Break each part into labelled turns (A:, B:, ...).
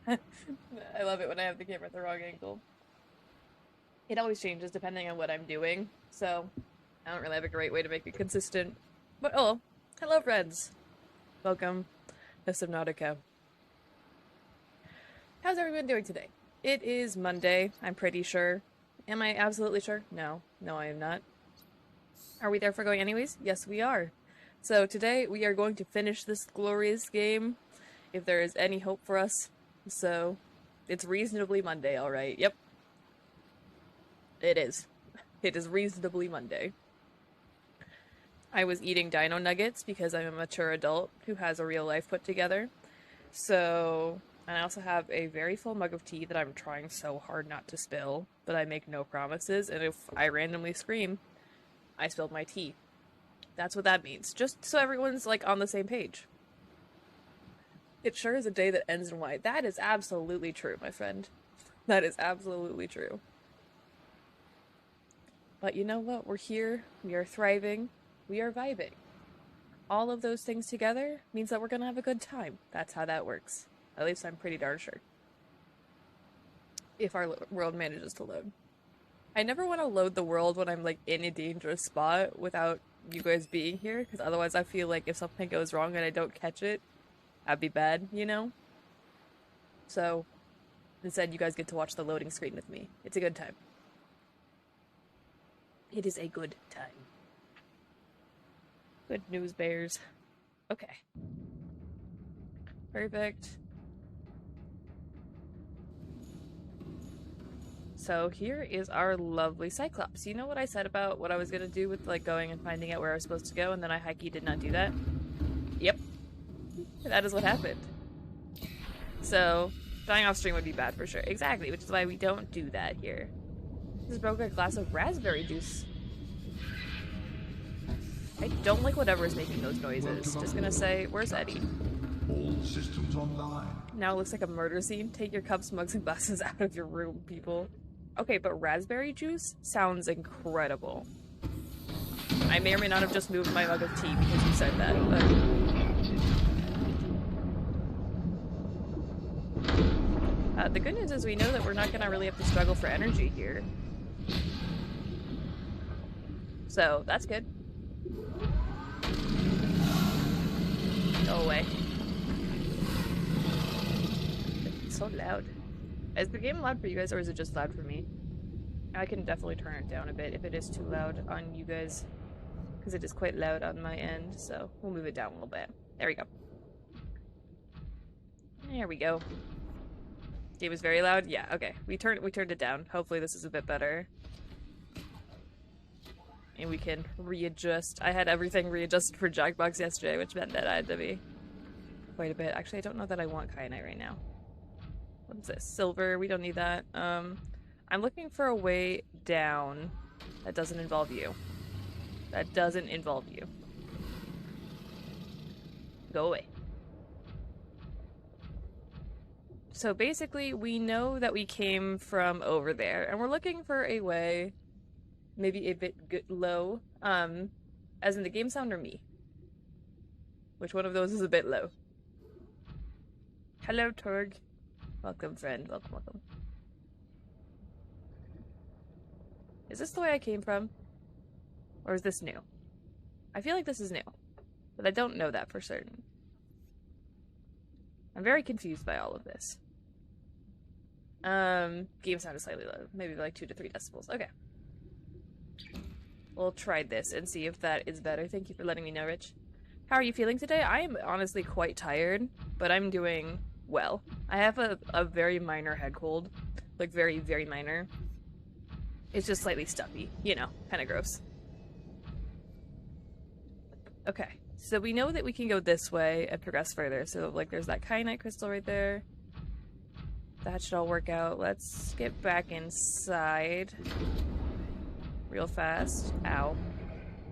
A: I love it when I have the camera at the wrong angle. It always changes depending on what I'm doing, so I don't really have a great way to make it consistent. But oh, hello friends! Welcome to Subnautica. How's everyone doing today? It is Monday, I'm pretty sure. Am I absolutely sure? No. No, I am not. Are we there for going anyways? Yes, we are. So today we are going to finish this glorious game, if there is any hope for us. So, it's reasonably Monday, alright. Yep. It is. It is reasonably Monday. I was eating dino nuggets because I'm a mature adult who has a real life put together. So, and I also have a very full mug of tea that I'm trying so hard not to spill, but I make no promises, and if I randomly scream, I spilled my tea. That's what that means. Just so everyone's, like, on the same page. It sure is a day that ends in Y. That is absolutely true, my friend. That is absolutely true. But you know what? We're here. We are thriving. We are vibing. All of those things together means that we're gonna have a good time. That's how that works. At least I'm pretty darn sure. If our world manages to load. I never want to load the world when I'm, like, in a dangerous spot without you guys being here, because otherwise I feel like if something goes wrong and I don't catch it, that'd be bad, you know? So, instead you guys get to watch the loading screen with me. It's a good time. It is a good time. Good news, bears. Okay. Perfect. So here is our lovely Cyclops. You know what I said about what I was gonna do with, like, going and finding out where I was supposed to go, and then I hikey did not do that? Yep. That is what happened. So, dying off stream would be bad for sure. Exactly, which is why we don't do that here. Just broke a glass of raspberry juice. I don't like whatever is making those noises. Just gonna say, where's Eddie?
B: All systems online.
A: Now it looks like a murder scene. Take your cups, mugs, and glasses out of your room, people. Okay, but raspberry juice sounds incredible. I may or may not have just moved my mug of tea because you said that, but... the good news is we know that we're not gonna really have to struggle for energy here. So, that's good. Go away. It's so loud. Is the game loud for you guys, or is it just loud for me? I can definitely turn it down a bit if it is too loud on you guys, because it is quite loud on my end, so we'll move it down a little bit. There we go. There we go. It was very loud? Yeah, okay. We turned it down. Hopefully this is a bit better. And we can readjust. I had everything readjusted for Jackbox yesterday, which meant that I had to be quite a bit. Actually, I don't know that I want kyanite right now. What is this? Silver. We don't need that. I'm looking for a way down that doesn't involve you. That doesn't involve you. Go away. So basically, we know that we came from over there, and we're looking for a way, maybe a bit low, as in the game sound or me? Which one of those is a bit low? Hello, Turg. Welcome, friend. Welcome, welcome. Is this the way I came from? Or is this new? I feel like this is new, but I don't know that for certain. I'm very confused by all of this. Game sound is slightly low. Maybe like 2 to 3 decibels. Okay. We'll try this and see if that is better. Thank you for letting me know, Rich. How are you feeling today? I am honestly quite tired, but I'm doing well. I have a very minor head cold. Like, very, very minor. It's just slightly stuffy. You know, kind of gross. Okay. So we know that we can go this way and progress further. So, like, there's that kyanite crystal right there. That should all work out. Let's get back inside. Real fast. Ow.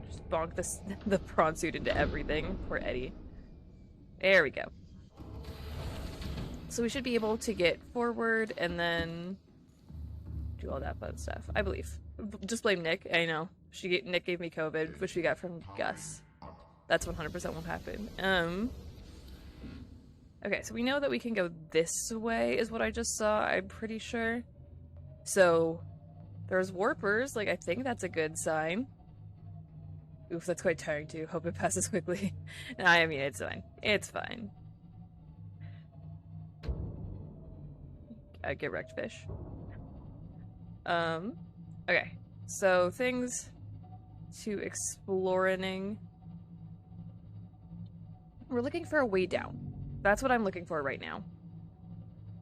A: Just bonk this, the prawn suit into everything. Poor Eddie. There we go. So we should be able to get forward and then do all that fun stuff. I believe. Just blame Nick. I know. Nick gave me COVID, which we got from Gus. That's 100% what happened. Okay, so we know that we can go this way is what I just saw, I'm pretty sure. So, there's warpers, like I think that's a good sign. Oof, that's quite tiring too. Hope it passes quickly. I mean, it's fine. It's fine. Get wrecked, fish. Okay. So, things to exploring. We're looking for a way down. That's what I'm looking for right now.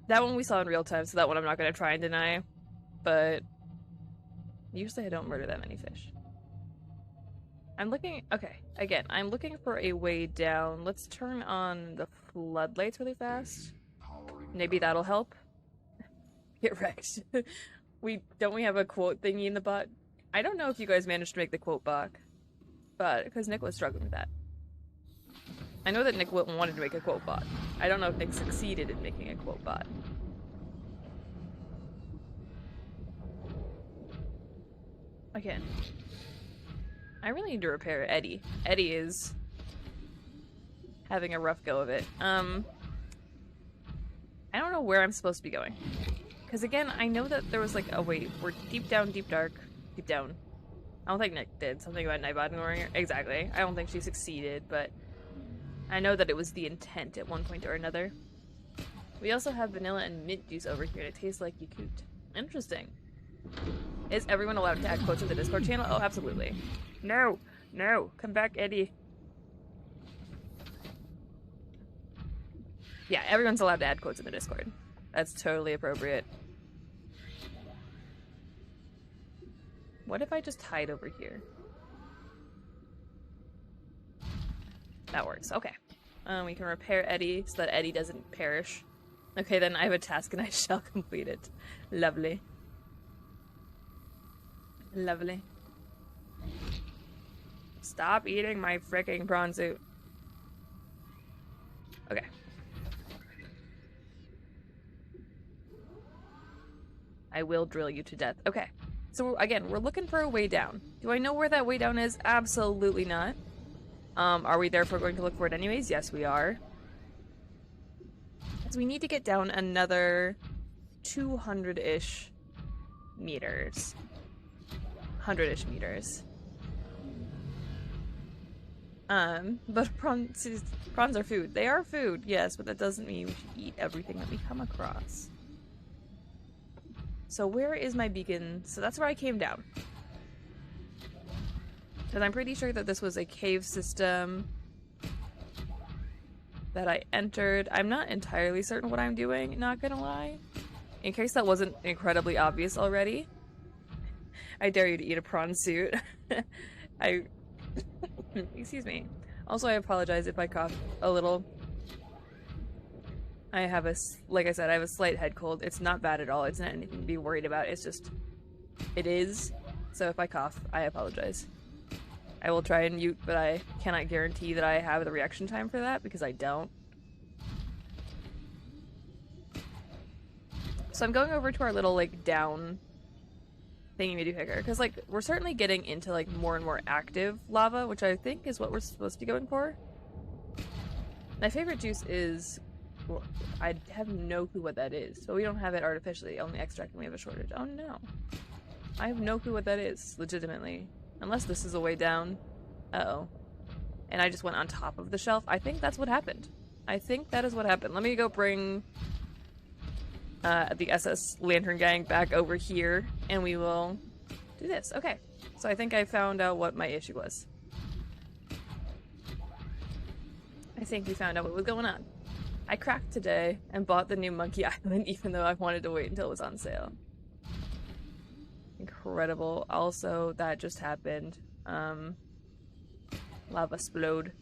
A: That one we saw in real time, so that one I'm not going to try and deny. But usually I don't murder that many fish. I'm looking... Okay, again, I'm looking for a way down. Let's turn on the floodlights really fast. Maybe that'll help. Get wrecked. Don't we have a quote thingy in the bot? I don't know if you guys managed to make the quote bot, but because Nick was struggling with that. I know that Nick wanted to make a quote bot. I don't know if Nick succeeded in making a quote bot. Again, I really need to repair Eddie. Eddie is having a rough go of it. I don't know where I'm supposed to be going. Because again, I know that there was like, oh wait, we're deep down, deep dark, deep down. I don't think Nick did something about Nightbot ignoring her. Exactly. I don't think she succeeded, but I know that it was the intent at one point or another. We also have vanilla and mint juice over here, and it tastes like Yakult. Interesting. Is everyone allowed to add quotes in the Discord channel? Oh, absolutely. No! No! Come back, Eddie. Yeah, everyone's allowed to add quotes in the Discord. That's totally appropriate. What if I just hide over here? That works. Okay. We can repair Eddie so that Eddie doesn't perish. Okay, then I have a task and I shall complete it. Lovely. Lovely. Stop eating my freaking prawn suit. Okay. I will drill you to death. Okay. So again, we're looking for a way down. Do I know where that way down is? Absolutely not. Are we therefore going to look for it anyways? Yes, we are. So we need to get down another 200-ish meters. 100-ish meters. But prawns are food. They are food, yes, but that doesn't mean we should eat everything that we come across. So where is my beacon? So that's where I came down. Because I'm pretty sure that this was a cave system that I entered. I'm not entirely certain what I'm doing, not gonna lie. In case that wasn't incredibly obvious already. I dare you to eat a prawn suit. Excuse me. Also, I apologize if I cough a little. I have like I said, I have a slight head cold. It's not bad at all. It's not anything to be worried about. It's just, it is. So if I cough, I apologize. I will try and mute, but I cannot guarantee that I have the reaction time for that because I don't. So I'm going over to our little, like, down thingy-majigger, because, like, we're certainly getting into, like, more and more active lava, which I think is what we're supposed to be going for. My favorite juice is... Well, I have no clue what that is, so we don't have it artificially, only extract and we have a shortage. Oh no. I have no clue what that is, legitimately. Unless this is a way down. Uh-oh. And I just went on top of the shelf. I think that's what happened. I think that is what happened. Let me go bring the SS Lantern Gang back over here, and we will do this. Okay. So I think I found out what my issue was. I think we found out what was going on. I cracked today and bought the new Monkey Island even though I wanted to wait until it was on sale. Incredible. Also, that just happened. Lava explode.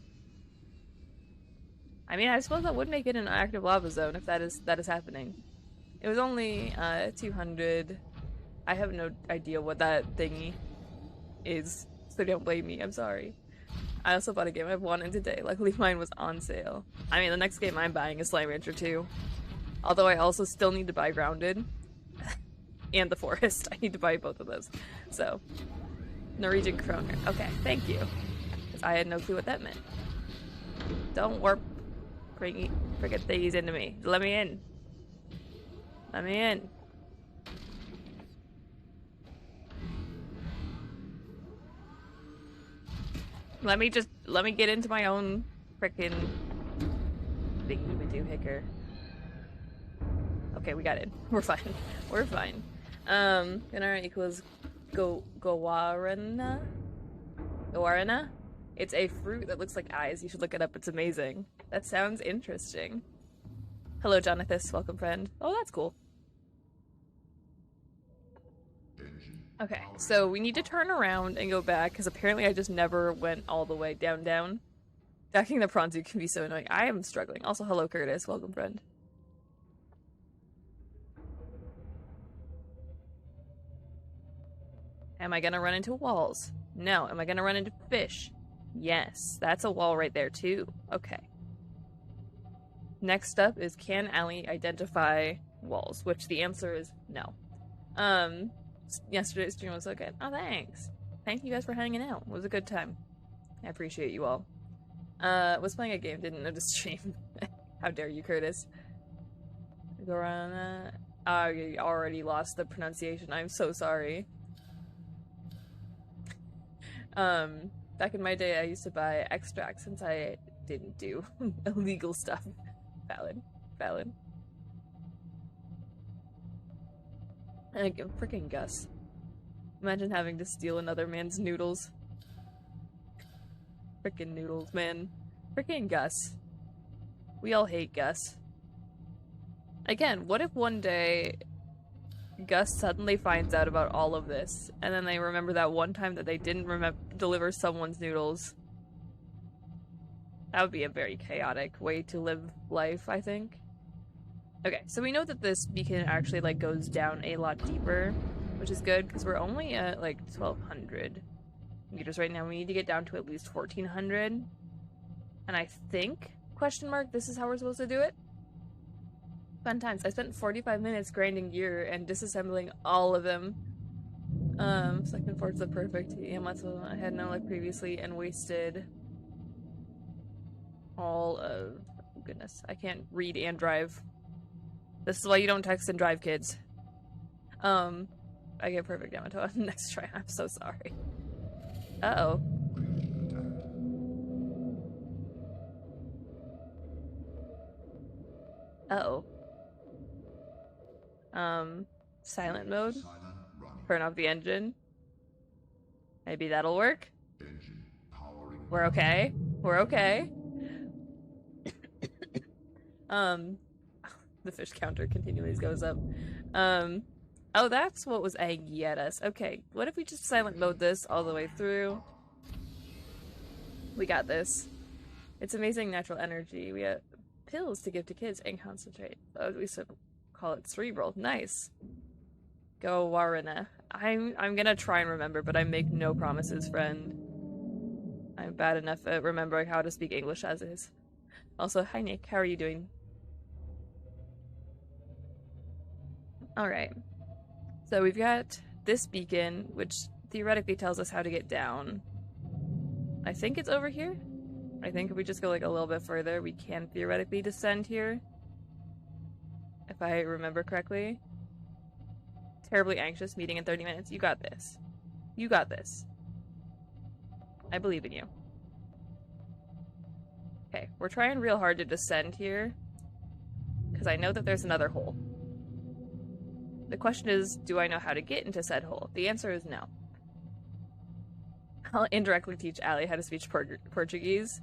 A: I mean, I suppose that would make it an active lava zone if that is happening. It was only 200. I have no idea what that thingy is, so don't blame me. I'm sorry. I also bought a game I've wanted today. Luckily mine was on sale. I mean, the next game I'm buying is Slime Rancher 2. Although I also still need to buy Grounded. And The Forest. I need to buy both of those. So, Norwegian Kroner. Okay, thank you. Because I had no clue what that meant. Don't warp. Freaking things into me. Let me in. Let me in. Let me get into my own frickin' thingy-ma-doo hicker. Okay, we got it. We're fine. We're fine. Ganara equals Guarana? Guarana? It's a fruit that looks like eyes. You should look it up. It's amazing. That sounds interesting. Hello, Jonathan. Welcome, friend. Oh, that's cool. Okay, so we need to turn around and go back, because apparently I just never went all the way down. Stacking the Pronzu can be so annoying. I am struggling. Also, hello, Curtis. Welcome, friend. Am I gonna run into walls? No. Am I gonna run into fish? Yes. That's a wall right there, too. Okay. Next up is, can Allie identify walls? Which the answer is no. Yesterday's stream was so good. Oh, thanks. Thank you guys for hanging out. It was a good time. I appreciate you all. Was playing a game, didn't know the stream. How dare you, Curtis. Gorana. I already lost the pronunciation. I'm so sorry. Back in my day, I used to buy extracts since I didn't do illegal stuff. Valid. Like, freaking Gus. Imagine having to steal another man's noodles. Frickin' noodles, man. Frickin' Gus. We all hate Gus. Again, what if one day Gus suddenly finds out about all of this, and then they remember that one time that they didn't deliver someone's noodles? That would be a very chaotic way to live life, I think. Okay, so we know that this beacon actually, like, goes down a lot deeper, which is good, because we're only at, like, 1,200 meters right now. We need to get down to at least 1,400. And I think, question mark, this is how we're supposed to do it? Fun times. I spent 45 minutes grinding gear and disassembling all of them. Second Forza perfect. Yamato, I had no luck previously and wasted all of... Oh, goodness, I can't read and drive. This is why you don't text and drive, kids. I get perfect Yamato next try. I'm so sorry. Uh-oh. Uh-oh. Silent mode? Turn off the engine? Maybe that'll work? We're okay. We're okay. The fish counter continually goes up. Oh, that's what was angry at us. Okay, what if we just silent mode this all the way through? We got this. It's amazing natural energy. We have pills to give to kids and concentrate. Oh, we should call it cerebral. Nice. Go Warrena. I'm gonna try and remember, but I make no promises, friend. I'm bad enough at remembering how to speak English as is. Also, hi Nick, how are you doing? Alright. So we've got this beacon, which theoretically tells us how to get down. I think it's over here? I think if we just go like a little bit further, we can theoretically descend here. If I remember correctly. Terribly anxious, meeting in 30 minutes. You got this. You got this. I believe in you. Okay, we're trying real hard to descend here. Because I know that there's another hole. The question is, do I know how to get into said hole? The answer is no. I'll indirectly teach Allie how to speak Portuguese.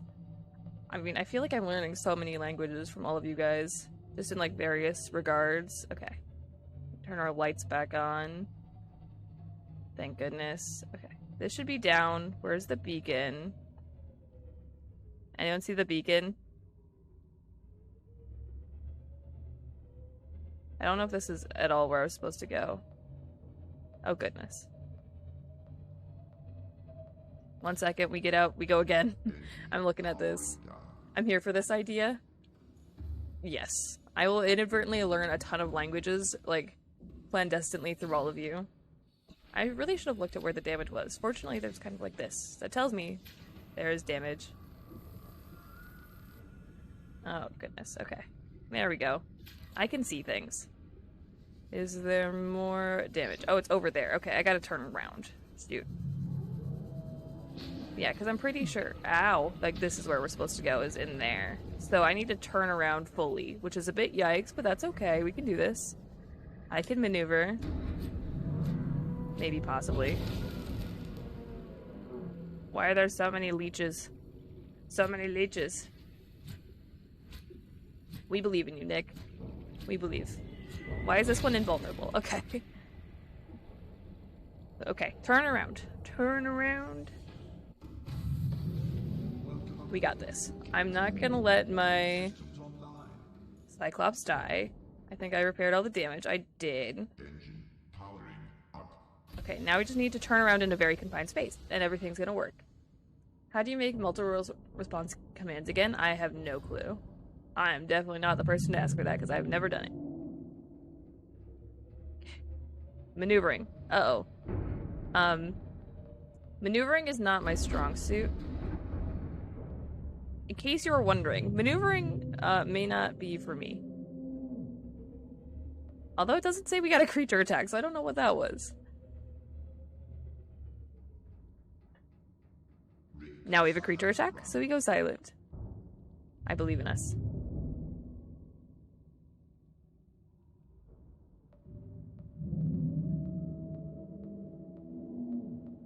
A: I mean, I feel like I'm learning so many languages from all of you guys. Just in, like, various regards. Okay. Turn our lights back on. Thank goodness. Okay. This should be down. Where's the beacon? Anyone see the beacon? I don't know if this is at all where I was supposed to go. Oh, goodness. 1 second, we get out, we go again. I'm looking at this. I'm here for this idea. Yes. I will inadvertently learn a ton of languages, like, clandestinely through all of you. I really should have looked at where the damage was. Fortunately, there's kind of like this. That tells me there is damage. Oh, goodness. Okay. There we go. I can see things. Is there more damage? Oh, it's over there. Okay, I gotta turn around. Shoot. Yeah, because I'm pretty sure... Ow! Like, this is where we're supposed to go, is in there. So I need to turn around fully, which is a bit yikes, but that's okay. We can do this. I can maneuver. Maybe, possibly. Why are there so many leeches? So many leeches. We believe in you, Nick. We believe. Why is this one invulnerable? Okay. Okay, turn around. Turn around. We got this. I'm not gonna let my Cyclops die. I think I repaired all the damage. I did. Okay, now we just need to turn around in a very confined space, and everything's gonna work. How do you make multiple response commands again? I have no clue. I am definitely not the person to ask for that, because I've never done it. Maneuvering. Uh-oh. Maneuvering is not my strong suit. In case you were wondering, maneuvering may not be for me. Although it doesn't say we got a creature attack, so I don't know what that was. Now we have a creature attack, so we go silent. I believe in us.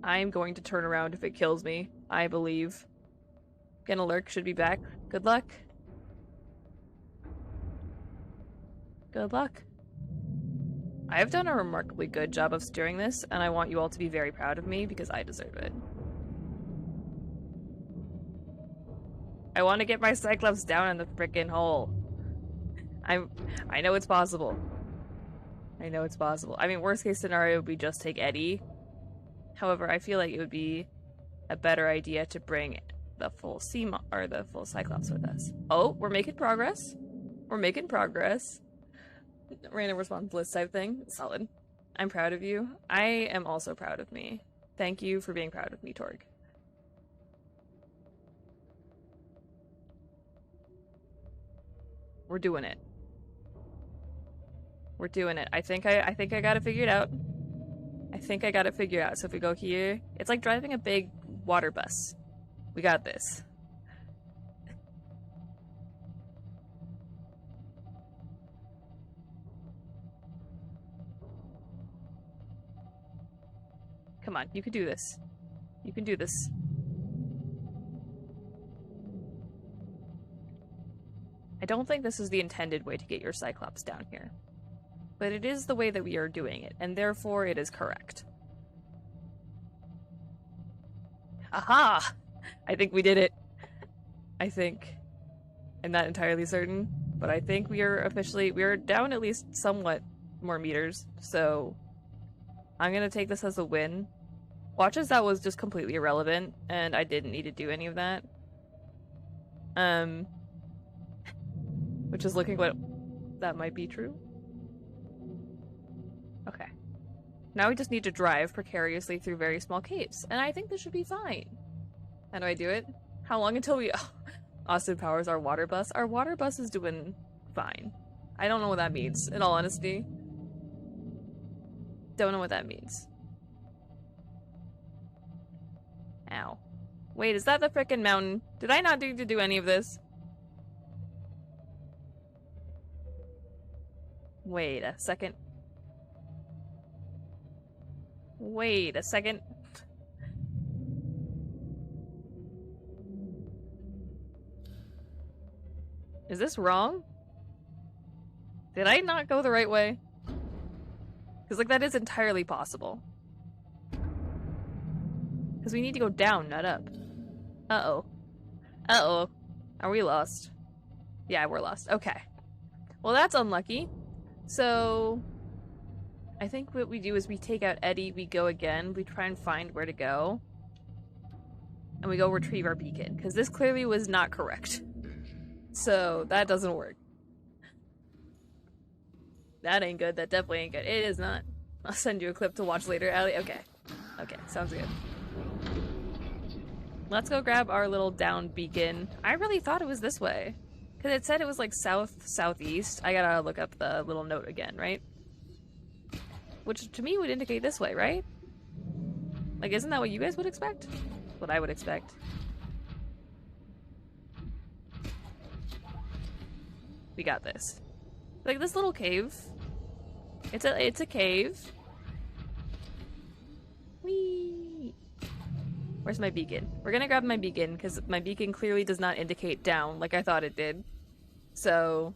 A: I'm going to turn around if it kills me, I believe. Gonna lurk, should be back. Good luck. Good luck. I have done a remarkably good job of steering this, and I want you all to be very proud of me because I deserve it. I want to get my Cyclops down in the frickin' hole. I know it's possible. I know it's possible. I mean, worst case scenario would be just take Eddie. However, I feel like it would be a better idea to bring the full or the full Cyclops with us. Oh, we're making progress. We're making progress. Random response list type thing. Solid. I'm proud of you. I am also proud of me. Thank you for being proud of me, Torg. We're doing it. We're doing it. I think I got it figured out. I think I got it figured out. So if we go here, it's like driving a big water bus. We got this. Come on, you can do this. You can do this. I don't think this is the intended way to get your Cyclops down here. But it is the way that we are doing it, and therefore it is correct. Aha! I think we did it. I think. I'm not entirely certain, but I think we are down at least somewhat more meters, so I'm gonna take this as a win. Watch as that was just completely irrelevant, and I didn't need to do any of that. Which is looking what that might be true. Okay. Now we just need to drive precariously through very small caves, and I think this should be fine. How do I do it? How long until we... Austin powers our water bus. Our water bus is doing fine. I don't know what that means, in all honesty. Don't know what that means. Ow. Wait, is that the frickin' mountain? Did I not need to do any of this? Wait a second. Wait a second. Is this wrong? Did I not go the right way? Because, like, that is entirely possible. Because we need to go down, not up. Uh-oh. Uh-oh. Are we lost? Yeah, we're lost. Okay. Well, that's unlucky. So, I think what we do is we take out Eddie, we go again, we try and find where to go. And we go retrieve our beacon. Because this clearly was not correct. So, that doesn't work. That ain't good. That definitely ain't good. It is not. I'll send you a clip to watch later, Allie. Okay. Okay, sounds good. Let's go grab our little down beacon. I really thought it was this way. Because it said it was like south-southeast. I gotta look up the little note again, right? Which to me would indicate this way, right? Like, isn't that what you guys would expect? What I would expect. We got this. Like, this little cave. It's a cave. Whee! Where's my beacon? We're gonna grab my beacon, because my beacon clearly does not indicate down like I thought it did. So...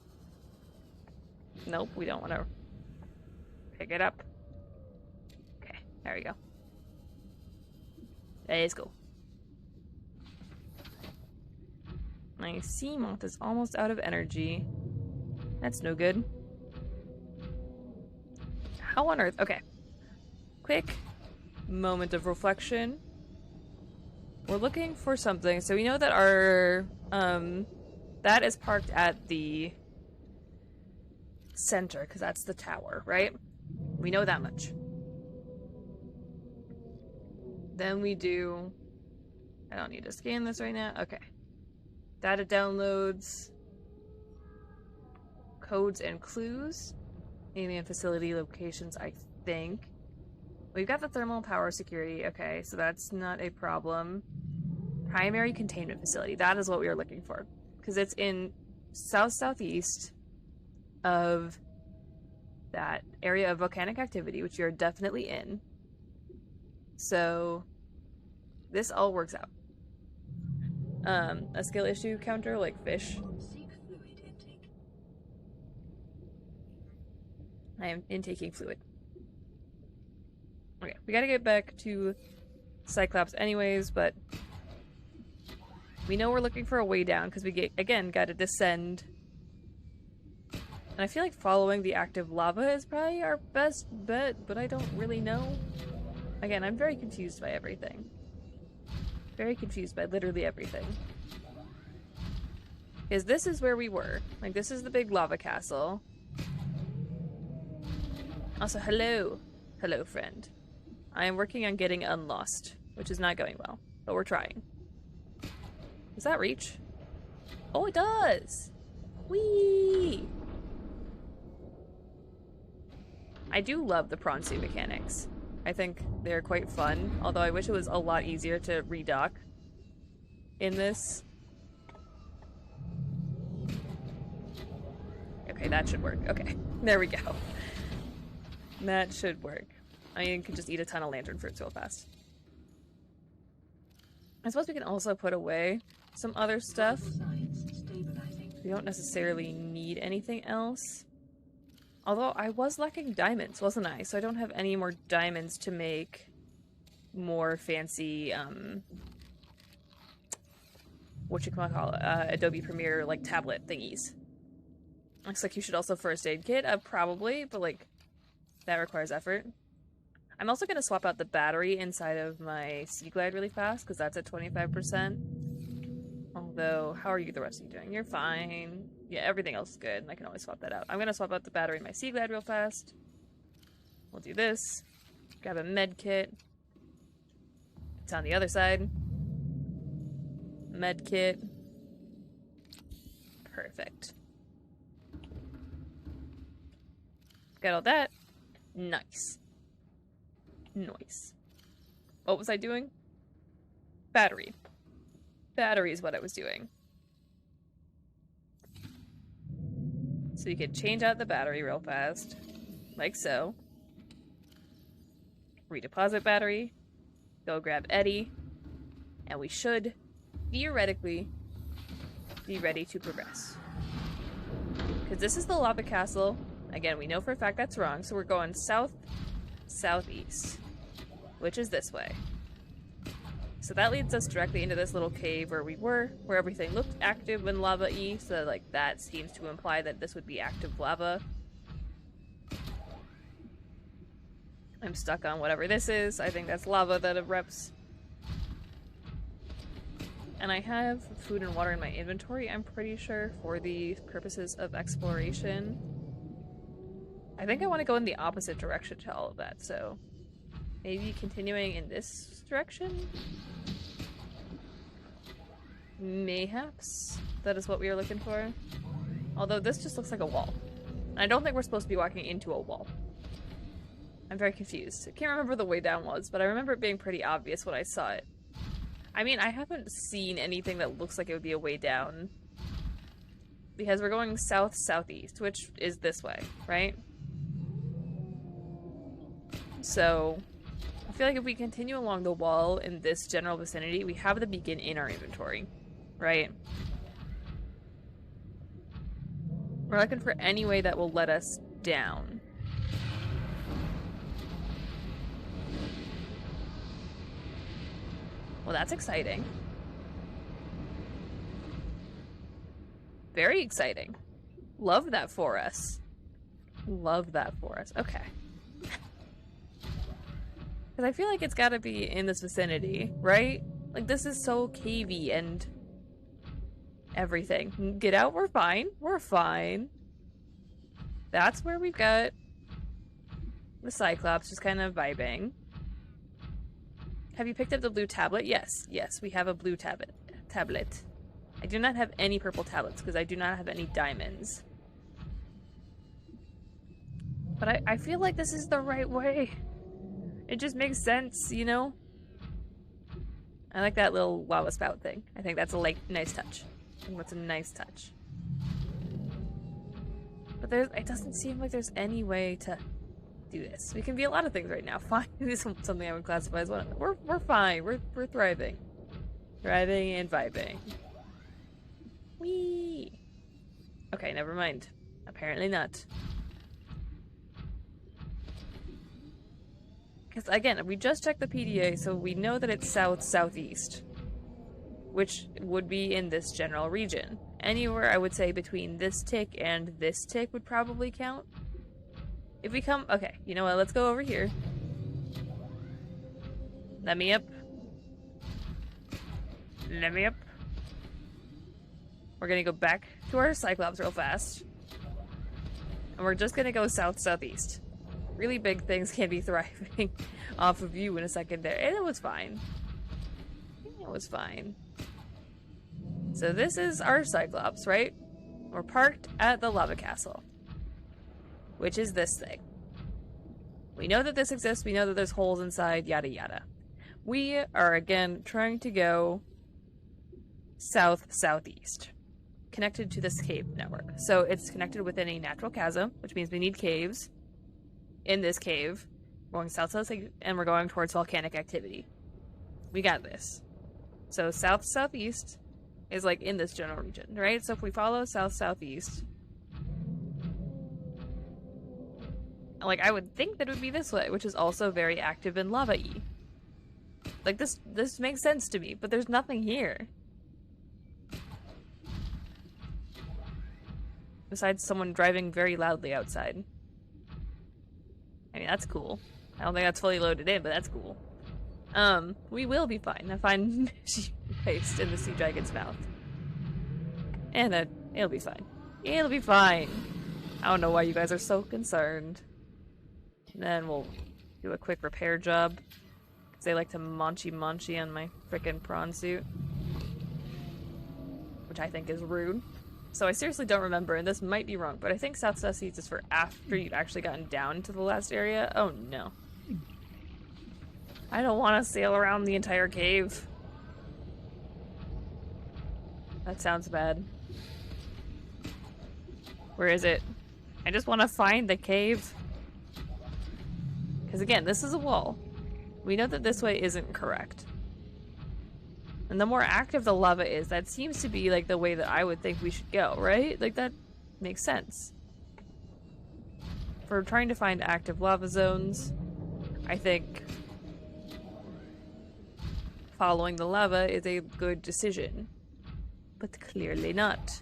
A: Nope, we don't want to pick it up. Okay, there we go. Let's go. My sea moth is almost out of energy. That's no good. How on earth? Okay. Quick moment of reflection. We're looking for something. So we know that our, that is parked at the center, because that's the tower, right? We know that much. Then we do... I don't need to scan this right now. Okay. Data downloads. Codes and clues. Alien facility locations, I think. We've got the thermal power security. Okay, so that's not a problem. Primary containment facility. That is what we are looking for. Because it's in south-southeast of that area of volcanic activity, which you're definitely in. So this all works out. A skill issue counter, like fish. I am intaking fluid. Okay, we gotta get back to Cyclops anyways, but we know we're looking for a way down because we again gotta descend. And I feel like following the active lava is probably our best bet, but I don't really know. Again, I'm very confused by everything. Very confused by literally everything. Because this is where we were. Like, this is the big lava castle. Also, hello. Hello, friend. I am working on getting unlost, which is not going well, but we're trying. Does that reach? Oh, it does! Whee! I do love the prawn suit mechanics. I think they're quite fun, although I wish it was a lot easier to redock in this. Okay, that should work. Okay, there we go. That should work. I mean, you can just eat a ton of lantern fruits real fast. I suppose we can also put away some other stuff. We don't necessarily need anything else. Although I was lacking diamonds, wasn't I? So I don't have any more diamonds to make more fancy, Adobe Premiere, like, tablet thingies. Looks like you should also first aid kit. Probably, but, like, that requires effort. I'm also going to swap out the battery inside of my Sea Glide really fast, because that's at 25%. Although, how are you the rest of you doing? You're fine. Yeah, everything else is good. I can always swap that out. I'm going to swap out the battery in my Sea Glide real fast. We'll do this. Grab a med kit. It's on the other side. Med kit. Perfect. Got all that. Nice. Nice. What was I doing? Battery. Battery is what I was doing. So you could change out the battery real fast. Like so. Redeposit battery. Go grab Eddie. And we should, theoretically, be ready to progress. Because this is the lava castle. Again, we know for a fact that's wrong, so we're going south-southeast. Which is this way. So that leads us directly into this little cave where we were, where everything looked active and lava-y, so like that seems to imply that this would be active lava. I'm stuck on whatever this is. I think that's lava that erupts. And I have food and water in my inventory, I'm pretty sure, for the purposes of exploration. I think I want to go in the opposite direction to all of that, so maybe continuing in this direction? Mayhaps that is what we are looking for. Although this just looks like a wall. And I don't think we're supposed to be walking into a wall. I'm very confused. I can't remember the way down was, but I remember it being pretty obvious when I saw it. I mean, I haven't seen anything that looks like it would be a way down. Because we're going south-southeast, which is this way, right? So, I feel like if we continue along the wall in this general vicinity, we have the beacon in our inventory, right? We're looking for any way that will let us down. Well, that's exciting. Very exciting. Love that for us. Love that for us. Okay. Because I feel like it's gotta be in this vicinity, right? Like, this is so cavey and everything. Get out, we're fine. We're fine. That's where we've got the Cyclops just kind of vibing. Have you picked up the blue tablet? Yes. Yes, we have a blue tablet. I do not have any purple tablets because I do not have any diamonds. But I feel like this is the right way. It just makes sense, you know? I like that little lava spout thing. I think that's a nice touch. I think that's a nice touch. But it doesn't seem like there's any way to do this. We can be a lot of things right now. Fine. This is something I would classify as one. We're fine. We're thriving. Thriving and vibing. Whee! Okay, never mind. Apparently not. Because, again, we just checked the PDA, so we know that it's south-southeast. Which would be in this general region. Anywhere, I would say, between this tick and this tick would probably count. If we come... Okay, you know what? Let's go over here. Let me up. Let me up. We're gonna go back to our Cyclops real fast. And we're just gonna go south-southeast. Really big things can be thriving off of you in a second there. And it was fine. It was fine. So this is our Cyclops, right? We're parked at the lava castle. Which is this thing. We know that this exists, we know that there's holes inside, yada yada. We are, again, trying to go south-southeast. Connected to this cave network. So it's connected within a natural chasm, which means we need caves. In this cave, we're going south-southeast, and we're going towards volcanic activity. We got this. So south-southeast is like in this general region, right? So if we follow south-southeast, like, I would think that it would be this way, which is also very active and lava-y. Like, this makes sense to me, but there's nothing here. Besides someone driving very loudly outside. I mean, that's cool. I don't think that's fully loaded in, but that's cool. We will be fine. I find paste in the sea dragon's mouth. And then, it'll be fine. It'll be fine. I don't know why you guys are so concerned. And then we'll do a quick repair job. Because they like to manchy on my frickin' prawn suit. Which I think is rude. So I seriously don't remember, and this might be wrong, but I think south-southeast is for after you've actually gotten down to the last area. Oh no. I don't want to sail around the entire cave. That sounds bad. Where is it? I just want to find the cave. Because again, this is a wall. We know that this way isn't correct. And the more active the lava is, that seems to be like the way that I would think we should go, right? Like, that makes sense. For trying to find active lava zones, I think following the lava is a good decision. But clearly not.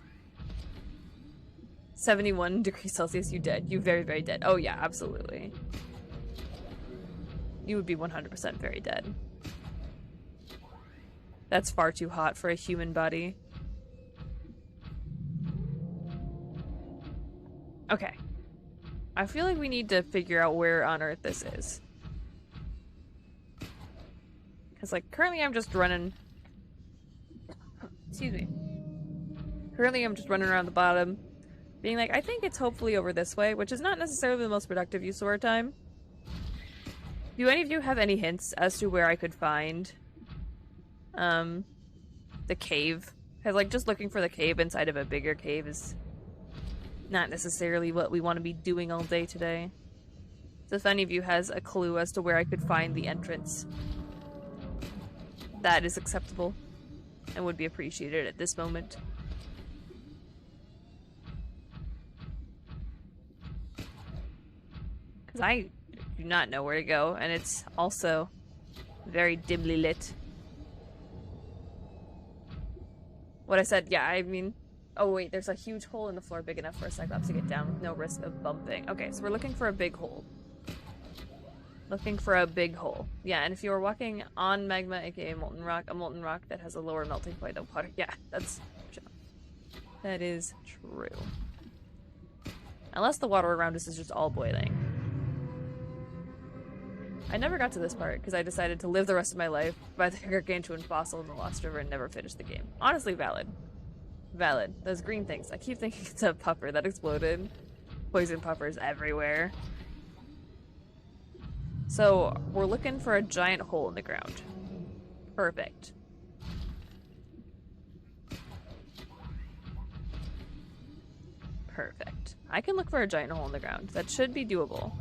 A: 71 degrees Celsius, you dead. You very, very dead. Oh yeah, absolutely. You would be 100% very dead. That's far too hot for a human body. Okay. I feel like we need to figure out where on Earth this is. Because, like, currently I'm just running Excuse me. Currently, I'm just running around the bottom, being like, I think it's hopefully over this way, which is not necessarily the most productive use of our time. Do any of you have any hints as to where I could find, the cave? Because, like, just looking for the cave inside of a bigger cave is not necessarily what we want to be doing all day today. So if any of you has a clue as to where I could find the entrance, that is acceptable and would be appreciated at this moment. Because I do not know where to go, and it's also very dimly lit. What I said, yeah, I mean... Oh wait, there's a huge hole in the floor big enough for a Cyclops to get down with no risk of bumping. Okay, so we're looking for a big hole. Looking for a big hole. Yeah, and if you were walking on magma, aka molten rock, a molten rock that has a lower melting point than water. Yeah, that's true. That is true. Unless the water around us is just all boiling. I never got to this part because I decided to live the rest of my life by the gargantuan fossil in the Lost River and never finish the game. Honestly, valid. Valid. Those green things. I keep thinking it's a puffer that exploded. Poison puffers everywhere. So, we're looking for a giant hole in the ground. Perfect. Perfect. I can look for a giant hole in the ground. That should be doable.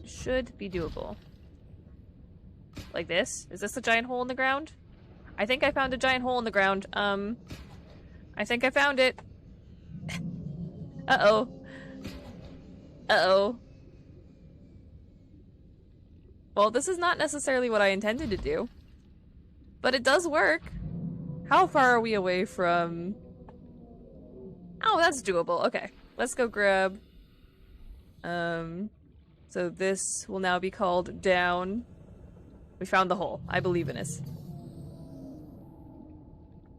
A: Should be doable. Like this? Is this a giant hole in the ground? I think I found a giant hole in the ground. I think I found it. Uh-oh. Uh-oh. Well, this is not necessarily what I intended to do. But it does work. How far are we away from... Oh, that's doable. Okay. Let's go grab... So this will now be called down. We found the hole. I believe in us.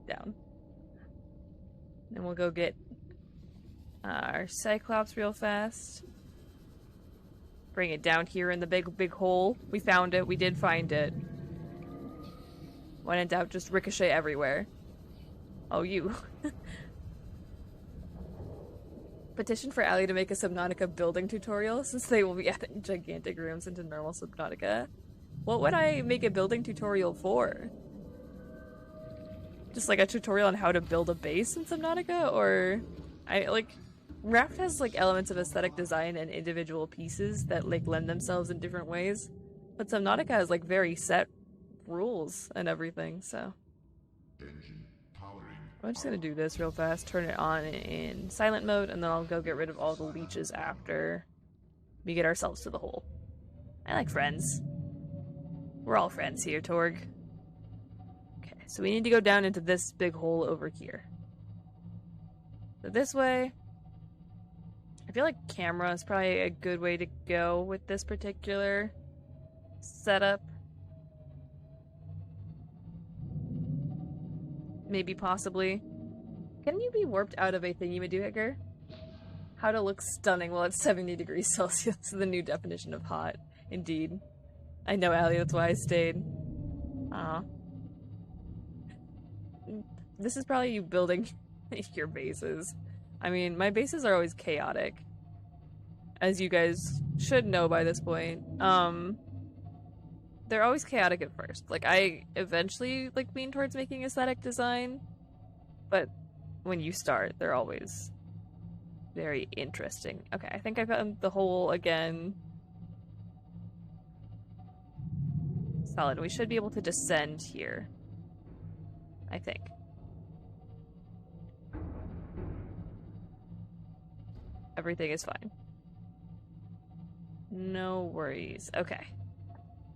A: Down. Then we'll go get our Cyclops real fast. Bring it down here in the big hole. We found it. We did find it. When in doubt, just ricochet everywhere. Oh, you. Petition for Allie to make a Subnautica building tutorial, since they will be adding gigantic rooms into normal Subnautica. What would I make a building tutorial for? Just like a tutorial on how to build a base in Subnautica? Or... Raft has like elements of aesthetic design and individual pieces that like lend themselves in different ways. But Subnautica has like very set rules and everything, so... I'm just gonna do this real fast, turn it on in silent mode, and then I'll go get rid of all the leeches after we get ourselves to the hole. I like friends. We're all friends here, Torg. Okay, so we need to go down into this big hole over here. So this way. I feel like camera is probably a good way to go with this particular setup. Maybe, possibly. Can you be warped out of a thingy-madoohicker? How to look stunning while it's 70 degrees Celsius, the new definition of hot. Indeed. I know, Allie, that's why I stayed. Aw. This is probably you building your bases. I mean, my bases are always chaotic. As you guys should know by this point. They're always chaotic at first. Like, I eventually, like, lean towards making aesthetic design. But when you start, they're always very interesting. Okay, I think I found the hole again. Solid. We should be able to descend here. I think. Everything is fine. No worries. Okay.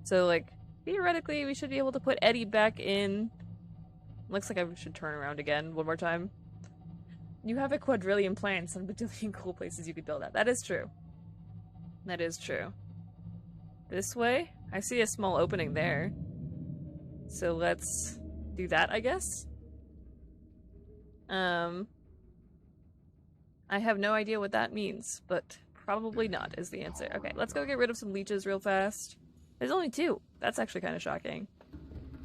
A: So, like, theoretically, we should be able to put Eddie back in. Looks like I should turn around again one more time. You have a quadrillion plants and a bajillion cool places you could build at. That is true. That is true. This way? I see a small opening there. So let's do that, I guess? I have no idea what that means, but probably not is the answer. Okay, let's go get rid of some leeches real fast. There's only 2. That's actually kind of shocking.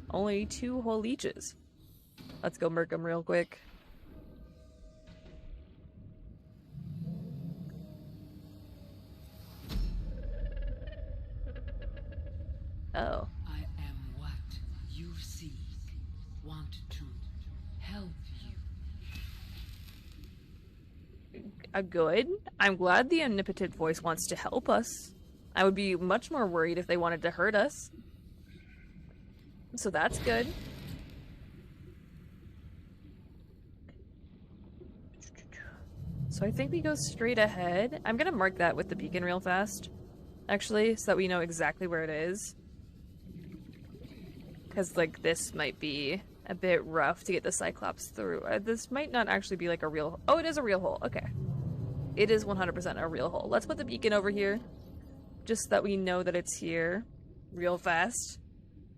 A: Only 2 whole leeches. Let's go murk them real quick. Oh.
C: I am what you seek. Want to help you.
A: Good. I'm glad the omnipotent voice wants to help us. I would be much more worried if they wanted to hurt us. So that's good. So I think we go straight ahead. I'm gonna mark that with the beacon real fast, actually, so that we know exactly where it is. Because, like, this might be a bit rough to get the Cyclops through. This might not actually be, like, a real... Oh, it is a real hole. Okay. It is 100% a real hole. Let's put the beacon over here, just so that we know that it's here real fast.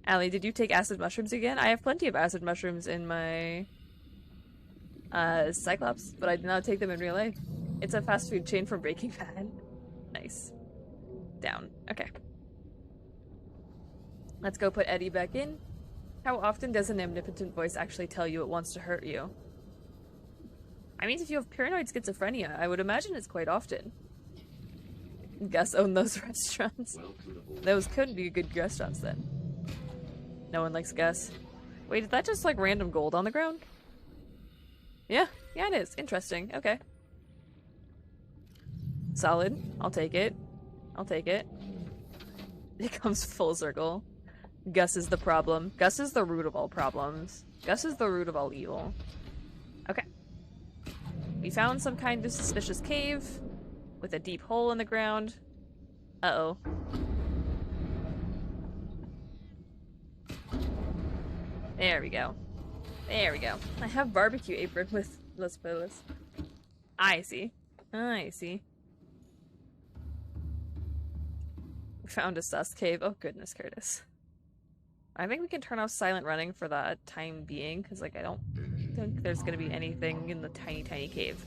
A: Allie, did you take acid mushrooms again? I have plenty of acid mushrooms in my... Cyclops, but I did not take them in real life. It's a fast food chain from Breaking Bad. Nice. Down. Okay. Let's go put Eddie back in. How often does an omnipotent voice actually tell you it wants to hurt you? I mean, if you have paranoid schizophrenia, I would imagine it's quite often. Gus owned those restaurants. Those couldn't be good restaurants then. No one likes Gus. Wait, is that just like random gold on the ground? Yeah, it is. Interesting. Okay. Solid. I'll take it. I'll take it. It comes full circle. Gus is the problem. Gus is the root of all problems. Gus is the root of all evil. Okay. We found some kind of suspicious cave with a deep hole in the ground. Uh-oh. There we go. There we go. I have barbecue apron with Los Pelos. I see. I see. We found a sus cave. Oh goodness, Curtis. I think we can turn off silent running for the time being, because like I don't think there's gonna be anything in the tiny, tiny cave.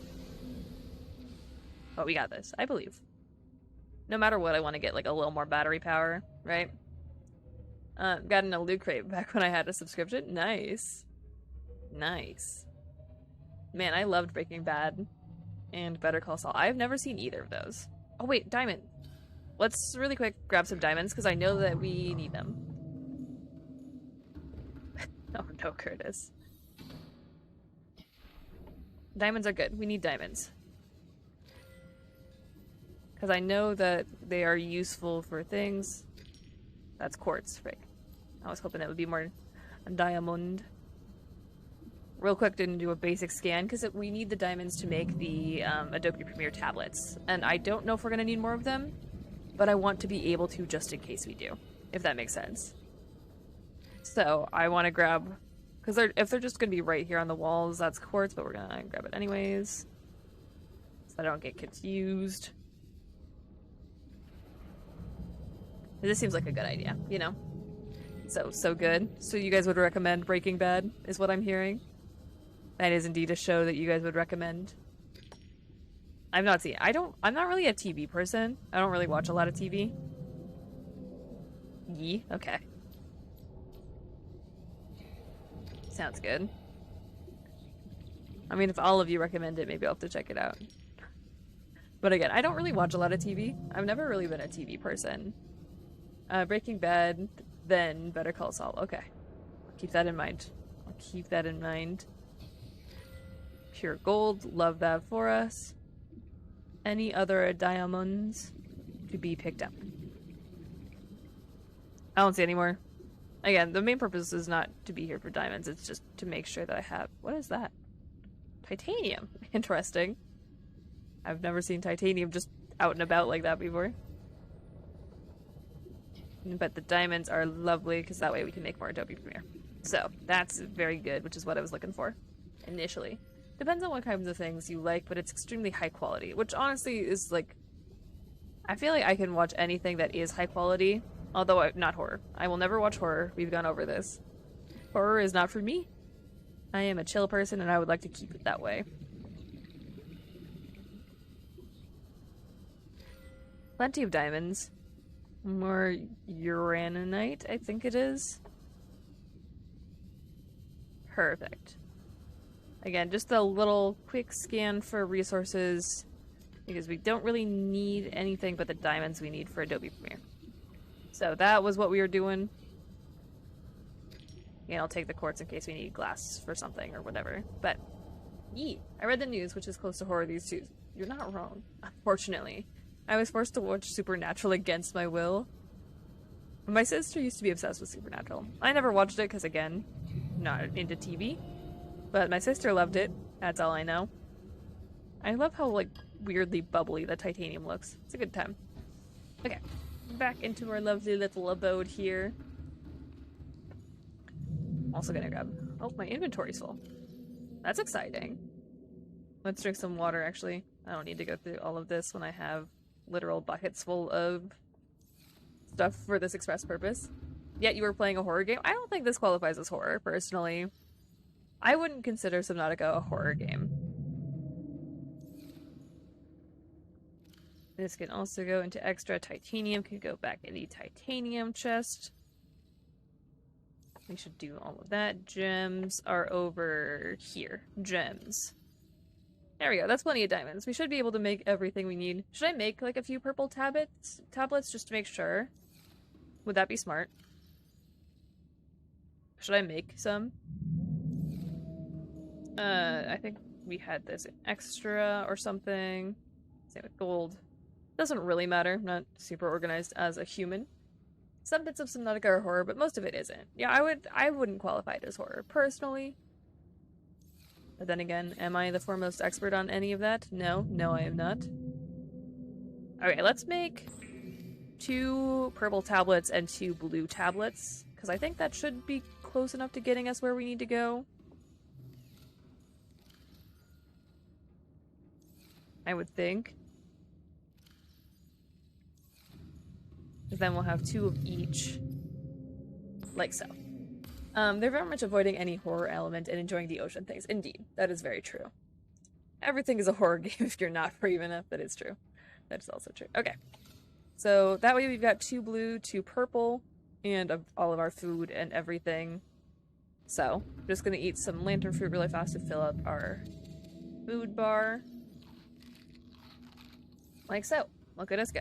A: But we got this, I believe. No matter what, I want to get like a little more battery power, right? Got an loot crate back when I had a subscription. Nice. Nice. Man, I loved Breaking Bad and Better Call Saul. I've never seen either of those. Oh wait, diamond. Let's really quick grab some diamonds, because I know that we need them. Oh no, Curtis. Diamonds are good. We need diamonds. Because I know that they are useful for things. That's quartz, frick. I was hoping that would be more diamond. Real quick, didn't do a basic scan, because we need the diamonds to make the Adobe Premiere tablets. And I don't know if we're going to need more of them, but I want to be able to just in case we do, if that makes sense. So I want to grab, because if they're just going to be right here on the walls, that's quartz, but we're going to grab it anyways, so I don't get confused. This seems like a good idea, you know? So good. So you guys would recommend Breaking Bad, is what I'm hearing? That is indeed a show that you guys would recommend. I've not seen it. I'm not really a TV person. I don't really watch a lot of TV. Yee, okay. Sounds good. I mean, if all of you recommend it, maybe I'll have to check it out. But again, I don't really watch a lot of TV. I've never really been a TV person. Breaking Bad, then Better Call Saul. Okay. I'll keep that in mind. I'll keep that in mind. Pure gold, love that for us. Any other diamonds to be picked up? I don't see any more. Again, the main purpose is not to be here for diamonds, it's just to make sure that I have... What is that? Titanium. Interesting. I've never seen titanium just out and about like that before. But the diamonds are lovely, because that way we can make more Adobe Premiere. So, that's very good, which is what I was looking for initially. Depends on what kinds of things you like, but it's extremely high quality, which honestly is like... I feel like I can watch anything that is high quality, although not horror. I will never watch horror. We've gone over this. Horror is not for me. I am a chill person, and I would like to keep it that way. Plenty of diamonds. More uraninite, I think it is. Perfect. Again, just a little quick scan for resources, because we don't really need anything but the diamonds we need for Adobe Premiere. So that was what we were doing. And I'll take the quartz in case we need glass for something or whatever. But, yee, I read the news, which is close to horror these two. You're not wrong, unfortunately. I was forced to watch Supernatural against my will. My sister used to be obsessed with Supernatural. I never watched it because, again, not into TV. But my sister loved it. That's all I know. I love how, like, weirdly bubbly the titanium looks. It's a good time. Okay. Back into our lovely little abode here. Also gonna grab... Oh, my inventory's full. That's exciting. Let's drink some water, actually. I don't need to go through all of this when I have literal buckets full of stuff for this express purpose. Yet you were playing a horror game? I don't think this qualifies as horror, personally. I wouldn't consider Subnautica a horror game. This can also go into extra titanium. Can go back in the titanium chest. We should do all of that. Gems are over here. Gems. There we go. That's plenty of diamonds. We should be able to make everything we need. Should I make like a few purple tablets just to make sure? Would that be smart? Should I make some? I think we had this extra or something. Same with gold. Doesn't really matter. I'm not super organized as a human. Some bits of Subnautica are horror, but most of it isn't. Yeah, I wouldn't qualify it as horror, personally. But then again, am I the foremost expert on any of that? No. No, I am not. Okay, let's make 2 purple tablets and 2 blue tablets, because I think that should be close enough to getting us where we need to go. I would think. Then we'll have 2 of each. Like so. They're very much avoiding any horror element and enjoying the ocean things. Indeed, that is very true. Everything is a horror game if you're not brave enough. That is true. That is also true. Okay. So that way we've got 2 blue, 2 purple, and all of our food and everything. So, I'm just gonna eat some lantern fruit really fast to fill up our food bar. Like so. Look at us go.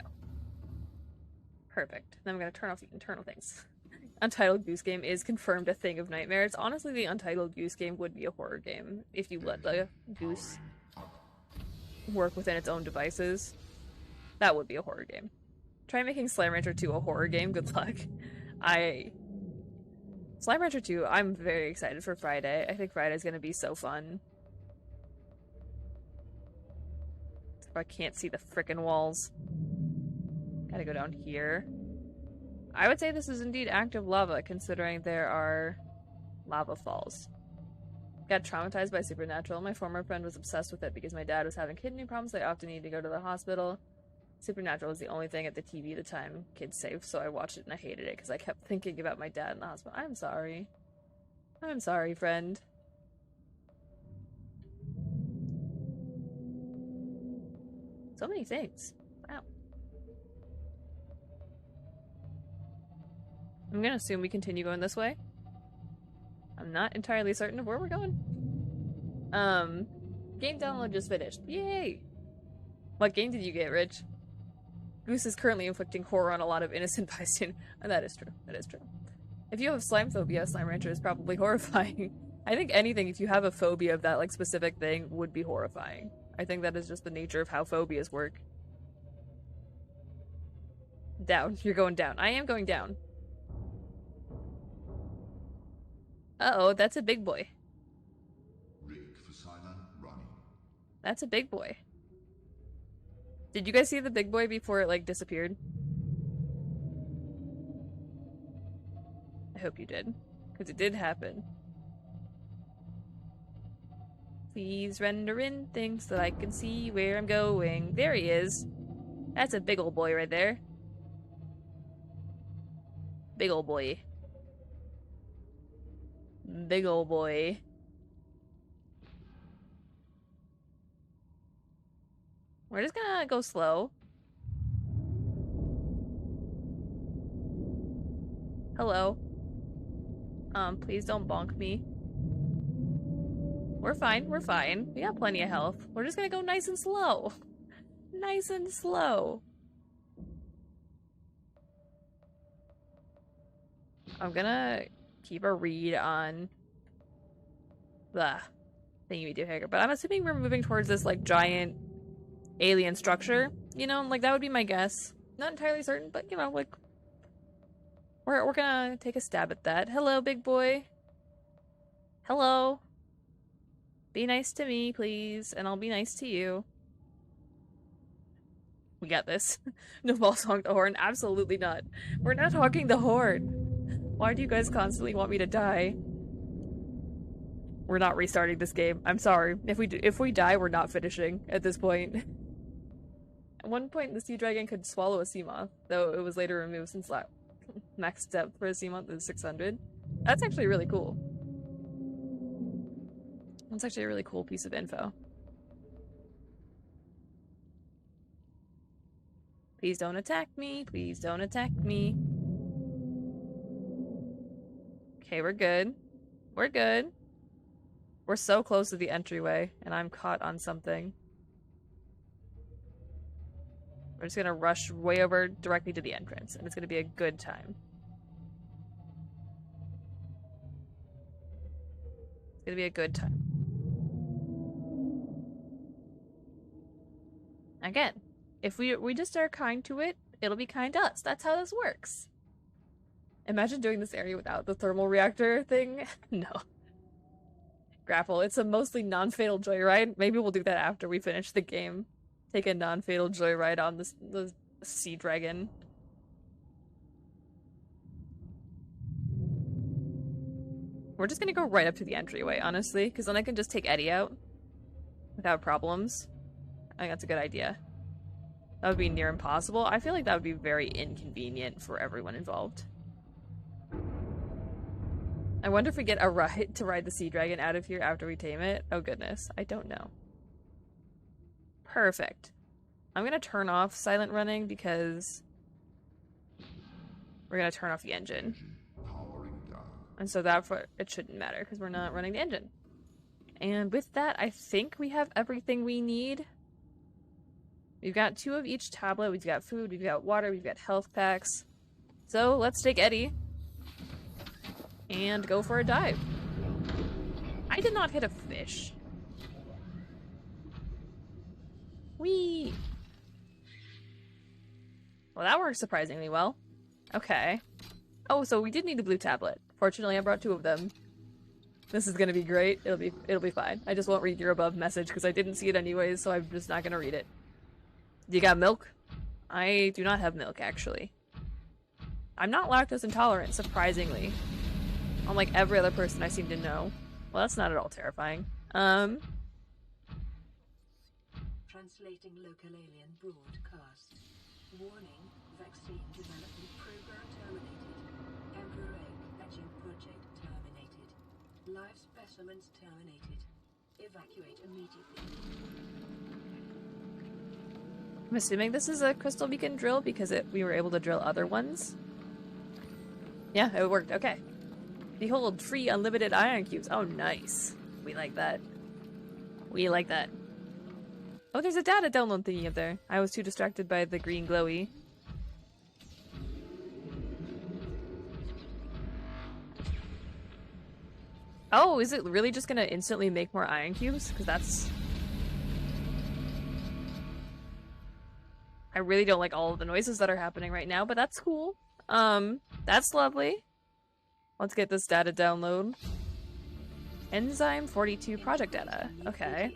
A: Perfect. Then I'm gonna turn off the internal things. Untitled Goose Game is confirmed a thing of nightmares. Honestly, the Untitled Goose Game would be a horror game if you let the goose work within its own devices. That would be a horror game. Try making Slime Rancher 2 a horror game. Good luck. Slime Rancher 2, I'm very excited for Friday. I think Friday's gonna be so fun. I can't see the frickin' walls. Gotta go down here. I would say this is indeed active lava, considering there are lava falls. Got traumatized by Supernatural. My former friend was obsessed with it because my dad was having kidney problems. I often needed to go to the hospital. Supernatural was the only thing at the TV at the time kids safe, so I watched it and I hated it because I kept thinking about my dad in the hospital. I'm sorry. I'm sorry, friend. So many things. Wow. I'm gonna assume we continue going this way. I'm not entirely certain of where we're going. Game download just finished. Yay! What game did you get, Rich? Goose is currently inflicting horror on a lot of innocent bystanders. And that is true. That is true. If you have slime phobia, Slime Rancher is probably horrifying. I think anything, if you have a phobia of that like specific thing, would be horrifying. I think that is just the nature of how phobias work. Down. You're going down. I am going down. Uh-oh, that's a big boy.
B: Rig for silent running.
A: That's a big boy. Did you guys see the big boy before it, like, disappeared? I hope you did. Because it did happen. Please render in things so that I can see where I'm going. There he is. That's a big old boy right there. Big old boy. Big old boy. We're just gonna go slow. Hello. Please don't bonk me. We're fine, we're fine. We got plenty of health. We're just gonna go nice and slow. Nice and slow. I'm gonna keep a read on the thing we do here, but I'm assuming we're moving towards this, like, giant alien structure. You know, like, that would be my guess. Not entirely certain, but, you know, like, we're gonna take a stab at that. Hello, big boy. Hello. Be nice to me, please, and I'll be nice to you. We got this. No boss honk the horn. Absolutely not. We're not honking the horn. Why do you guys constantly want me to die? We're not restarting this game. I'm sorry. If we die, we're not finishing at this point. At one point, the sea dragon could swallow a sea moth, though it was later removed since max depth for a sea moth is 600. That's actually really cool. That's actually a really cool piece of info. Please don't attack me. Please don't attack me. Okay, we're good. We're good. We're so close to the entryway, and I'm caught on something. We're just gonna rush way over directly to the entrance, and it's gonna be a good time. It's gonna be a good time. Again, if we just are kind to it, it'll be kind to us. That's how this works. Imagine doing this area without the thermal reactor thing. No. Grapple. It's a mostly non-fatal joyride. Maybe we'll do that after we finish the game. Take a non-fatal joyride on the sea dragon. We're just gonna go right up to the entryway, honestly, because then I can just take Eddie out without problems. I think that's a good idea. That would be near impossible. I feel like that would be very inconvenient for everyone involved. I wonder if we get a ride to ride the sea dragon out of here after we tame it. Oh goodness, I don't know. Perfect. I'm gonna turn off silent running because we're gonna turn off the engine. And so therefore it shouldn't matter because we're not running the engine. And with that, I think we have everything we need. We've got 2 of each tablet. We've got food, we've got water, we've got health packs. So let's take Eddie and go for a dive. I did not hit a fish. Whee! Well, that worked surprisingly well. Okay. Oh, so we did need the blue tablet. Fortunately, I brought 2 of them. This is gonna be great. It'll be fine. I just won't read your above message because I didn't see it anyways, so I'm just not gonna read it. You got milk? I do not have milk, actually. I'm not lactose intolerant, surprisingly. Unlike every other person I seem to know. Well, that's not at all terrifying.
C: Translating local alien broadcast. Warning, vaccine development program terminated. Emperor egg hatching project terminated. Live specimens terminated. Evacuate immediately.
A: I'm assuming this is a crystal we can drill because we were able to drill other ones. Yeah, it worked. Okay. Behold, free unlimited iron cubes. Oh, nice. We like that. We like that. Oh, there's a data download thingy up there. I was too distracted by the green glowy. Oh, is it really just gonna instantly make more iron cubes? Because that's... I really don't like all of the noises that are happening right now, but that's cool. That's lovely. Let's get this data download. Enzyme 42 project data. Okay.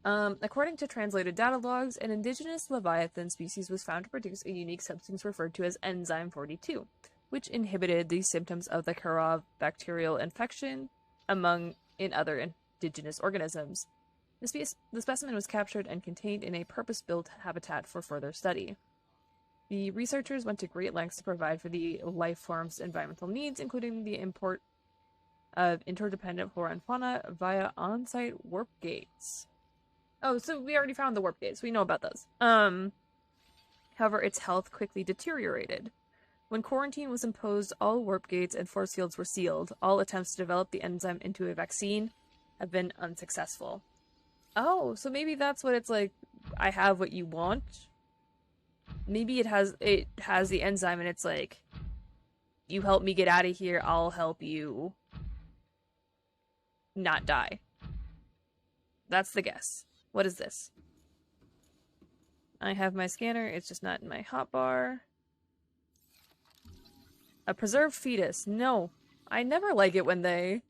A: According to translated data logs, an indigenous leviathan species was found to produce a unique substance referred to as enzyme 42, which inhibited the symptoms of the Karov bacterial infection in other indigenous organisms. The specimen was captured and contained in a purpose-built habitat for further study. The researchers went to great lengths to provide for the life form's environmental needs, including the import of interdependent flora and fauna via on-site warp gates. Oh, so we already found the warp gates. We know about those. However, its health quickly deteriorated. When quarantine was imposed, all warp gates and force fields were sealed. All attempts to develop the enzyme into a vaccine have been unsuccessful. Oh, so maybe that's what it's like. I have what you want. Maybe it has the enzyme and it's like, you help me get out of here, I'll help you not die. That's the guess. What is this? I have my scanner, it's just not in my hotbar. A preserved fetus. No. I never like it when they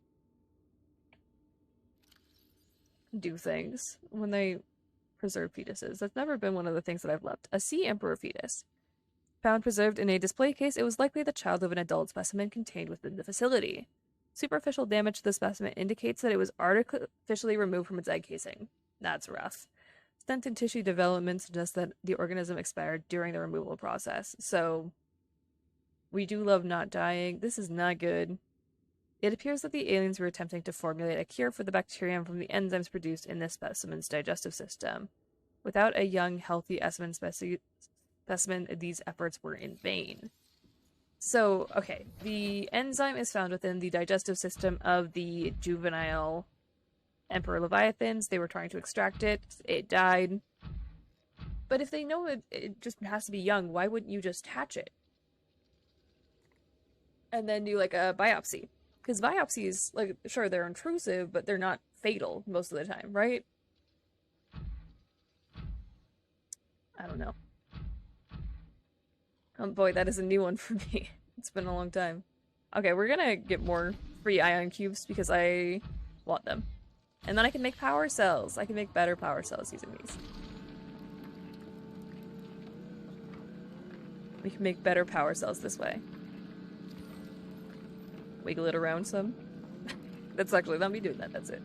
A: do things. When they preserve fetuses. That's never been one of the things that I've loved. A sea emperor fetus. Found preserved in a display case, it was likely the child of an adult specimen contained within the facility. Superficial damage to the specimen indicates that it was artificially removed from its egg casing. That's rough. Stunted tissue development suggests that the organism expired during the removal process. So, we do love not dying. This is not good. It appears that the aliens were attempting to formulate a cure for the bacterium from the enzymes produced in this specimen's digestive system. Without a young, healthy specimen, these efforts were in vain. So, okay, the enzyme is found within the digestive system of the juvenile Emperor Leviathans. They were trying to extract it. It died. But if they know it just has to be young, why wouldn't you just hatch it? And then do, like, a biopsy. Because biopsies, like, sure, they're intrusive, but they're not fatal most of the time, right? I don't know. Oh boy, that is a new one for me. It's been a long time. Okay, we're gonna get more free ion cubes because I want them. And then I can make power cells. I can make better power cells using these. We can make better power cells this way. Wiggle it around some. That's actually not me doing that, that's it.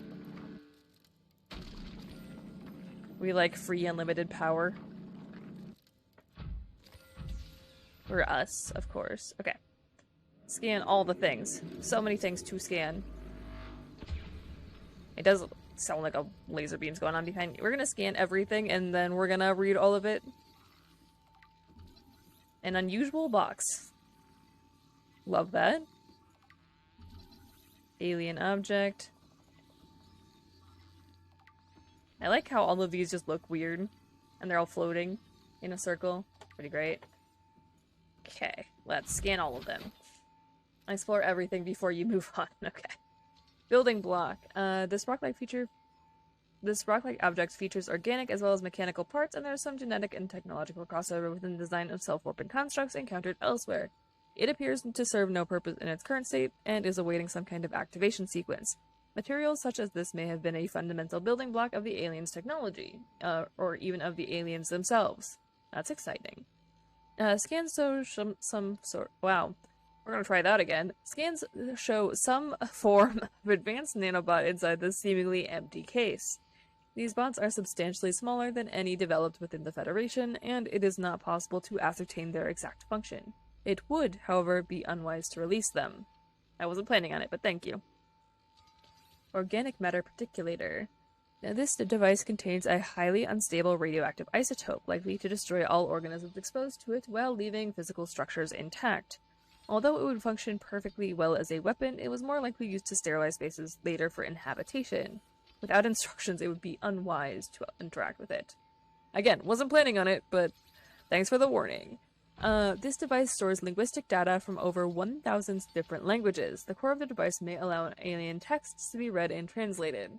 A: We like free unlimited power. For us, of course. Okay. Scan all the things. So many things to scan. It does sound like a laser beam's going on behind. We're gonna scan everything and then we're gonna read all of it. An unusual box. Love that. Alien object. I like how all of these just look weird. And they're all floating in a circle. Pretty great. Okay, let's scan all of them. Explore everything before you move on. Okay. Building block. This rock-like object features organic as well as mechanical parts, and there is some genetic and technological crossover within the design of self-warping constructs encountered elsewhere. It appears to serve no purpose in its current state, and is awaiting some kind of activation sequence. Materials such as this may have been a fundamental building block of the aliens' technology, or even of the aliens themselves. That's exciting. Scans show some sort. Wow. We're gonna try that again. Scans show some form of advanced nanobot inside this seemingly empty case. These bots are substantially smaller than any developed within the Federation, and it is not possible to ascertain their exact function. It would, however, be unwise to release them. I wasn't planning on it, but thank you. Organic matter particulator. Now, this device contains a highly unstable radioactive isotope, likely to destroy all organisms exposed to it while leaving physical structures intact. Although it would function perfectly well as a weapon, it was more likely used to sterilize spaces later for inhabitation. Without instructions, it would be unwise to interact with it. Again, wasn't planning on it, but thanks for the warning. This device stores linguistic data from over 1,000 different languages. The core of the device may allow alien texts to be read and translated.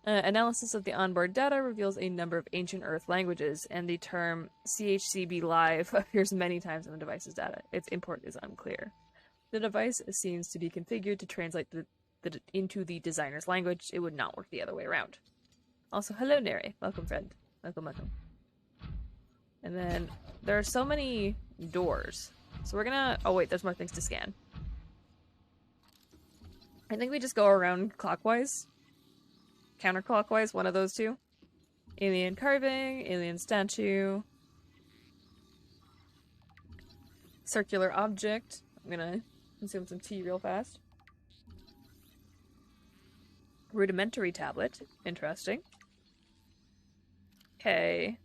A: Analysis of the onboard data reveals a number of ancient Earth languages, and the term CHCB Live appears many times in the device's data. Its import is unclear. The device seems to be configured to translate into the designer's language. It would not work the other way around. Also, hello, Neri. Welcome, friend. Welcome, welcome. And then there are so many doors. So we're gonna... Oh, wait, there's more things to scan. I think we just go around clockwise. Counterclockwise, one of those two. Alien carving, alien statue. Circular object. I'm gonna consume some tea real fast. Rudimentary tablet. Interesting. Okay.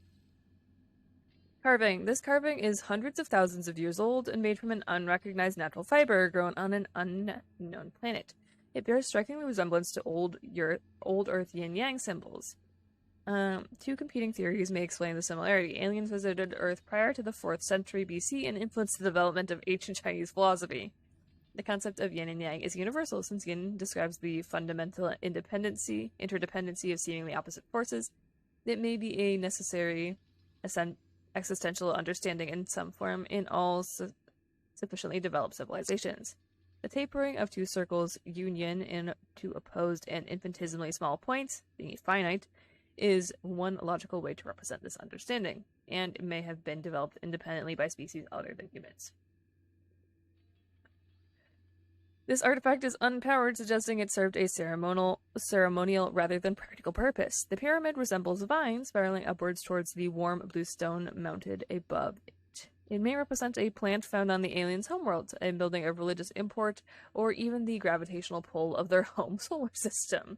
A: Carving. This carving is hundreds of thousands of years old and made from an unrecognized natural fiber grown on an unknown planet. It bears striking resemblance to old Earth yin-yang symbols. Two competing theories may explain the similarity. Aliens visited Earth prior to the 4th century BC and influenced the development of ancient Chinese philosophy. The concept of yin and yang is universal, since yin describes the fundamental interdependency of seemingly opposite forces. It may be a necessary existential understanding in some form in all sufficiently developed civilizations. The tapering of two circles' union into opposed and infinitesimally small points, being finite, is one logical way to represent this understanding, and it may have been developed independently by species other than humans. This artifact is unpowered, suggesting it served a ceremonial rather than practical purpose. The pyramid resembles a vine spiraling upwards towards the warm blue stone mounted above it. It may represent a plant found on the aliens' homeworld, a building of religious import, or even the gravitational pull of their home solar system.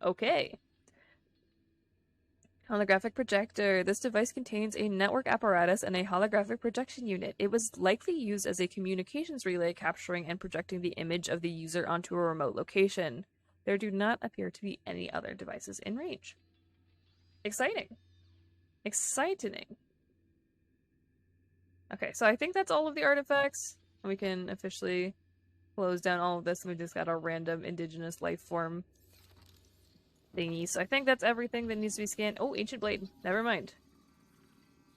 A: Okay. Holographic projector. This device contains a network apparatus and a holographic projection unit. It was likely used as a communications relay, capturing and projecting the image of the user onto a remote location. There do not appear to be any other devices in range. Exciting. Exciting. Okay, so I think that's all of the artifacts. We can officially close down all of this. We just got a random indigenous life form thingy. So I think that's everything that needs to be scanned. Oh, ancient blade. Never mind.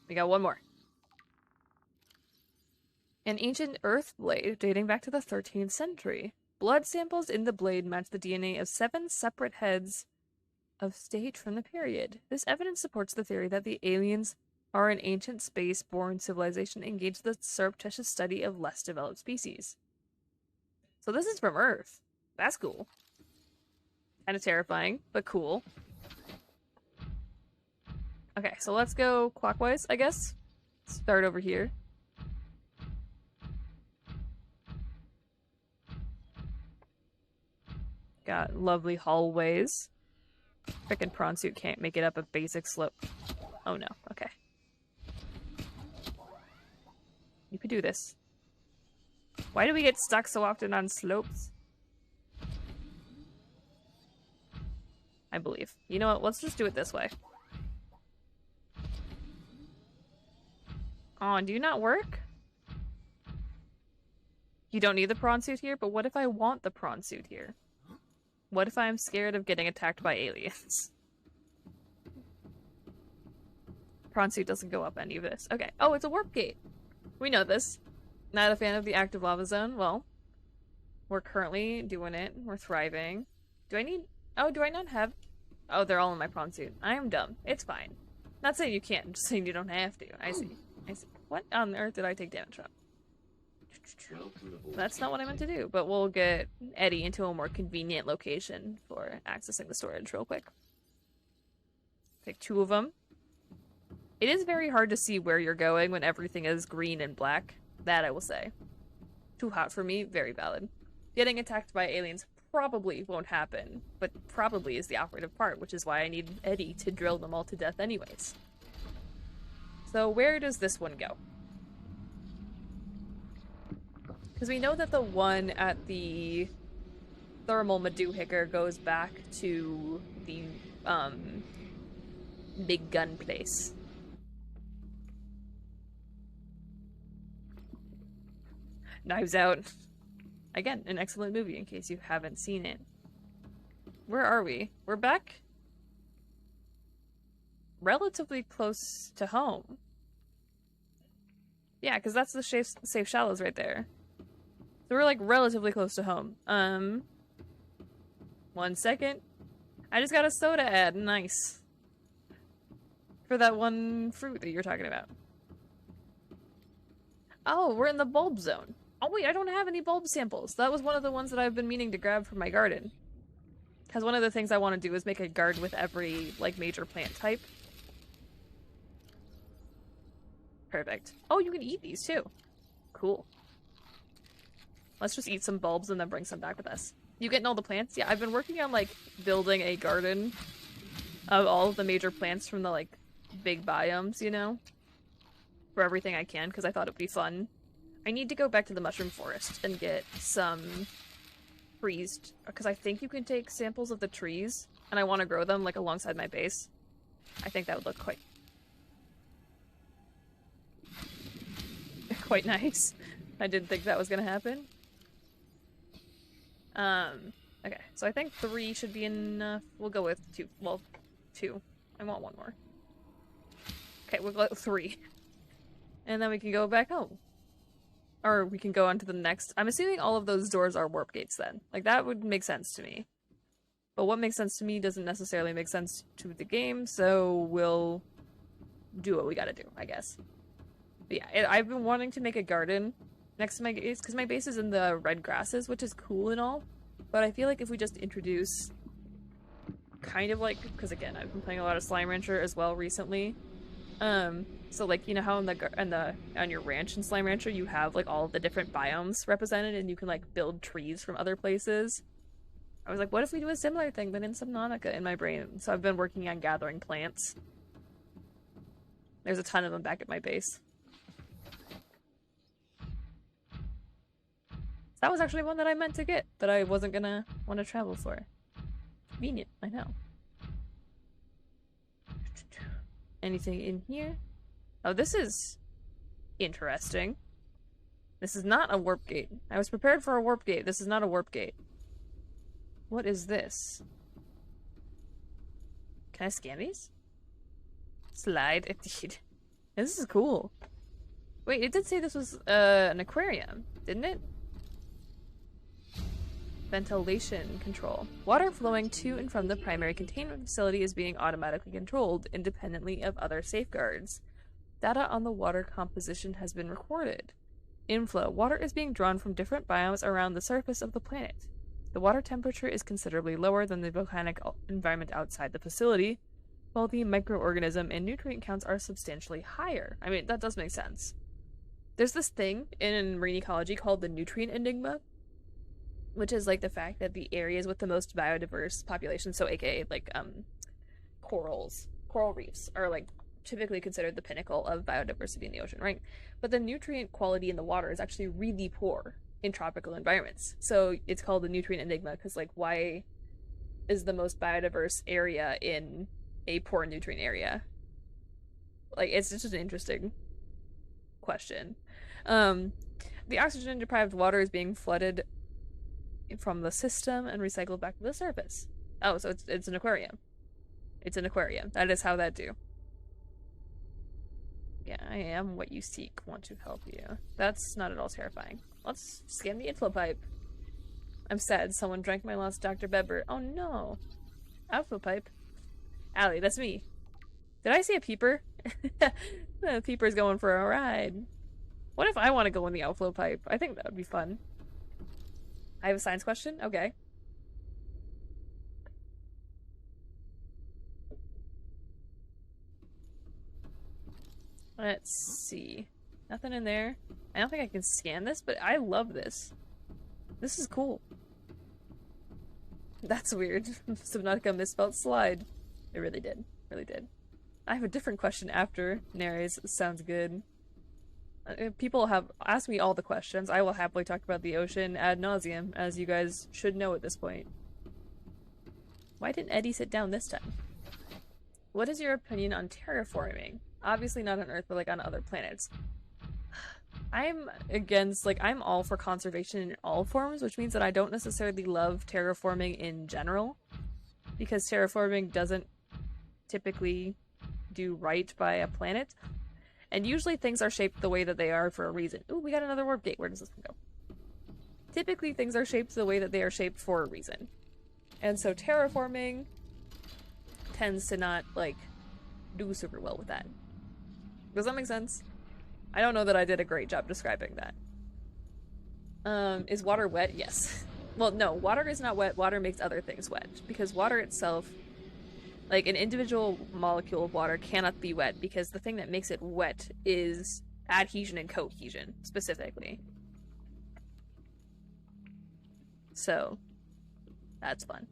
A: We got one more. An ancient earth blade dating back to the 13th century. Blood samples in the blade match the DNA of 7 separate heads of state from the period. This evidence supports the theory that the aliens are an ancient space-borne civilization engaged in the surreptitious study of less developed species. So this is from Earth. That's cool. Kind of terrifying, but cool. Okay, so let's go clockwise, I guess. Start over here. Got lovely hallways. Frickin' prawn suit can't make it up a basic slope. Oh no, okay. You could do this. Why do we get stuck so often on slopes? I believe. You know what? Let's just do it this way. Oh, do you not work? You don't need the prawn suit here, but what if I want the prawn suit here? What if I'm scared of getting attacked by aliens? Prawn suit doesn't go up any of this. Okay. Oh, it's a warp gate. We know this. Not a fan of the active lava zone? Well, we're currently doing it. We're thriving. Do I need... Oh, do I not have... Oh, they're all in my prawn suit. I am dumb. It's fine. Not saying you can't, just saying you don't have to. I see. I see. What on earth did I take damage from? That's not what I meant to do, but we'll get Eddie into a more convenient location for accessing the storage real quick. Take 2 of them. It is very hard to see where you're going when everything is green and black. That I will say. Too hot for me, very valid. Getting attacked by aliens probably won't happen, but probably is the operative part, which is why I need Eddie to drill them all to death anyways. So where does this one go? Because we know that the one at the thermal Maduhicker goes back to the big gun place. Knives Out. Again, an excellent movie in case you haven't seen it. Where are we? We're back relatively close to home. Yeah, because that's the safe shallows right there. So we're like relatively close to home. 1 second. I just got a soda ad. Nice. For that one fruit that you're talking about. Oh, we're in the bulb zone. Oh wait, I don't have any bulb samples. That was one of the ones that I've been meaning to grab for my garden. Because one of the things I want to do is make a garden with every, like, major plant type. Perfect. Oh, you can eat these too. Cool. Let's just eat some bulbs and then bring some back with us. You getting all the plants? Yeah, I've been working on, like, building a garden of all of the major plants from the, like, big biomes, you know? for everything I can because I thought it'd be fun. I need to go back to the mushroom forest and get some trees because I think you can take samples of the trees and I want to grow them like alongside my base. I think that would look quite nice. I didn't think that was gonna happen. Okay, so I think 3 should be enough. We'll go with 2. Well, 2. I want 1 more. Okay, we'll go with 3. And then we can go back home. Or we can go on to the next. I'm assuming all of those doors are warp gates then. Like, that would make sense to me. But what makes sense to me doesn't necessarily make sense to the game, so we'll do what we gotta do, I guess. But yeah, I've been wanting to make a garden next to my base, because my base is in the red grasses, which is cool and all. But I feel like if we just introduce kind of like, because again, I've been playing a lot of Slime Rancher as well recently. So like, you know how on your ranch in Slime Rancher you have like all the different biomes represented and you can like build trees from other places? I was like, what if we do a similar thing but in Subnautica in my brain? So I've been working on gathering plants. There's a ton of them back at my base. That was actually one that I meant to get, that I wasn't gonna want to travel for. Convenient, I know. Anything in here? Oh, this is interesting. This is not a warp gate. I was prepared for a warp gate. This is not a warp gate. What is this? Can I scan these? Slide, indeed. This is cool. Wait, it did say this was an aquarium, didn't it? Ventilation control. Water flowing to and from the primary containment facility is being automatically controlled independently of other safeguards. Data on the water composition has been recorded. Inflow. Water is being drawn from different biomes around the surface of the planet. The water temperature is considerably lower than the volcanic environment outside the facility, while the microorganism and nutrient counts are substantially higher. I mean, that does make sense. There's this thing in marine ecology called the nutrient enigma, which is like the fact that the areas with the most biodiverse population, so aka like coral reefs, are like typically considered the pinnacle of biodiversity in the ocean, right? But the nutrient quality in the water is actually really poor in tropical environments. So it's called the nutrient enigma because like why is the most biodiverse area in a poor nutrient area? Like it's just an interesting question. The oxygen deprived water is being flooded from the system and recycled back to the surface. Oh, so it's an aquarium. It's an aquarium. That is how that do. Yeah, I am what you seek. Want to help you. That's not at all terrifying. Let's scan the inflow pipe. I'm sad. Someone drank my last Dr. Bebber. Oh no. Outflow pipe. Allie, that's me. Did I see a peeper? The peeper's going for a ride. What if I want to go in the outflow pipe? I think that would be fun. I have a science question? Okay. Let's see. Nothing in there. I don't think I can scan this, but I love this. This is cool. That's weird. Subnautica misspelled slide. It really did. Really did. I have a different question after Nere's. Sounds good. People have asked me all the questions. I will happily talk about the ocean ad nauseum, as you guys should know at this point. Why didn't Eddie sit down this time? What is your opinion on terraforming? Obviously not on Earth, but like on other planets. I'm against, like, I'm all for conservation in all forms, which means that I don't necessarily love terraforming in general, because terraforming doesn't typically do right by a planet. And usually things are shaped the way that they are for a reason. Ooh, we got another warp gate. Where does this one go? Typically things are shaped the way that they are shaped for a reason. And so terraforming tends to not, like, do super well with that. Does that make sense? I don't know that I did a great job describing that. Is water wet? Yes. Well, no, water is not wet. Water makes other things wet. Because water itself, like an individual molecule of water cannot be wet because the thing that makes it wet is adhesion and cohesion, specifically. So, that's fun.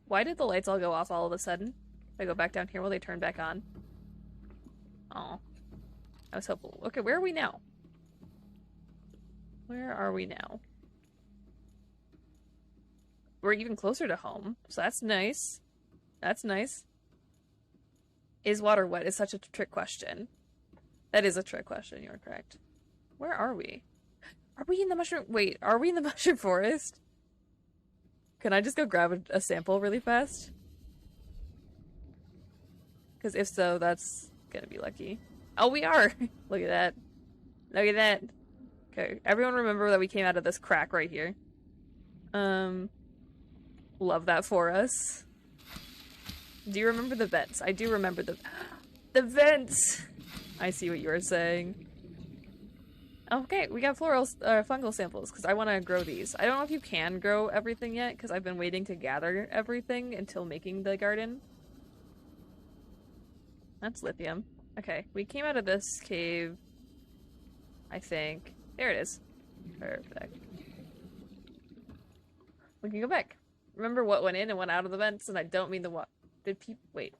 A: Why did the lights all go off all of a sudden? If I go back down here, will they turn back on? Oh. I was hopeful. Okay, where are we now? Where are we now? We're even closer to home, so that's nice. That's nice. Is water wet? Is such a trick question. That is a trick question, you're correct. Where are we? Are we in the mushroom? Wait, are we in the mushroom forest? Can I just go grab a sample really fast? Because if so, that's gonna be lucky. Oh, we are! Look at that. Look at that. Okay, everyone remember that we came out of this crack right here. Love that for us. Do you remember the vents? I do remember the vents! I see what you were saying. Okay, we got floral, fungal samples, because I want to grow these. I don't know if you can grow everything yet, because I've been waiting to gather everything until making the garden. That's lithium. Okay, we came out of this cave, I think. There it is. Perfect. We can go back. Remember what went in and went out of the vents, and I don't mean the what. Did people- wait.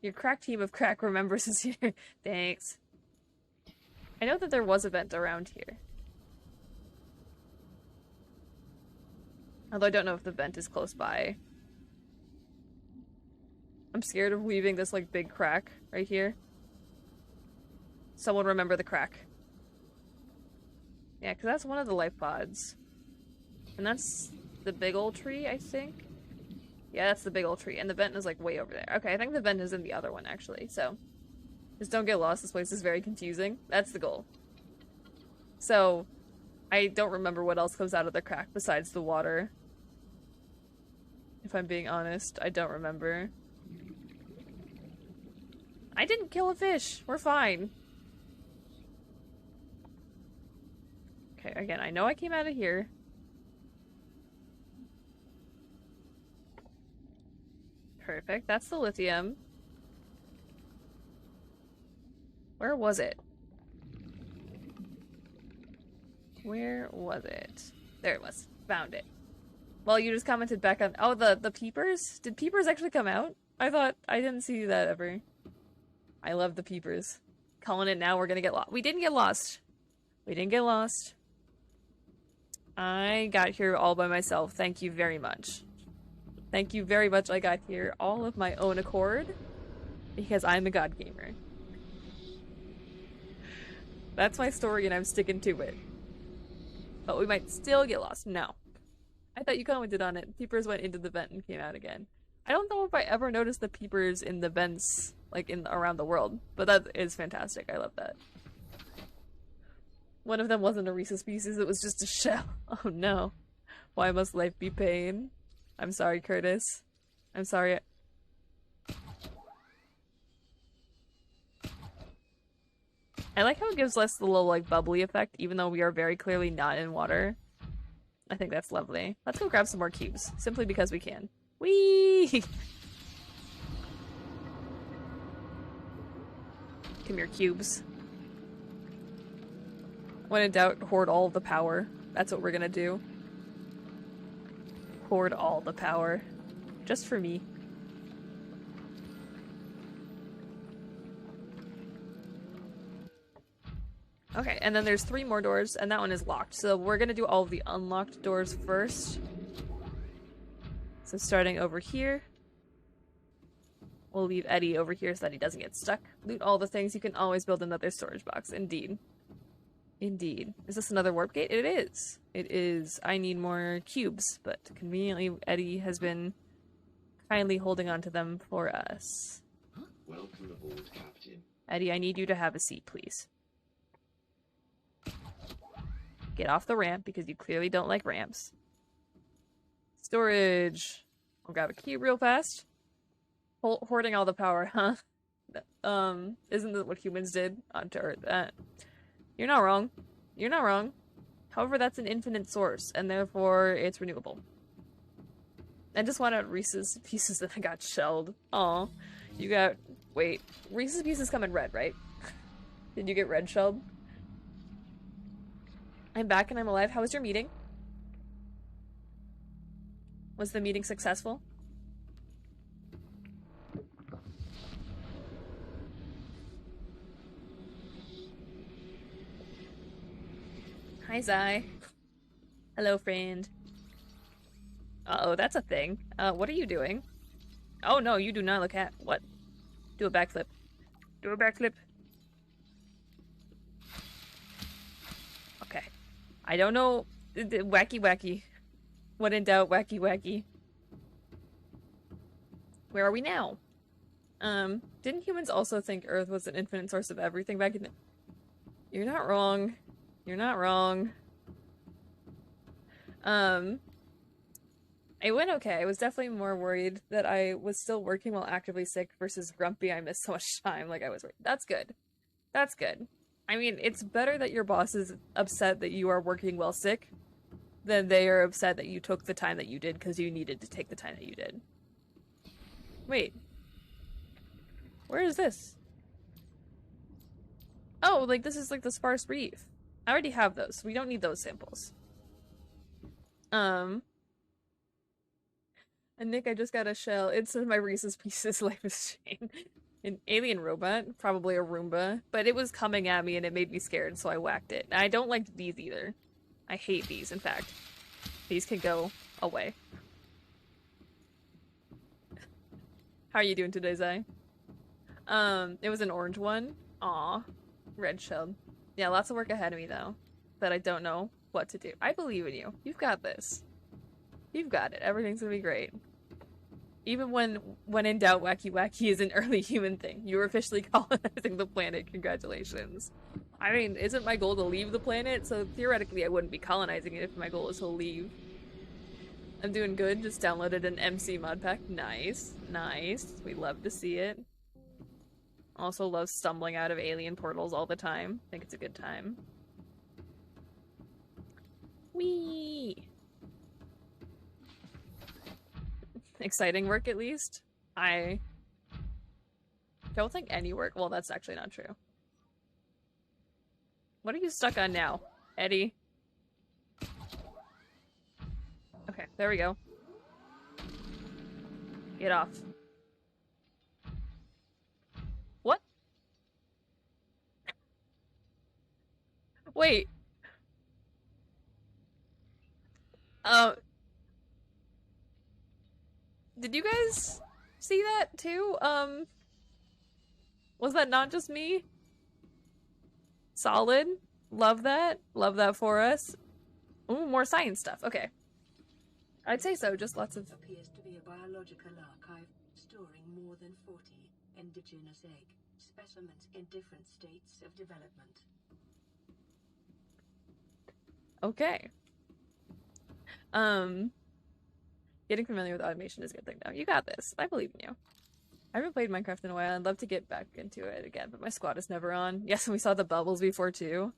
A: Your crack team of crack remembers is here. Thanks. I know that there was a vent around here. Although I don't know if the vent is close by. I'm scared of leaving this, like, big crack right here. Someone remember the crack. Yeah, because that's one of the life pods. And that's the big old tree, I think? Yeah, that's the big old tree. And the vent is, like, way over there. Okay, I think the vent is in the other one, actually. So, just don't get lost. This place is very confusing. That's the goal. So, I don't remember what else comes out of the crack besides the water. If I'm being honest, I don't remember. I didn't kill a fish! We're fine. Okay, again, I know I came out of here. Perfect, that's the lithium. Where was it? Where was it? There it was. Found it. Well, you just commented back on- oh, the peepers? Did peepers actually come out? I thought- I didn't see that ever. I love the peepers. Calling it now, we're gonna get lost. We didn't get lost. We didn't get lost. I got here all by myself. Thank you very much. Thank you very much. I got here all of my own accord. Because I'm a god gamer. That's my story and I'm sticking to it. But we might still get lost. No. I thought you commented on it. Peepers went into the vent and came out again. I don't know if I ever noticed the peepers in the vents, like, in around the world. But that is fantastic. I love that. One of them wasn't a Reese's Pieces, it was just a shell. Oh no. Why must life be pain? I'm sorry, Curtis. I'm sorry. I like how it gives us the little, like, bubbly effect, even though we are very clearly not in water. I think that's lovely. Let's go grab some more cubes, simply because we can. Whee! Come here, cubes. When in doubt, hoard all the power. That's what we're gonna do. Hoard all the power. Just for me. Okay, and then there's 3 more doors, and that one is locked. So we're gonna do all of the unlocked doors first. So starting over here. We'll leave Eddie over here so that he doesn't get stuck. Loot all the things. You can always build another storage box. Indeed. Indeed. Is this another warp gate? It is. It is. I need more cubes, but conveniently Eddie has been kindly holding on to them for us.
D: Welcome aboard, Captain.
A: Eddie, I need you to have a seat, please. Get off the ramp because you clearly don't like ramps. Storage. I'll grab a cube real fast. Hoarding all the power, huh? Isn't that what humans did onto Earth? You're not wrong. You're not wrong. However, that's an infinite source, and therefore it's renewable. I just want out Reese's Pieces that I got shelled. Aw. You got... Wait. Reese's Pieces come in red, right? Did you get red shelled? I'm back and I'm alive. How was your meeting? Was the meeting successful? Hi, Zai. Hello, friend. Uh-oh, that's a thing. What are you doing? Oh, no, you do not look at... What? Do a backflip. Do a backflip. Okay. I don't know... Wacky, wacky. When in doubt, wacky, wacky. Where are we now? Didn't humans also think Earth was an infinite source of everything back in the... You're not wrong. You're not wrong. It went okay. I was definitely more worried that I was still working while actively sick versus grumpy I missed so much time like I was worried. That's good. That's good. I mean, it's better that your boss is upset that you are working while sick than they are upset that you took the time that you did because you needed to take the time that you did. Wait. Where is this? Oh, like this is like the sparse reef. I already have those, so we don't need those samples. And Nick, I just got a shell. It's my Reese's Pieces Life is Shane. An alien robot, probably a Roomba, but it was coming at me and it made me scared, so I whacked it. And I don't like these either. I hate these, in fact. These can go away. How are you doing today, Zai? It was an orange one. Aw. Red shelled. Yeah, lots of work ahead of me, though. That I don't know what to do. I believe in you. You've got this. You've got it. Everything's gonna be great. Even when in doubt, wacky wacky is an early human thing. You're officially colonizing the planet. Congratulations. I mean, isn't my goal to leave the planet? So theoretically, I wouldn't be colonizing it if my goal is to leave. I'm doing good. Just downloaded an MC mod pack. Nice. Nice. We love to see it. Also love stumbling out of alien portals all the time. Think it's a good time. Whee! Exciting work, at least. I don't think any work... Well, that's actually not true. What are you stuck on now, Eddie? Okay, there we go. Get off. What? Wait. Did you guys see that too? Was that not just me? Solid. Love that. Love that for us. Ooh, more science stuff. Okay. I'd say so, just lots of...
E: Appears to be a biological archive storing more than 40 indigenous egg specimens in different states of development.
A: Okay. Getting familiar with automation is a good thing now. You got this. I believe in you. I haven't played Minecraft in a while. I'd love to get back into it again, but my squad is never on. Yes, and we saw the bubbles before too.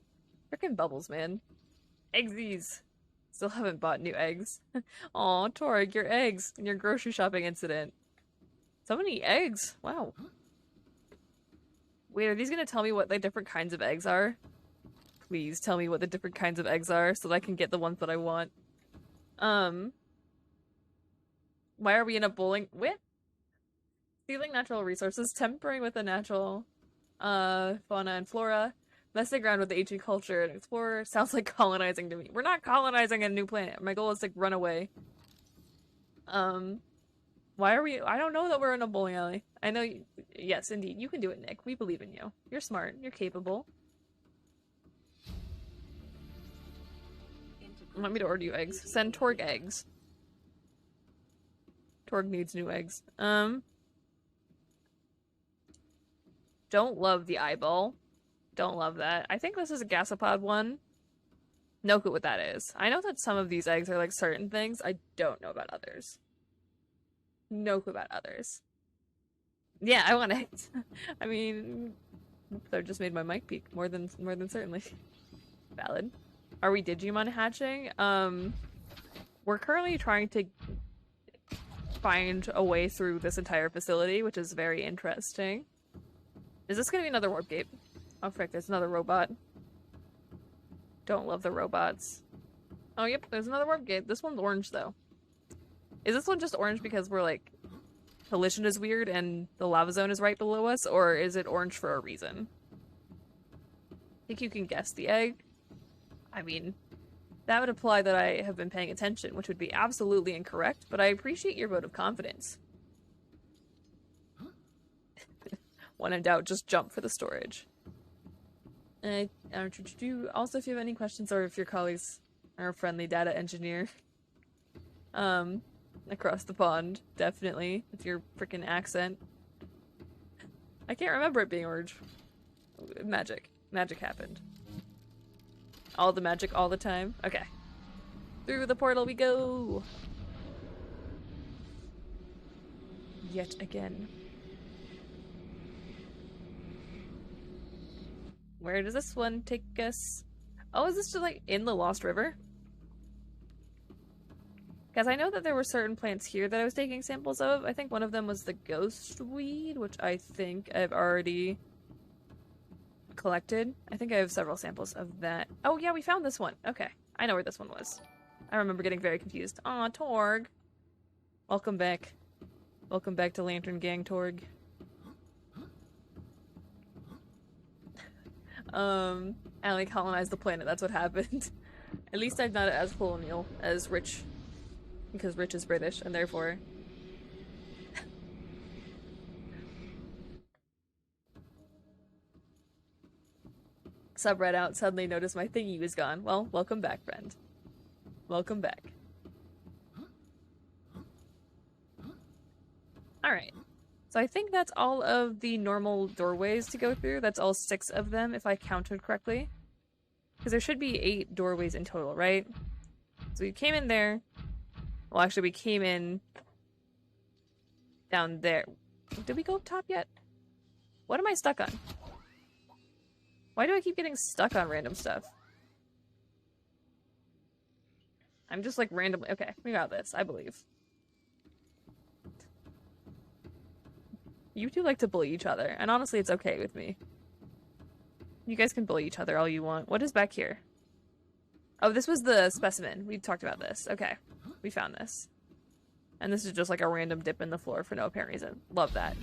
A: Frickin' bubbles, man. Eggsies. Still haven't bought new eggs. Aw, Torg, your eggs in your grocery shopping incident. So many eggs. Wow. Wait, are these gonna tell me what the different kinds of eggs are? Please tell me what the different kinds of eggs are so that I can get the ones that I want. Why are we in a bowling... What? Stealing natural resources, tampering with the natural fauna and flora, messing around with the ancient culture and explorer. Sounds like colonizing to me. We're not colonizing a new planet. My goal is to run away. Why are we... I don't know that we're in a bowling alley. I know you... Yes, indeed. You can do it, Nick. We believe in you. You're smart. You're capable. Want me to order you eggs? Send Torg eggs. Torg needs new eggs. Don't love the eyeball. Don't love that. I think this is a gasopod one. No clue what that is. I know that some of these eggs are like certain things. I don't know about others. No clue about others. Yeah, I want eggs. I mean, that just made my mic peak more than certainly. Valid. Are we Digimon hatching? We're currently trying to find a way through this entire facility, which is very interesting. Is this gonna be another warp gate? Oh frick, there's another robot. Don't love the robots. Oh yep, there's another warp gate. This one's orange though. Is this one just orange because we're like... collision is weird and the lava zone is right below us, or is it orange for a reason? I think you can guess the egg. I mean, that would imply that I have been paying attention, which would be absolutely incorrect, but I appreciate your vote of confidence. When in doubt, just jump for the storage. Also, if you have any questions or if your colleagues are a friendly data engineer, across the pond, definitely, with your freaking accent. I can't remember it being orange. Magic. Magic happened. All the magic all the time? Okay. Through the portal we go! Yet again. Where does this one take us? Oh, is this just like in the Lost River? Because I know that there were certain plants here that I was taking samples of. I think one of them was the ghost weed, which I think I've already collected. I think I have several samples of that. Oh yeah, we found this one. Okay. I know where this one was. I remember getting very confused. Aw, Torg. Welcome back. Welcome back to Lantern Gang, Torg. Allie colonized the planet, that's what happened. At least I'm not as colonial as Rich. Because Rich is British, and therefore... Subred out, suddenly noticed my thingy was gone. Well, welcome back, friend. Welcome back. Alright. So I think that's all of the normal doorways to go through. That's all 6 of them, if I counted correctly. Because there should be 8 doorways in total, right? So we came in there. Well, actually, we came in down there. Did we go up top yet? What am I stuck on? Why do I keep getting stuck on random stuff? I'm just like randomly... Okay, we got this, I believe. You two like to bully each other, and honestly, it's okay with me. You guys can bully each other all you want. What is back here? Oh, this was the specimen. We talked about this. Okay, we found this. And this is just like a random dip in the floor for no apparent reason. Love that.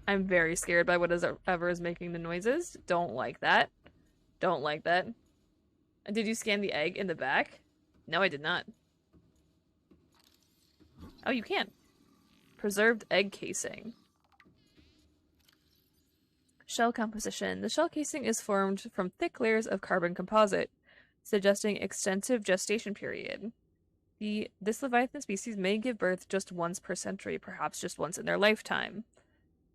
A: I'm very scared by whatever is making the noises. Don't like that. Don't like that. Did you scan the egg in the back? No, I did not. Oh, you can. Preserved egg casing. Shell composition. The shell casing is formed from thick layers of carbon composite, suggesting extensive gestation period. This Leviathan species may give birth just once per century, perhaps just once in their lifetime.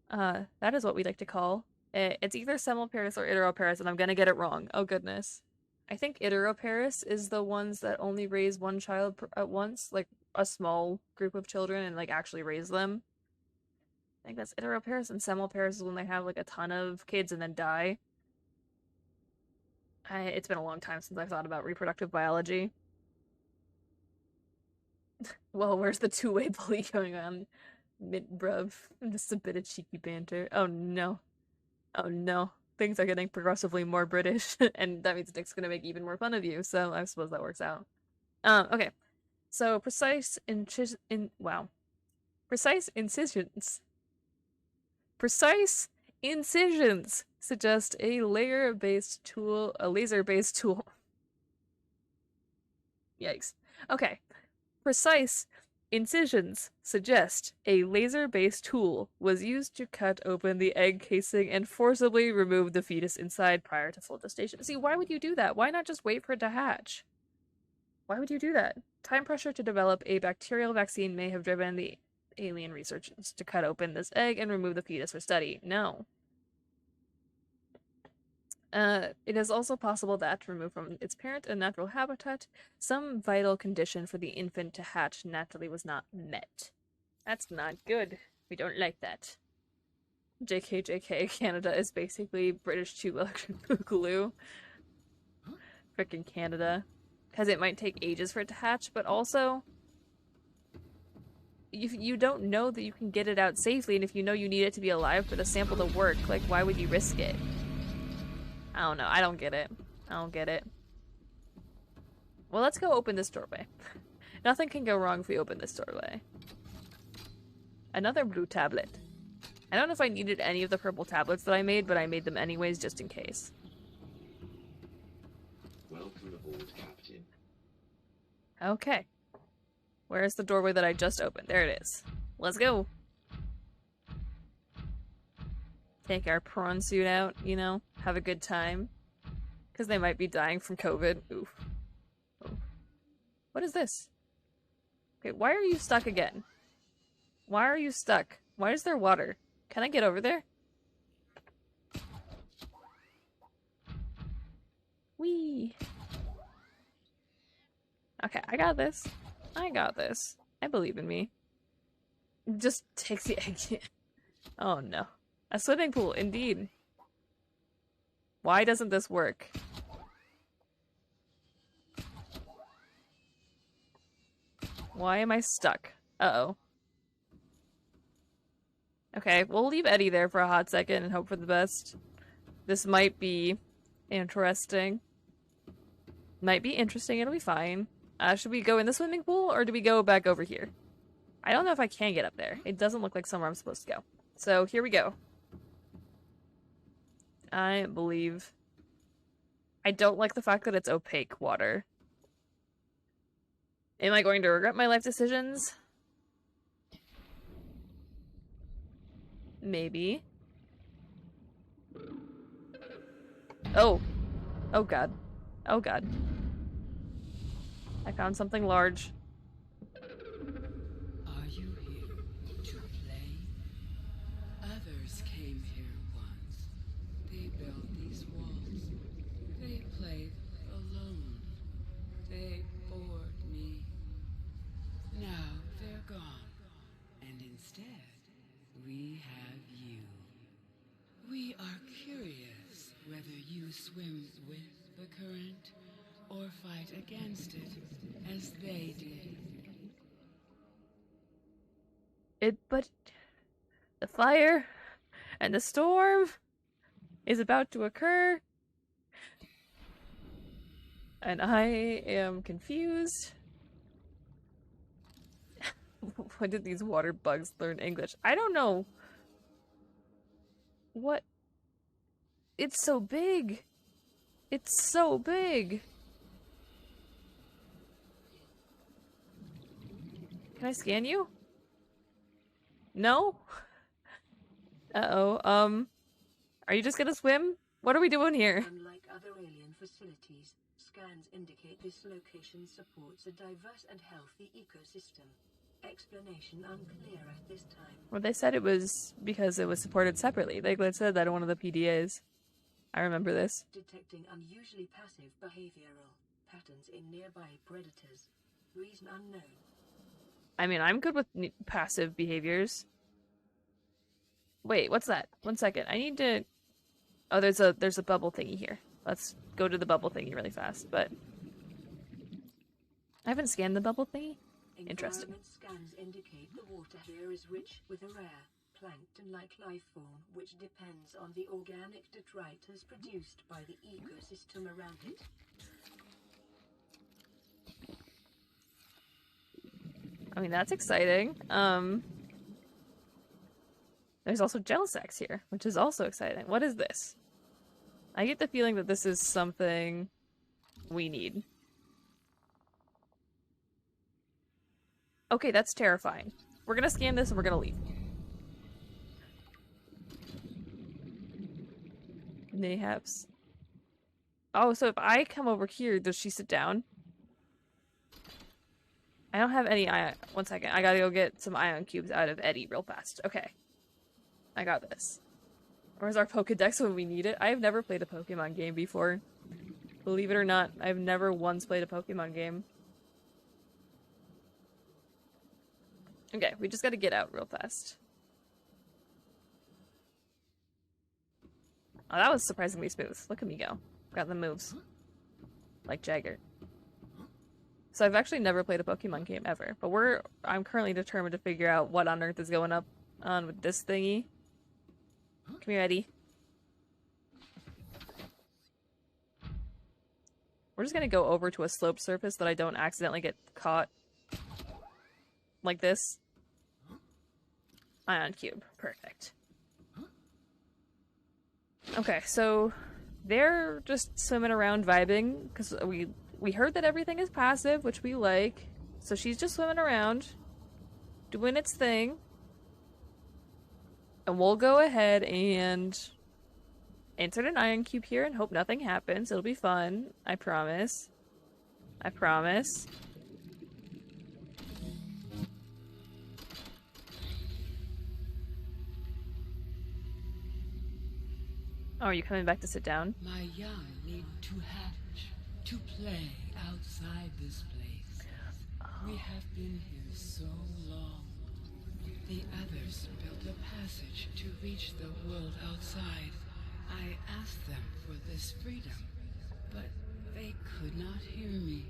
A: That is what we like to call it. It's either Semmelparis or Iteroparis, and I'm gonna get it wrong. Oh goodness. I think Iteroparis is the ones that only raise one child at once, like a small group of children, and like actually raise them. I think that's Iteroparis, and Semmelparis is when they have like a ton of kids and then die. It's been a long time since I've thought about reproductive biology. Well, where's the two-way bully going on? Bruv. Just a bit of cheeky banter. Oh no. Oh no. Things are getting progressively more British, and that means Nick's gonna make even more fun of you, so I suppose that works out. Okay. So, precise incisions suggest a laser-based tool. Yikes. Okay. Precise incisions suggest a laser-based tool was used to cut open the egg casing and forcibly remove the fetus inside prior to full gestation. See, why would you do that? Why not just wait for it to hatch? Why would you do that? Time pressure to develop a bacterial vaccine may have driven the alien researchers to cut open this egg and remove the fetus for study. No. It is also possible that, to remove from its parent and natural habitat, some vital condition for the infant to hatch naturally was not met. That's not good. We don't like that. JK, Canada is basically British tube electric boogaloo. Frickin' Canada. Because it might take ages for it to hatch, but also... you don't know that you can get it out safely, and if you know you need it to be alive for the sample to work, like, why would you risk it? I don't know. I don't get it. I don't get it. Well, let's go open this doorway. Nothing can go wrong if we open this doorway. Another blue tablet. I don't know if I needed any of the purple tablets that I made, but I made them anyways just in case.
D: Welcome aboard, Captain.
A: Okay. Where's the doorway that I just opened? There it is. Let's go. Take our prawn suit out, you know? Have a good time. Because they might be dying from COVID. Oof. Oh. What is this? Okay, why are you stuck again? Why are you stuck? Why is there water? Can I get over there? Whee! Okay, I got this. I got this. I believe in me. Just takes the egg. Oh no. A swimming pool, indeed. Why doesn't this work? Why am I stuck? Uh-oh. Okay, we'll leave Eddie there for a hot second and hope for the best. This might be interesting. Might be interesting, it'll be fine. Should we go in the swimming pool, or do we go back over here? I don't know if I can get up there. It doesn't look like somewhere I'm supposed to go. So, here we go. I believe... I don't like the fact that it's opaque water. Am I going to regret my life decisions? Maybe. Oh. Oh god. Oh god. I found something large.
C: Are you here to play? Others came here once. They built these walls. They played alone. They bored me. Now they're gone. And instead, we have you. We are curious whether you swim with the current or fight against it, as they did.
A: But the fire and the storm is about to occur. And I am confused. When did these water bugs learn English? I don't know. What? It's so big. It's so big. Can I scan you? No? Uh-oh, are you just gonna swim? What are we doing here?
E: Unlike other alien facilities, scans indicate this location supports a diverse and healthy ecosystem. Explanation unclear at this time.
A: Well, they said it was because it was supported separately. They said that in one of the PDAs. I remember this.
E: Detecting unusually passive behavioral patterns in nearby predators. Reason unknown.
A: I mean, I'm good with passive behaviors. Wait, what's that? 1 second. I need to... Oh, there's a bubble thingy here. Let's go to the bubble thingy really fast, but... I haven't scanned the bubble thingy. Interesting.
E: Environment scans indicate the water here is rich with a rare, plankton-like life form which depends on the organic detritus produced by the ecosystem around it.
A: I mean, that's exciting. There's also gel sacks here, which is also exciting. What is this? I get the feeling that this is something we need. Okay, that's terrifying. We're gonna scan this and we're gonna leave. Mayhaps. Oh, so if I come over here, does she sit down? I don't have any ion. 1 second. I gotta go get some ion cubes out of Eddie real fast. Okay. I got this. Where's our Pokedex when we need it? I have never played a Pokemon game before. Believe it or not, I've never once played a Pokemon game. Okay, we just gotta get out real fast. Oh, that was surprisingly smooth. Look at me go. Got the moves. Like Jagger. So I've actually never played a Pokemon game ever, but I'm currently determined to figure out what on earth is going on with this thingy. Come here, Eddie. We're just gonna go over to a sloped surface that I don't accidentally get caught. Like this. Ion cube. Perfect. Okay, so they're just swimming around vibing because we heard that everything is passive, which we like. So she's just swimming around, doing its thing, and we'll go ahead and insert an ion cube here and hope nothing happens. It'll be fun. I promise. I promise. Oh, are you coming back to sit down?
C: My young need to hatch, to play outside this place. We have been here so long. The others built a passage to reach the world outside. I asked them for this freedom, but they could not hear me.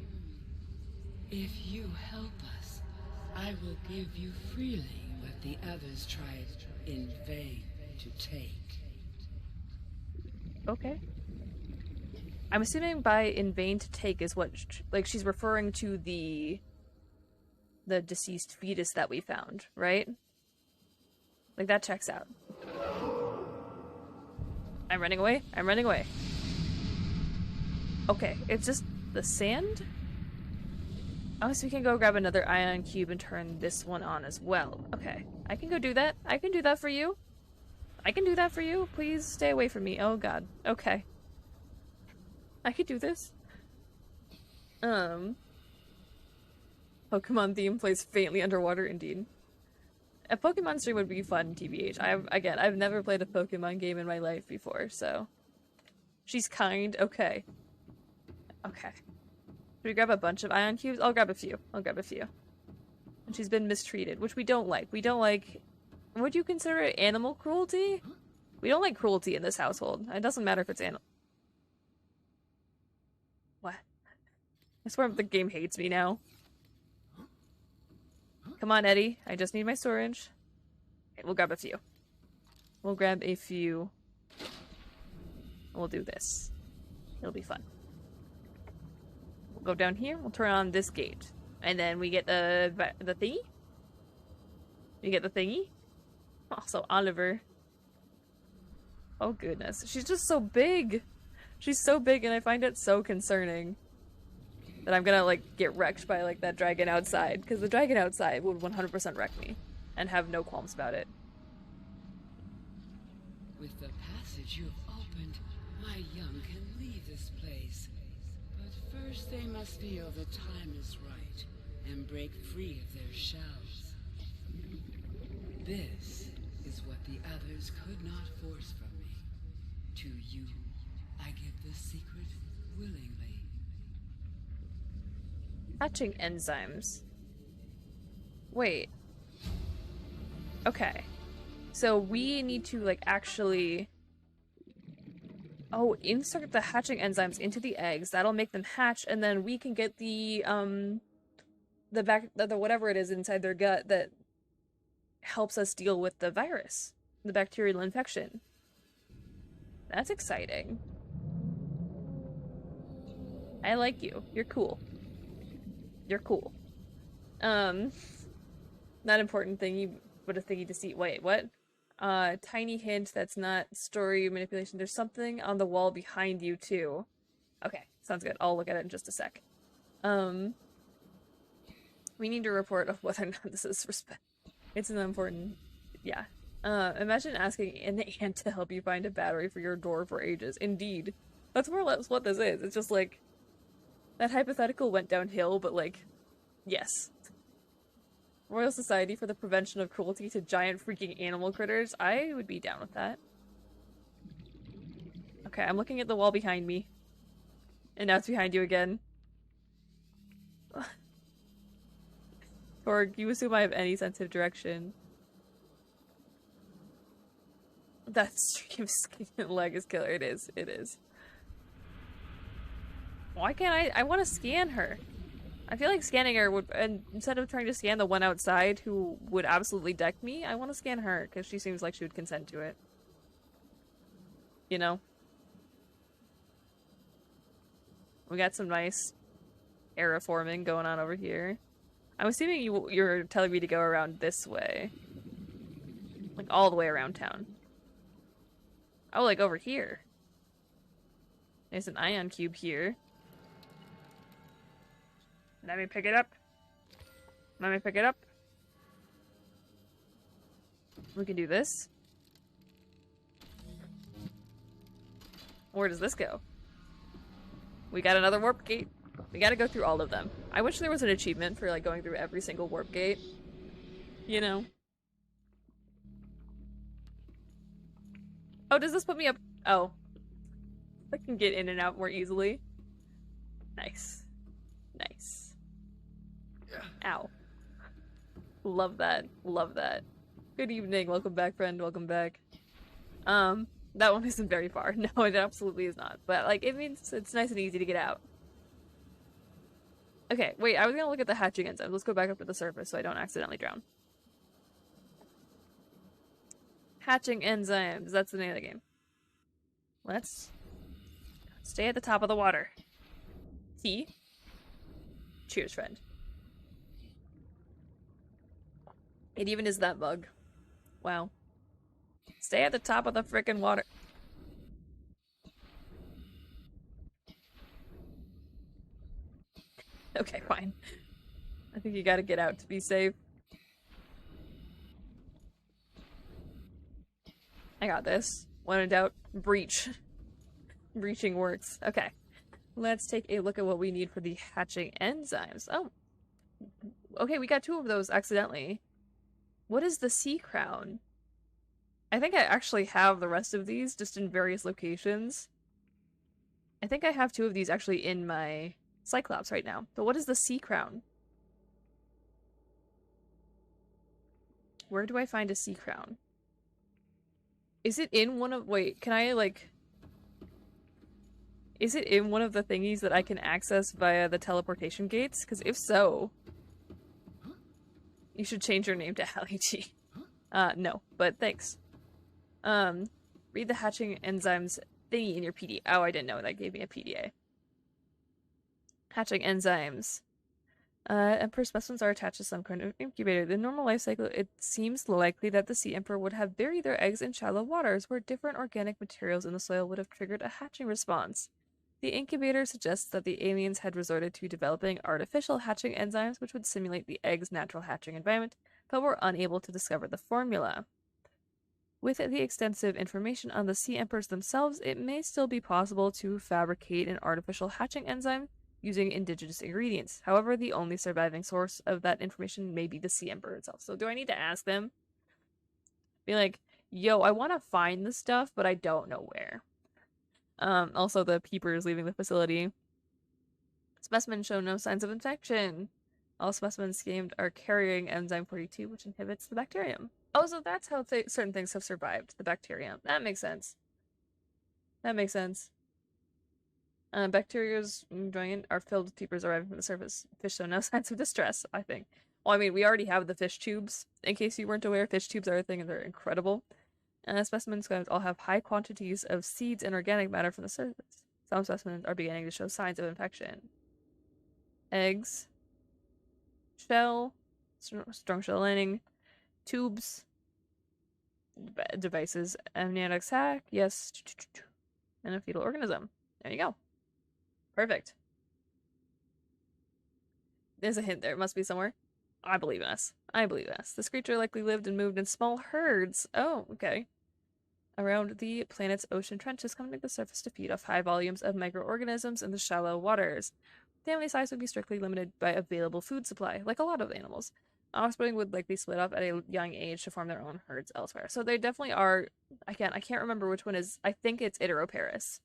C: If you help us, I will give you freely what the others tried in vain to take.
A: Okay. I'm assuming by in vain to take is what, like, she's referring to the deceased fetus that we found, right? Like, that checks out. I'm running away. I'm running away. Okay, it's just the sand? Oh, so we can go grab another ion cube and turn this one on as well. Okay, I can go do that. I can do that for you. I can do that for you. Please stay away from me. Oh god. Okay. I could do this. Pokemon theme plays faintly underwater indeed. A Pokemon stream would be fun, TBH. I've never played a Pokemon game in my life before, so. She's kind. Okay. Okay. Should we grab a bunch of ion cubes? I'll grab a few. I'll grab a few. And she's been mistreated, which we don't like. We don't like... Would you consider it animal cruelty? We don't like cruelty in this household. It doesn't matter if it's animal. What? I swear the game hates me now. Come on, Eddie. I just need my storage. Okay, we'll grab a few. We'll grab a few. We'll do this. It'll be fun. We'll go down here. We'll turn on this gate. And then we get the thingy. We get the thingy. Also, Oliver. Oh, goodness. She's just so big. She's so big, and I find it so concerning that I'm gonna, like, get wrecked by, like, that dragon outside. Because the dragon outside would 100% wreck me. And have no qualms about it.
C: With the passage you have opened, my young can leave this place. But first they must feel the time is right and break free of their shells. This is what the others could not force from me. To you, I give the secret willingly.
A: Hatching enzymes. Wait. Okay. So we need to, like, actually... Oh, insert the hatching enzymes into the eggs. That'll make them hatch, and then we can get the whatever it is inside their gut that helps us deal with the virus. The bacterial infection. That's exciting. I like you. You're cool. You're cool. Not important thingy, but a thingy to see. Wait, what? Tiny hint that's not story manipulation. There's something on the wall behind you, too. Okay, sounds good. I'll look at it in just a sec. We need to report of whether or not this is respect. It's an important... Yeah. Imagine asking an ant to help you find a battery for your door for ages. Indeed. That's more or less what this is. It's just like... That hypothetical went downhill, but like... Yes. Royal Society for the Prevention of Cruelty to Giant Freaking Animal Critters. I would be down with that. Okay, I'm looking at the wall behind me. And now it's behind you again. Torg, you assume I have any sense of direction. That stream skin leg is killer. It is. It is. Why can't I want to scan her. I feel like scanning her would, and instead of trying to scan the one outside who would absolutely deck me, I want to scan her, because she seems like she would consent to it. You know? We got some nice aeroforming going on over here. I'm assuming you're telling me to go around this way. Like, all the way around town. Oh, like over here. There's an ion cube here. Let me pick it up. Let me pick it up. We can do this. Where does this go? We got another warp gate. We gotta go through all of them. I wish there was an achievement for like going through every single warp gate. You know? Oh, does this put me up? Oh. I can get in and out more easily. Nice. Nice. Ow. Love that. Love that. Good evening. Welcome back, friend. Welcome back. That one isn't very far. No, it absolutely is not. But, like, it means it's nice and easy to get out. Okay, wait, I was gonna look at the hatching enzymes. Let's go back up to the surface so I don't accidentally drown. Hatching enzymes. That's the name of the game. Let's stay at the top of the water. Tea. Cheers, friend. It even is that bug. Wow. Stay at the top of the frickin' water. Okay, fine. I think you gotta get out to be safe. I got this. When in doubt, breach. Breaching works. Okay. Let's take a look at what we need for the hatching enzymes. Oh. Okay, we got 2 of those accidentally. What is the sea crown? I think I actually have the rest of these, just in various locations. I think I have 2 of these actually in my Cyclops right now. But what is the sea crown? Where do I find a sea crown? Is it in one of- wait, can I, like... Is it in one of the thingies that I can access via the teleportation gates? Because if so... You should change your name to Hallie G. No, but thanks. Read the hatching enzymes thingy in your PD. Oh, I didn't know that gave me a PDA. Hatching enzymes. Emperor specimens are attached to some kind of incubator. The normal life cycle, it seems likely that the sea emperor would have buried their eggs in shallow waters where different organic materials in the soil would have triggered a hatching response. The incubator suggests that the aliens had resorted to developing artificial hatching enzymes which would simulate the egg's natural hatching environment, but were unable to discover the formula. With the extensive information on the sea emperors themselves, it may still be possible to fabricate an artificial hatching enzyme using indigenous ingredients. However, the only surviving source of that information may be the sea emperor itself. So do I need to ask them? Be like, yo, I want to find this stuff, but I don't know where. Also the peepers leaving the facility. Specimens show no signs of infection. All specimens scanned are carrying enzyme 42, which inhibits the bacterium. Oh, so that's how certain things have survived. The bacterium. That makes sense. That makes sense. Bacteria's enjoying are filled with peepers arriving from the surface. Fish show no signs of distress, I think. Well, I mean, we already have the fish tubes. In case you weren't aware, fish tubes are a thing and they're incredible. Specimens all have high quantities of seeds and organic matter from the surface. Some specimens are beginning to show signs of infection. Eggs. Shell. Strong shell lining. Tubes. Devices. Amniotic sac. Yes. And a fetal organism. There you go. Perfect. There's a hint there. It must be somewhere. I believe in us. I believe in us. This creature likely lived and moved in small herds. Oh, okay. Around the planet's ocean trenches, coming to the surface to feed off high volumes of microorganisms in the shallow waters. Family size would be strictly limited by available food supply, like a lot of animals. Offspring would likely split off at a young age to form their own herds elsewhere. So they definitely are. I can't remember which one is. I think it's Iteroparis.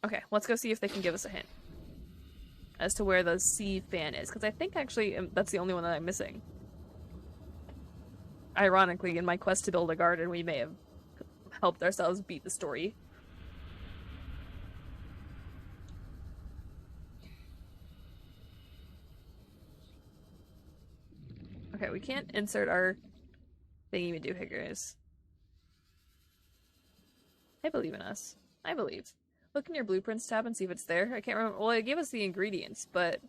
A: Okay, let's go see if they can give us a hint as to where the sea fan is, because I think actually that's the only one that I'm missing. Ironically, in my quest to build a garden, we may have helped ourselves beat the story. Okay, we can't insert our thingy-madoohickers. I believe in us. I believe. Look in your blueprints tab and see if it's there. I can't remember. Well, it gave us the ingredients, but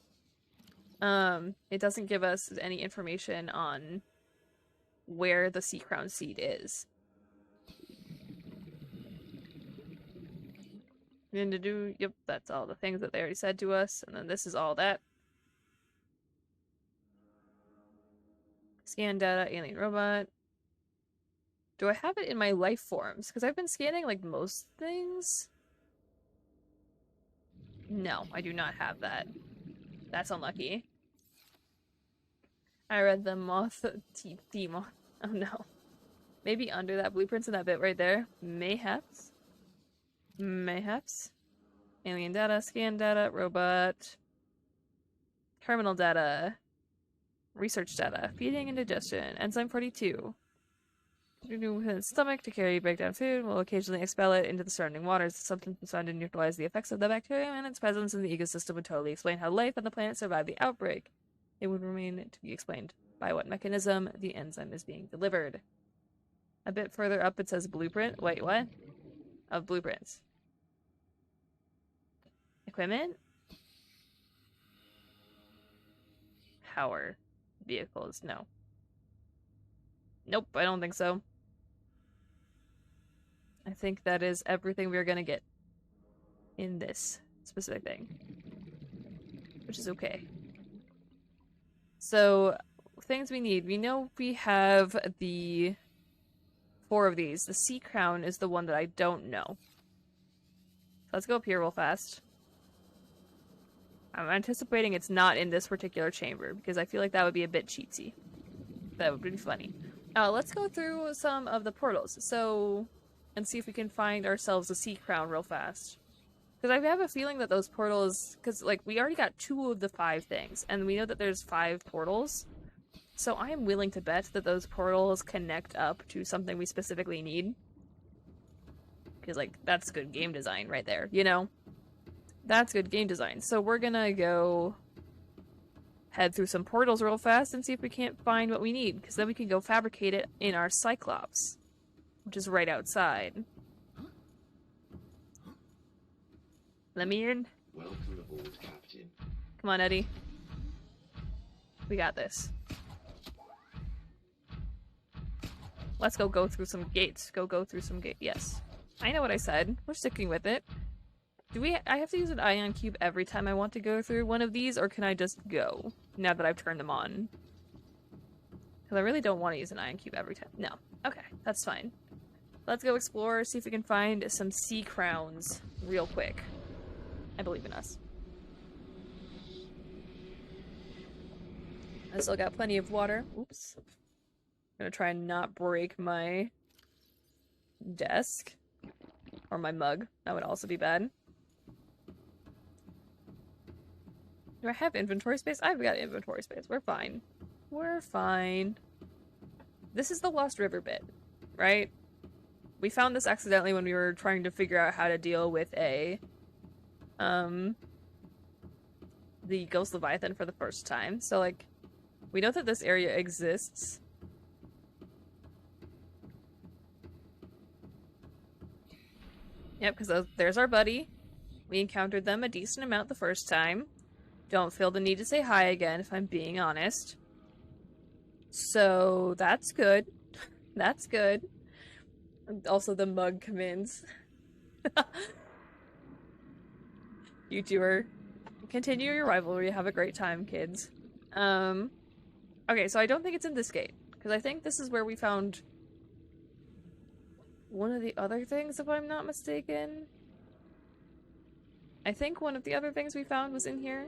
A: it doesn't give us any information on where the sea crown seed is. And to do, yep, that's all the things that they already said to us, and then this is all that. Scan data, alien robot. Do I have it in my life forms? Because I've been scanning, like, most things. No, I do not have that. That's unlucky. I read the moth... T-moth. Oh no. Maybe under that blueprint's in that bit right there. Mayhaps. Mayhaps. Alien data, scan data, robot. Terminal data. Research data. Feeding and digestion. Enzyme 42. Within the stomach to carry breakdown food will occasionally expel it into the surrounding waters. The substance is found to neutralize the effects of the bacterium, and its presence in the ecosystem would totally explain how life on the planet survived the outbreak. It would remain to be explained by what mechanism the enzyme is being delivered. A bit further up it says blueprint. Wait, what? Of blueprints. Equipment? Power. Vehicles. No. Nope, I don't think so. I think that is everything we're gonna get in this specific thing. Which is okay. So, things we need. We know we have the 4 of these. The sea crown is the one that I don't know. Let's go up here real fast. I'm anticipating it's not in this particular chamber, because I feel like that would be a bit cheatsy. That would be funny. Let's go through some of the portals, and see if we can find ourselves a sea crown real fast. Because I have a feeling that those portals, because, like, we already got 2 of the 5 things, and we know that there's 5 portals. So I am willing to bet that those portals connect up to something we specifically need. Because, like, that's good game design right there, you know? That's good game design. So we're gonna go head through some portals real fast and see if we can't find what we need. Because then we can go fabricate it in our Cyclops, which is right outside. Let me in.
D: Welcome aboard, Captain.
A: Come on, Eddie. We got this. Let's go through some gates. Go through some gates. Yes. I know what I said. We're sticking with it. I have to use an ion cube every time I want to go through one of these, or can I just go, now that I've turned them on? Because I really don't want to use an ion cube every time. No. Okay, that's fine. Let's go explore, see if we can find some sea crowns real quick. I believe in us. I still got plenty of water. Oops. I'm gonna try and not break my desk. Or my mug. That would also be bad. Do I have inventory space? I've got inventory space. We're fine. We're fine. This is the Lost River bit, right? We found this accidentally when we were trying to figure out how to deal with the Ghost Leviathan for the first time. So, like, we know that this area exists. Yep, because there's our buddy. We encountered them a decent amount the first time. Don't feel the need to say hi again, if I'm being honest. So, that's good. That's good. Also, the mug commands. YouTuber. Continue your rivalry. Have a great time, kids. Okay, so I don't think it's in this gate. Because I think this is where we found one of the other things, if I'm not mistaken. I think one of the other things we found was in here.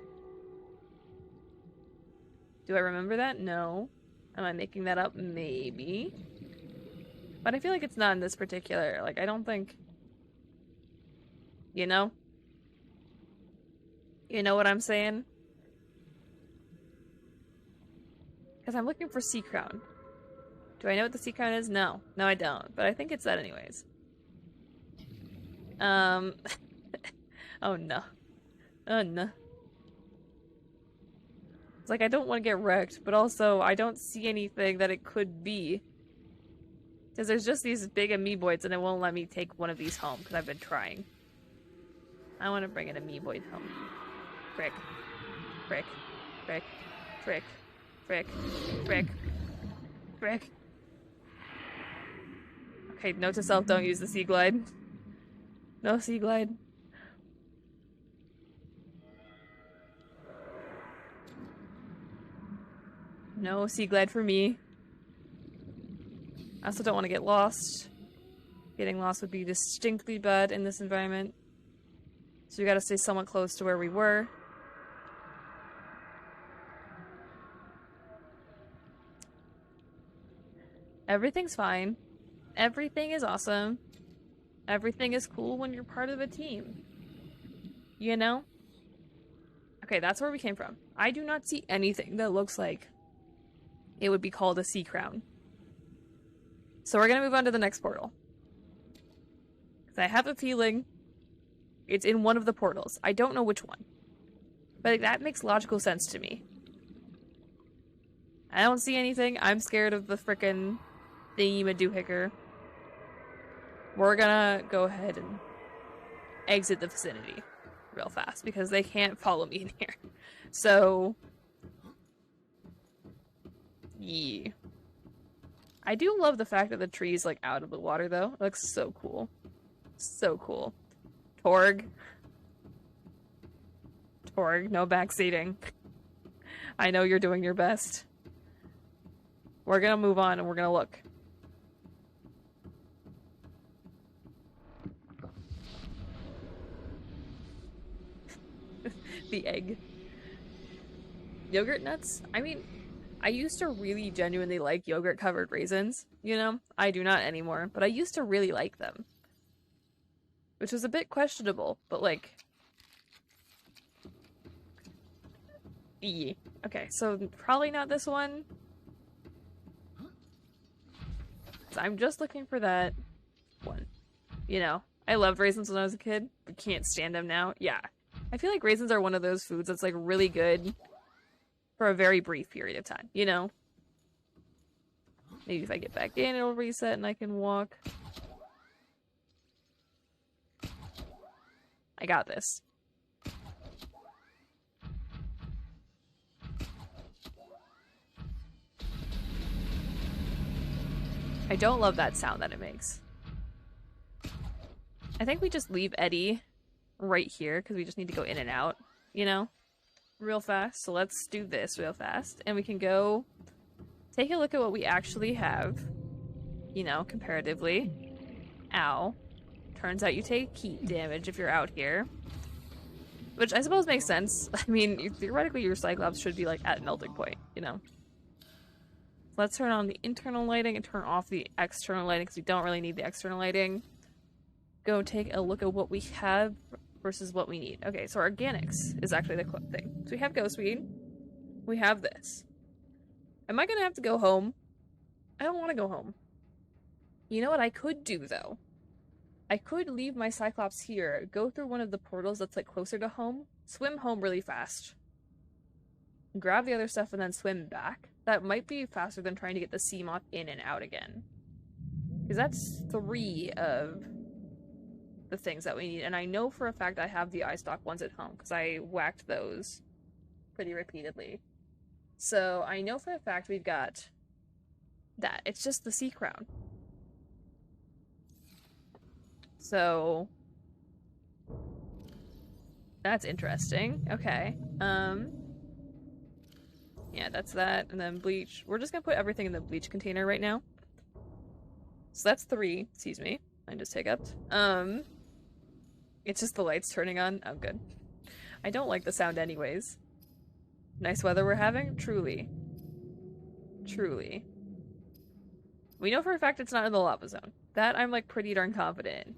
A: Do I remember that? No. Am I making that up? Maybe. But I feel like it's not in this particular, like, I don't think... You know? You know what I'm saying? Because I'm looking for Sea Crown. Do I know what the Sea Crown is? No. No, I don't. But I think it's that anyways. Oh no. Oh no. It's like, I don't want to get wrecked, but also, I don't see anything that it could be. Because there's just these big amoeboids, and it won't let me take one of these home, because I've been trying. I want to bring an amoeboid home. Frick. Frick. Frick. Frick. Frick. Frick. Frick. Okay, note to self, don't use the Sea Glide. No Sea Glide. No Sea Glide for me. I also don't want to get lost. Getting lost would be distinctly bad in this environment. So we gotta stay somewhat close to where we were. Everything's fine. Everything is awesome. Everything is cool when you're part of a team. You know? Okay, that's where we came from. I do not see anything that looks like it would be called a sea crown. So we're gonna move on to the next portal. Because I have a feeling it's in one of the portals. I don't know which one. But that makes logical sense to me. I don't see anything. I'm scared of the frickin' thingy-madoohicker. We're gonna go ahead and exit the vicinity real fast because they can't follow me in here. So, yeah. I do love the fact that the tree's like out of the water though. It looks so cool. So cool. Torg, no backseating. I know you're doing your best. We're gonna move on and we're gonna look. The egg. Yogurt nuts? I mean, I used to really genuinely like yogurt covered raisins, you know? I do not anymore, but I used to really like them. Which was a bit questionable, but like... Yeah. Okay, so probably not this one. So I'm just looking for that one. You know, I loved raisins when I was a kid, but can't stand them now. Yeah. I feel like raisins are one of those foods that's like really good for a very brief period of time, you know? Maybe if I get back in, it'll reset and I can walk. I got this. I don't love that sound that it makes. I think we just leave Eddie right here because we just need to go in and out, you know, real fast. So let's do this real fast and we can go take a look at what we actually have, you know, comparatively. Ow. Turns out you take heat damage if you're out here, which I suppose makes sense. I mean, theoretically your Cyclops should be like at melting point, you know. Let's turn on the internal lighting and turn off the external lighting because we don't really need the external lighting. Go take a look at what we have versus what we need. Okay, so organics is actually the thing. So we have ghostweed. We have this. Am I gonna have to go home? I don't want to go home. You know what I could do though? I could leave my Cyclops here, go through one of the portals that's like closer to home, swim home really fast, grab the other stuff and then swim back. That might be faster than trying to get the sea moth in and out again. Because that's 3 of the things that we need. And I know for a fact I have the eye stalk ones at home because I whacked those pretty repeatedly. So I know for a fact we've got that. It's just the sea crown. So that's interesting. Okay. Yeah, that's that. And then bleach. We're just gonna put everything in the bleach container right now. So that's 3. Excuse me. I just hiccuped. It's just the lights turning on. Oh, good. I don't like the sound anyways. Nice weather we're having? Truly. Truly. We know for a fact it's not in the lava zone. That I'm like pretty darn confident in.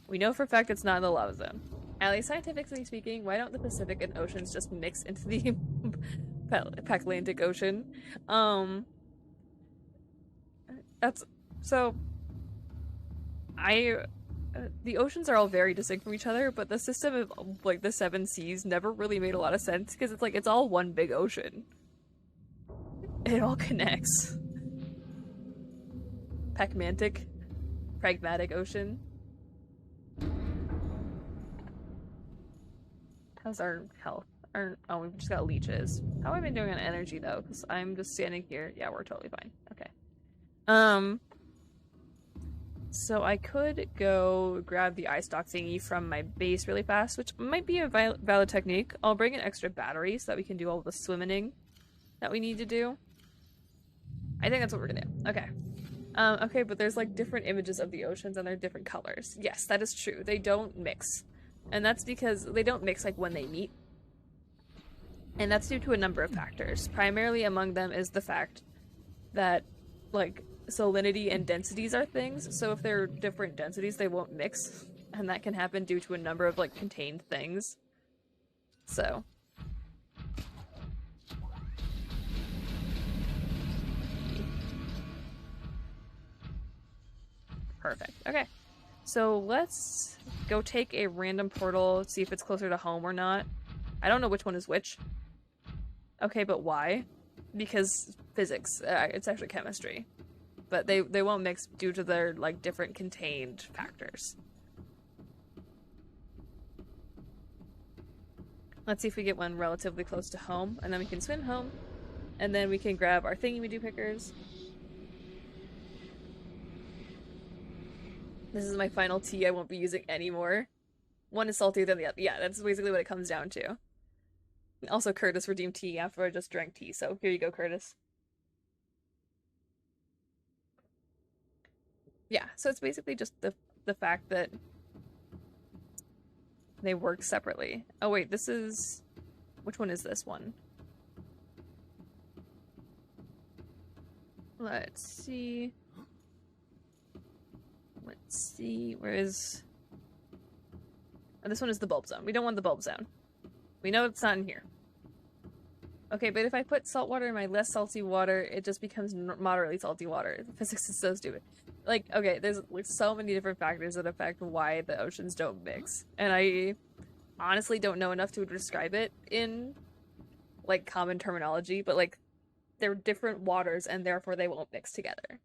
A: We know for a fact it's not in the lava zone. Allie, scientifically speaking, why don't the Pacific and oceans just mix into the Atlantic Ocean? That's... So... the oceans are all very distinct from each other, but the system of, like, the 7 seas never really made a lot of sense, because it's like, it's all one big ocean. It all connects. Pragmatic ocean. How's our health? Oh, we've just got leeches. How have I been doing on energy, though? Because I'm just standing here. Yeah, we're totally fine. Okay. So I could go grab the eye stalk thingy from my base really fast, which might be a valid technique. I'll bring an extra battery so that we can do all the swimming that we need to do. I think that's what we're gonna do. Okay. Okay, but there's like different images of the oceans and they're different colors. Yes, that is true. They don't mix. And that's because they don't mix like when they meet. And that's due to a number of factors. Primarily among them is the fact that like salinity and densities are things. So if they're different densities, they won't mix. And that can happen due to a number of like contained things. So perfect. Okay. So let's go take a random portal, see if it's closer to home or not. I don't know which one is which. Okay, but why? Because physics. It's actually chemistry. But they won't mix due to their, like, different contained factors. Let's see if we get one relatively close to home, and then we can swim home. And then we can grab our thingy-me-doo pickers. This is my final tea I won't be using anymore. One is saltier than the other. Yeah, that's basically what it comes down to. Also, Curtis redeemed tea after I just drank tea, so here you go, Curtis. Yeah, so it's basically just the fact that they work separately. Oh wait, this is... Which one is this one? Let's see... Let's see, where is... Oh, this one is the bulb zone. We don't want the bulb zone. We know it's not in here. Okay, but if I put salt water in my less salty water, it just becomes moderately salty water. Physics is so stupid. Like, okay, there's like so many different factors that affect why the oceans don't mix. And I honestly don't know enough to describe it in, like, common terminology, but, like, they're different waters and therefore they won't mix together.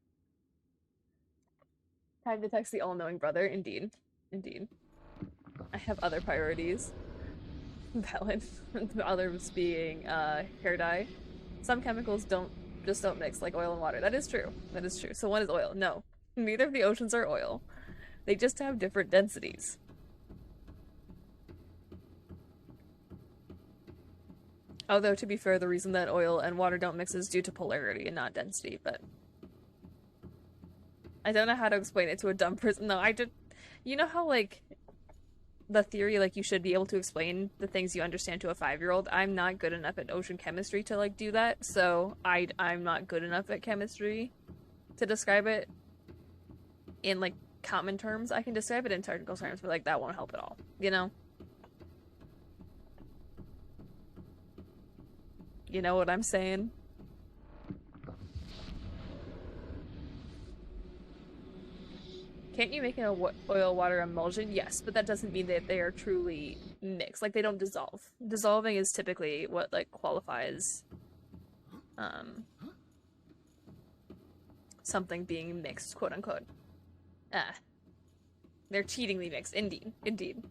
A: Time to text the all-knowing brother. Indeed. Indeed. I have other priorities. Valid. The others being hair dye. Some chemicals don't mix, like oil and water. That is true. That is true. So one is oil. No. Neither of the oceans are oil. They just have different densities. Although, to be fair, the reason that oil and water don't mix is due to polarity and not density, but... I don't know how to explain it to a dumb person. No, I did... You know how, like, the theory, like, you should be able to explain the things you understand to a 5-year-old? I'm not good enough at ocean chemistry to, like, do that, so I'm not good enough at chemistry to describe it in, like, common terms. I can describe it in technical terms, but, like, that won't help at all, you know? You know what I'm saying? Can't you make an oil-water emulsion? Yes, but that doesn't mean that they are truly mixed. Like, they don't dissolve. Dissolving is typically what, like, qualifies something being mixed, quote-unquote. They're cheatingly mixed. Indeed. Indeed.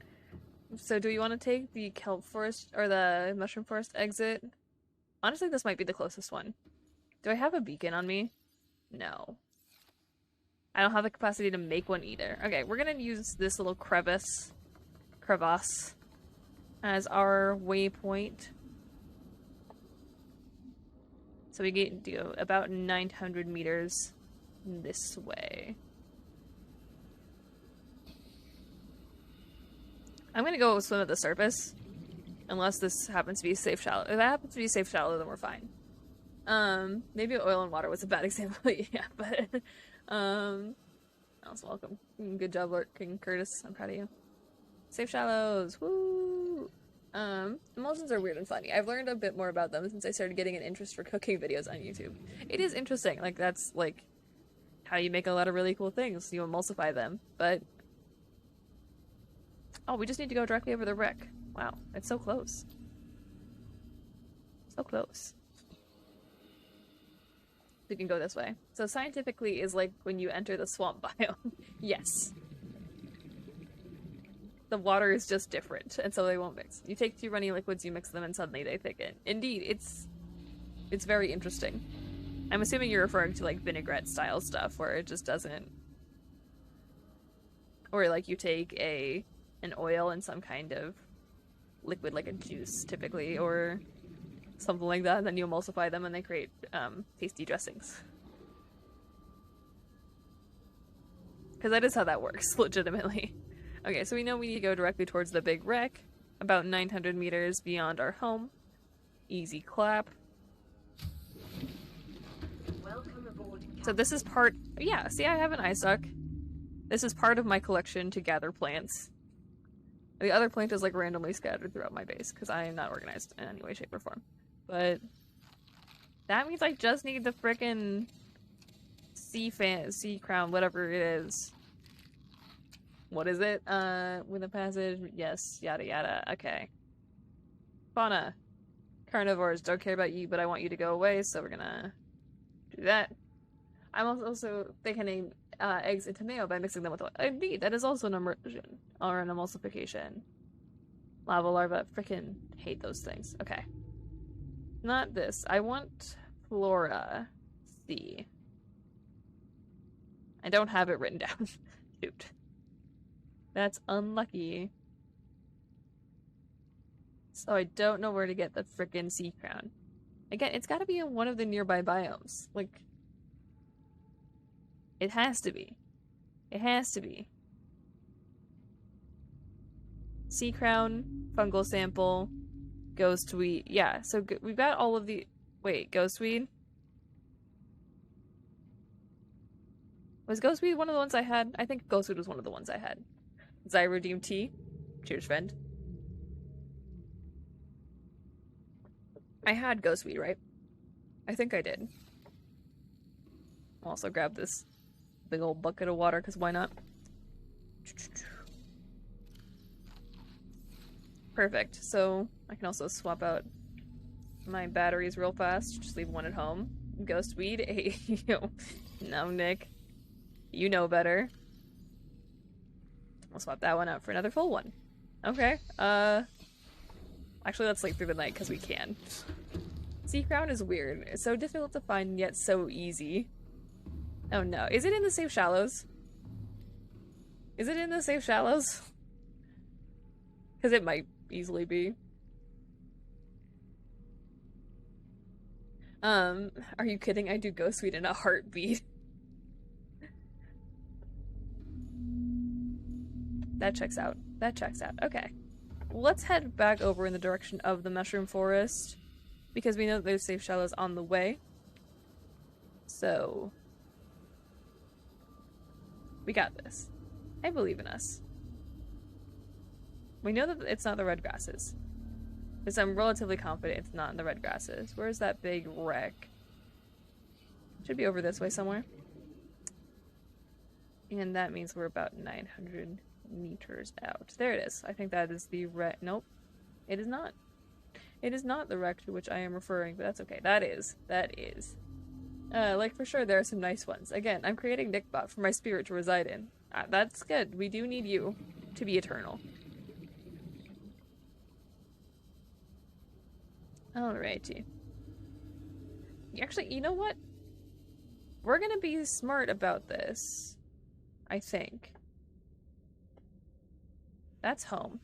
A: So do we want to take the kelp forest, or the mushroom forest exit? Honestly, this might be the closest one. Do I have a beacon on me? No. I don't have the capacity to make one either. Okay, we're gonna use this little crevasse as our waypoint. So we get to about 900 meters this way. I'm gonna go swim at the surface, unless this happens to be safe shallow. If that happens to be safe shallow, then we're fine. Maybe oil and water was a bad example, yeah, but, also welcome. Good job working, Curtis. I'm proud of you. Safe shallows, woo! Emulsions are weird and funny. I've learned a bit more about them since I started getting an interest for cooking videos on YouTube. It is interesting, like, that's, like, how you make a lot of really cool things. You emulsify them, but... Oh, we just need to go directly over the wreck. Wow, it's so close. So close. We can go this way. So scientifically is like when you enter the swamp biome. Yes. The water is just different, and so they won't mix. You take 2 runny liquids, you mix them, and suddenly they thicken. Indeed, it's very interesting. I'm assuming you're referring to like vinaigrette style stuff where it just doesn't Or like you take an oil and some kind of liquid like a juice typically, or something like that, and then you emulsify them and they create tasty dressings. Because that is how that works, legitimately. Okay, so we know we need to go directly towards the big wreck, about 900 meters beyond our home. Easy clap.
E: Welcome aboard.
A: So this is part... Yeah, see, I have an eye suck. This is part of my collection to gather plants. The other plant is like randomly scattered throughout my base, because I am not organized in any way, shape, or form. But that means I just need the frickin' sea crown, whatever it is. What is it? With a passage, yes, yada yada. Okay. Fauna. Carnivores, don't care about you, but I want you to go away, so we're gonna do that. I'm also thickening eggs into mayo by mixing them with oil. Indeed, that is also an immersion, or an emulsification. Lava larva, frickin' hate those things. Okay. Not this. I want Flora C. I don't have it written down. Shoot. That's unlucky. So I don't know where to get the frickin' sea crown. Again, it's gotta be in one of the nearby biomes. Like, it has to be. It has to be. Sea crown, fungal sample, ghostweed. Yeah, so we've got all of the... Wait, ghostweed? Was ghostweed one of the ones I had? I think ghostweed was one of the ones I had. Zyrodeum tea. Cheers, friend. I had ghostweed, right? I think I did. I'll also grab this big old bucket of water, because why not? Perfect. So I can also swap out my batteries real fast. Just leave one at home. Ghostweed. Hey, no, Nick. You know better. We'll swap that one out for another full one. Okay. Actually, let's sleep through the night because we can. Sea crown is weird. It's so difficult to find, yet so easy. Oh no. Is it in the safe shallows? Is it in the safe shallows? Because it might easily be. Are you kidding? I do ghostweed in a heartbeat. That checks out. That checks out. Okay. Let's head back over in the direction of the mushroom forest, because we know that there's safe shallows on the way. So we got this. I believe in us. We know that it's not the red grasses, because I'm relatively confident it's not in the red grasses. Where's that big wreck? Should be over this way somewhere. And that means we're about 900 meters out. There it is. I think that is the wreck. Nope. It is not. It is not the wreck to which I am referring, but that's okay. That is. That is. Like, for sure, there are some nice ones. Again, I'm creating Nickbot for my spirit to reside in. That's good. We do need you to be eternal. Alrighty. Actually, you know what? We're gonna be smart about this. I think. That's home.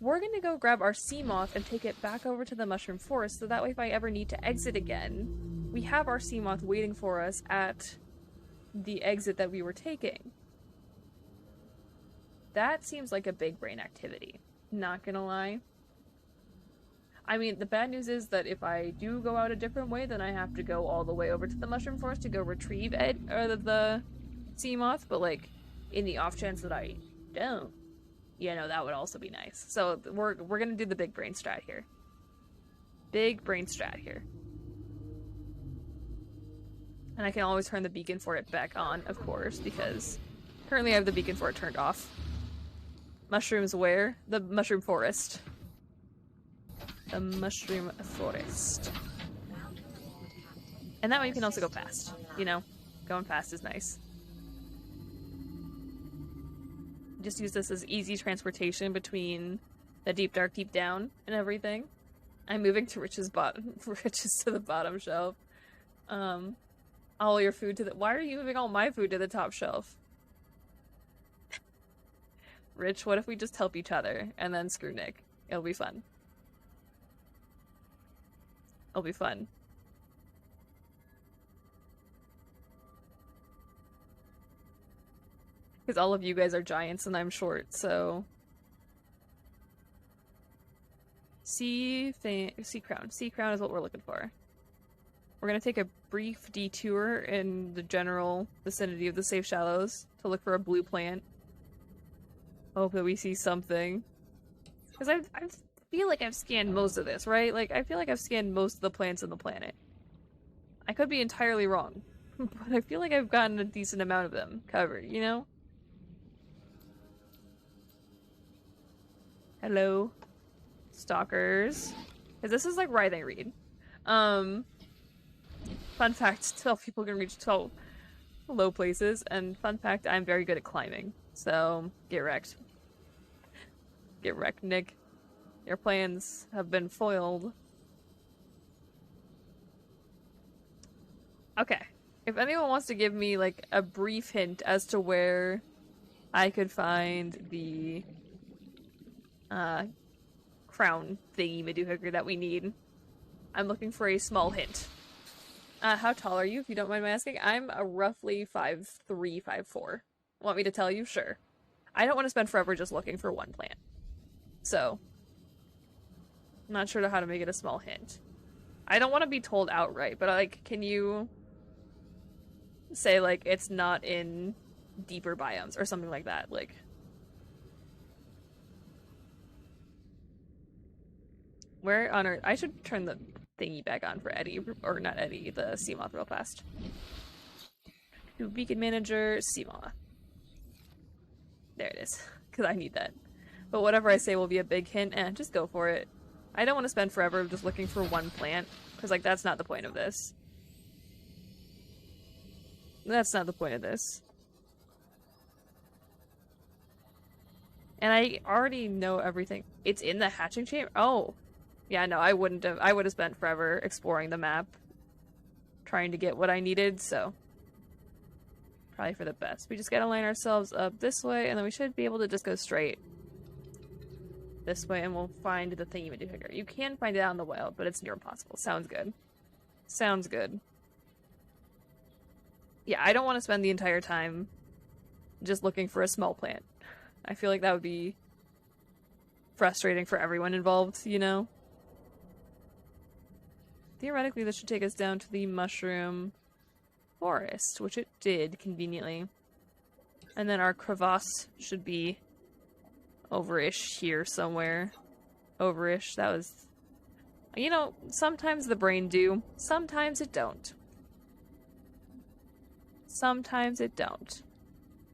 A: We're gonna go grab our sea moth and take it back over to the mushroom forest, so that way if I ever need to exit again, we have our sea moth waiting for us at the exit that we were taking. That seems like a big brain activity. Not gonna lie. I mean, the bad news is that if I do go out a different way, then I have to go all the way over to the mushroom forest to go retrieve the sea moth, but like, in the off chance that I don't, that would also be nice. So we're gonna do the big brain strat here. Big brain strat here. And I can always turn the beacon for it back on, of course, because currently I have the beacon for it turned off. Mushrooms where? The mushroom forest. The mushroom forest. And that way you can also go fast. Going fast is nice. Just use this as easy transportation between the deep, dark, deep down and everything. I'm moving to riches to the bottom shelf. All your food to the... Why are you moving all my food to the top shelf? Rich, what if we just help each other and then screw Nick? It'll be fun. It'll be fun. Because all of you guys are giants and I'm short, so... Sea crown. Sea crown is what we're looking for. We're gonna take a brief detour in the general vicinity of the Safe Shallows to look for a blue plant. Hope that we see something. Because I feel like I've scanned most of this, right? Like, I feel like I've scanned most of the plants on the planet. I could be entirely wrong. But I feel like I've gotten a decent amount of them covered, you know? Hello. Stalkers. Because this is like writhing reed. Fun fact, 12 people can reach 12 low places, and fun fact, I'm very good at climbing. So, get wrecked. Get wrecked, Nick. Your plans have been foiled. Okay. If anyone wants to give me, like, a brief hint as to where I could find the, crown thingy-madoohicker that we need, I'm looking for a small hint. How tall are you, if you don't mind my asking? I'm a roughly 5'3", 5'4". Want me to tell you? Sure. I don't want to spend forever just looking for one plant. So, I'm not sure how to make it a small hint. I don't want to be told outright, but, like, can you say, like, it's not in deeper biomes or something like that? Like, where on earth? I should turn the thingy back on for Eddie, or not Eddie, the Seamoth real fast. Do beacon manager, Seamoth. There it is, because I need that. But whatever I say will be a big hint, just go for it. I don't want to spend forever just looking for one plant, because, like, that's not the point of this. That's not the point of this. And I already know everything. It's in the hatching chamber? Oh. Yeah, no, I wouldn't have. I would have spent forever exploring the map, trying to get what I needed, so probably for the best. We just gotta line ourselves up this way, and then we should be able to just go straight this way, and we'll find the thingy-madoohicker. You can find it out in the wild, but it's near impossible. Sounds good. Sounds good. Yeah, I don't want to spend the entire time just looking for a small plant. I feel like that would be frustrating for everyone involved, you know? Theoretically, this should take us down to the mushroom forest, which it did, conveniently. And then our crevasse should be over-ish here somewhere. Over-ish, that was... You know, sometimes the brain do, sometimes it don't. Sometimes it don't.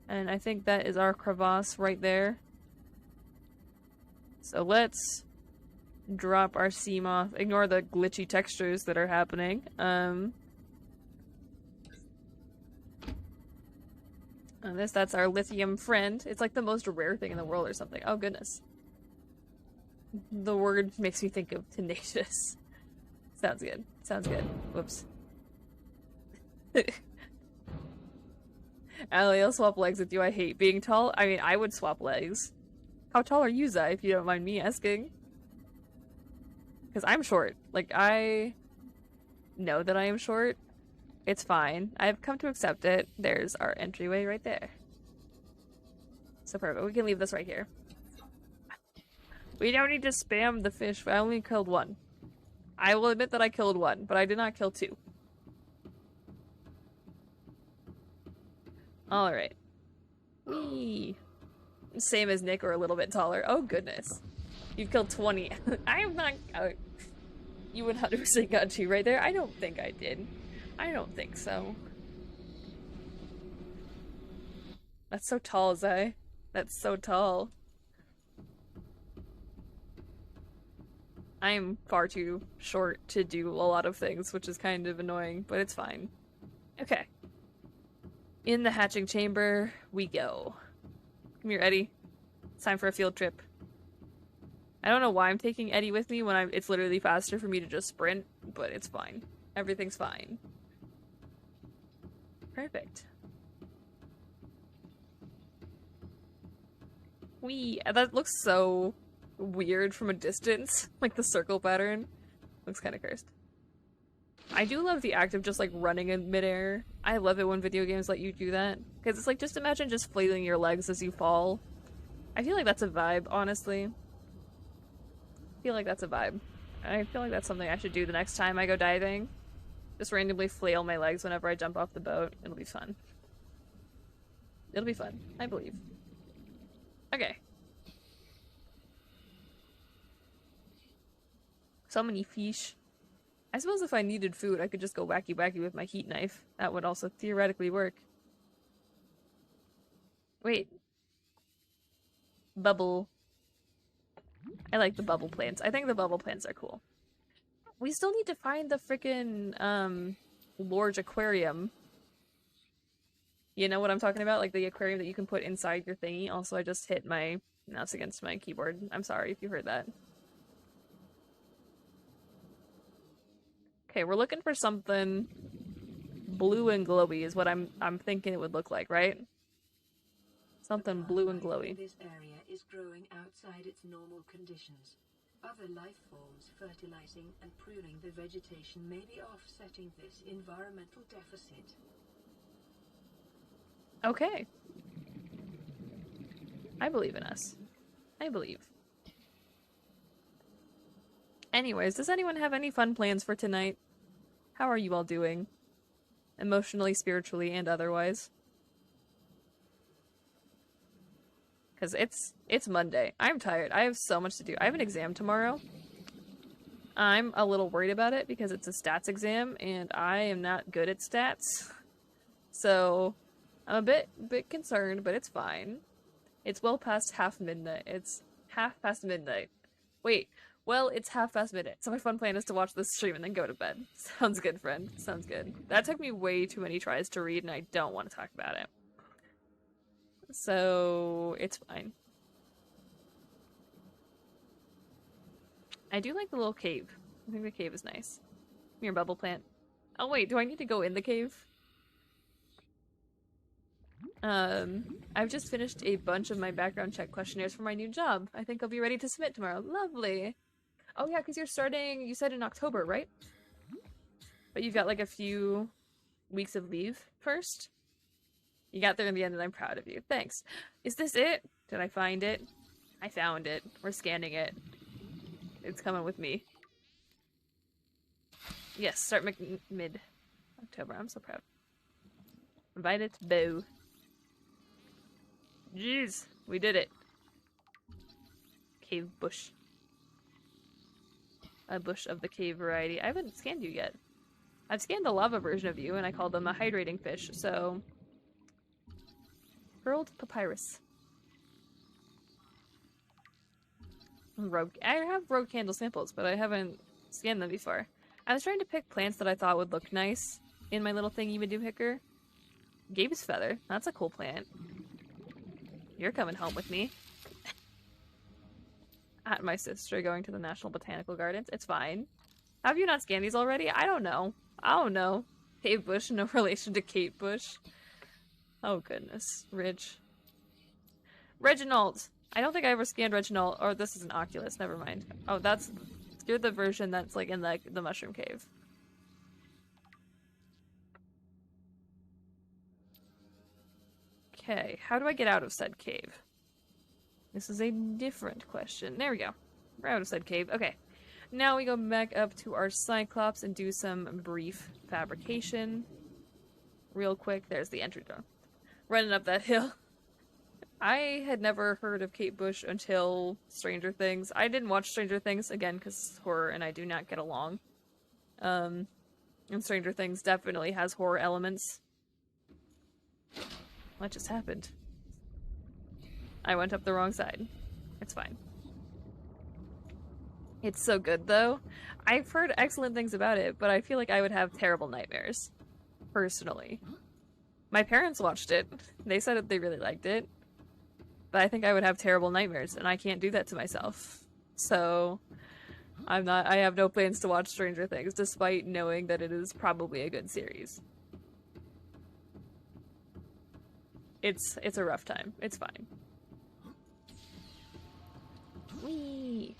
A: And I think that is our crevasse right there. So let's drop our Seamoth. Ignore the glitchy textures that are happening. And that's our lithium friend. It's like the most rare thing in the world or something. Oh goodness. The word makes me think of tenacious. Sounds good. Sounds good. Whoops. Allie, I'll swap legs with you. I hate being tall. I mean, I would swap legs. How tall are you, Zai, if you don't mind me asking? Because I'm short. Like, I know that I am short. It's fine. I've come to accept it. There's our entryway right there. So perfect. We can leave this right here. We don't need to spam the fish. I only killed one. I will admit that I killed one, but I did not kill two. Alright. Whee! Same as Nick, or a little bit taller. Oh goodness. You've killed 20. I am not... you 100% got 2 right there? I don't think I did. I don't think so. That's so tall, Zai. That's so tall. I am far too short to do a lot of things, which is kind of annoying, but it's fine. Okay. In the hatching chamber we go. Come here, Eddie. It's time for a field trip. I don't know why I'm taking Eddie with me when it's literally faster for me to just sprint, but it's fine. Everything's fine. Perfect. Wee! That looks so weird from a distance. Like the circle pattern. Looks kind of cursed. I do love the act of just like running in midair. I love it when video games let you do that. Because it's like, just imagine just flailing your legs as you fall. I feel like that's a vibe, honestly. I feel like that's a vibe. I feel like that's something I should do the next time I go diving. Just randomly flail my legs whenever I jump off the boat. It'll be fun. It'll be fun, I believe. Okay. So many fish. I suppose if I needed food, I could just go wacky wacky with my heat knife. That would also theoretically work. Wait. Bubble. I like the bubble plants. I think the bubble plants are cool. We still need to find the frickin', large aquarium. You know what I'm talking about? Like the aquarium that you can put inside your thingy. Also, I just hit my mouse against my keyboard. I'm sorry if you heard that. Okay, we're looking for something blue and glowy is what I'm thinking it would look like, right? Something blue and glowy.
E: This area is growing outside its normal conditions. Other life forms fertilizing and pruning the vegetation may be offsetting this environmental deficit.
A: Okay. I believe in us. I believe. Anyways, does anyone have any fun plans for tonight? How are you all doing? Emotionally, spiritually, and otherwise? Because it's Monday. I'm tired. I have so much to do. I have an exam tomorrow. I'm a little worried about it because it's a stats exam, and I am not good at stats. So, I'm a bit concerned, but it's fine. It's well past half midnight. It's half past midnight. Wait, well, it's half past midnight, so my fun plan is to watch this stream and then go to bed. Sounds good, friend. Sounds good. That took me way too many tries to read, and I don't want to talk about it. So, it's fine. I do like the little cave. I think the cave is nice. Come here, bubble plant. Oh wait, do I need to go in the cave? I've just finished a bunch of my background check questionnaires for my new job. I think I'll be ready to submit tomorrow. Lovely. Oh yeah, because you're starting, you said in October, right? But you've got like a few weeks of leave first? You got there in the end and I'm proud of you. Thanks. Is this it? Did I find it? I found it. We're scanning it. It's coming with me. Yes, start mid-October. I'm so proud. Invited to Bow. Jeez, we did it. Cave bush. A bush of the cave variety. I haven't scanned you yet. I've scanned the lava version of you, and I called them a hydrating fish, so... Curled papyrus. I have rogue candle samples, but I haven't scanned them before. I was trying to pick plants that I thought would look nice in my little thingy-ma-doo-hicker. Gabe's feather. That's a cool plant. You're coming home with me. At my sister going to the National Botanical Gardens. It's fine. Have you not scanned these already? I don't know. I don't know. Cave Bush, no relation to Kate Bush. Oh goodness. Ridge. Reginald! I don't think I ever scanned Reginald. Or this is an Oculus, never mind. Oh, that's... You're the version that's like in the mushroom cave. Okay, how do I get out of said cave? This is a different question. There we go. We're out of said cave. Okay. Now we go back up to our Cyclops and do some brief fabrication. Real quick, there's the entry door. Running up that hill. I had never heard of Kate Bush until Stranger Things. I didn't watch Stranger Things, again, because horror and I do not get along. And Stranger Things definitely has horror elements. What just happened? I went up the wrong side. It's fine. It's so good, though. I've heard excellent things about it, but I feel like I would have terrible nightmares. Personally. My parents watched it. They said that they really liked it. But I think I would have terrible nightmares, and I can't do that to myself. So, I have no plans to watch Stranger Things, despite knowing that it is probably a good series. It's a rough time. It's fine. Whee!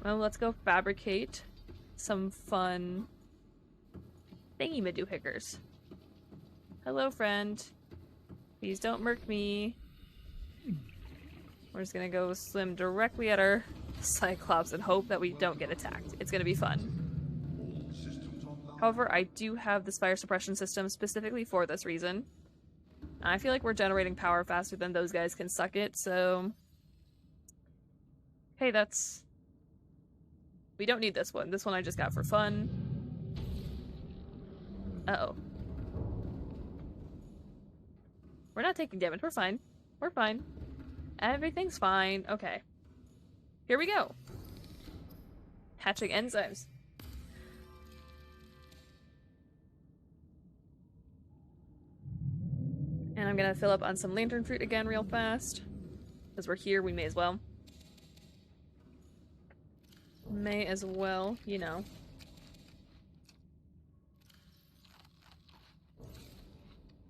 A: Well, let's go fabricate some fun thingy-madoohickers. Hello, friend. Please don't murk me. We're just gonna go swim directly at our Cyclops and hope that we don't get attacked. It's gonna be fun. However, I do have this fire suppression system specifically for this reason. I feel like we're generating power faster than those guys can suck it, so... Hey, that's... We don't need this one. This one I just got for fun. Uh-oh. We're not taking damage. We're fine. We're fine. Everything's fine. Okay. Here we go. Hatching enzymes. And I'm gonna fill up on some lantern fruit again real fast. Because we're here, we may as well. May as well, you know.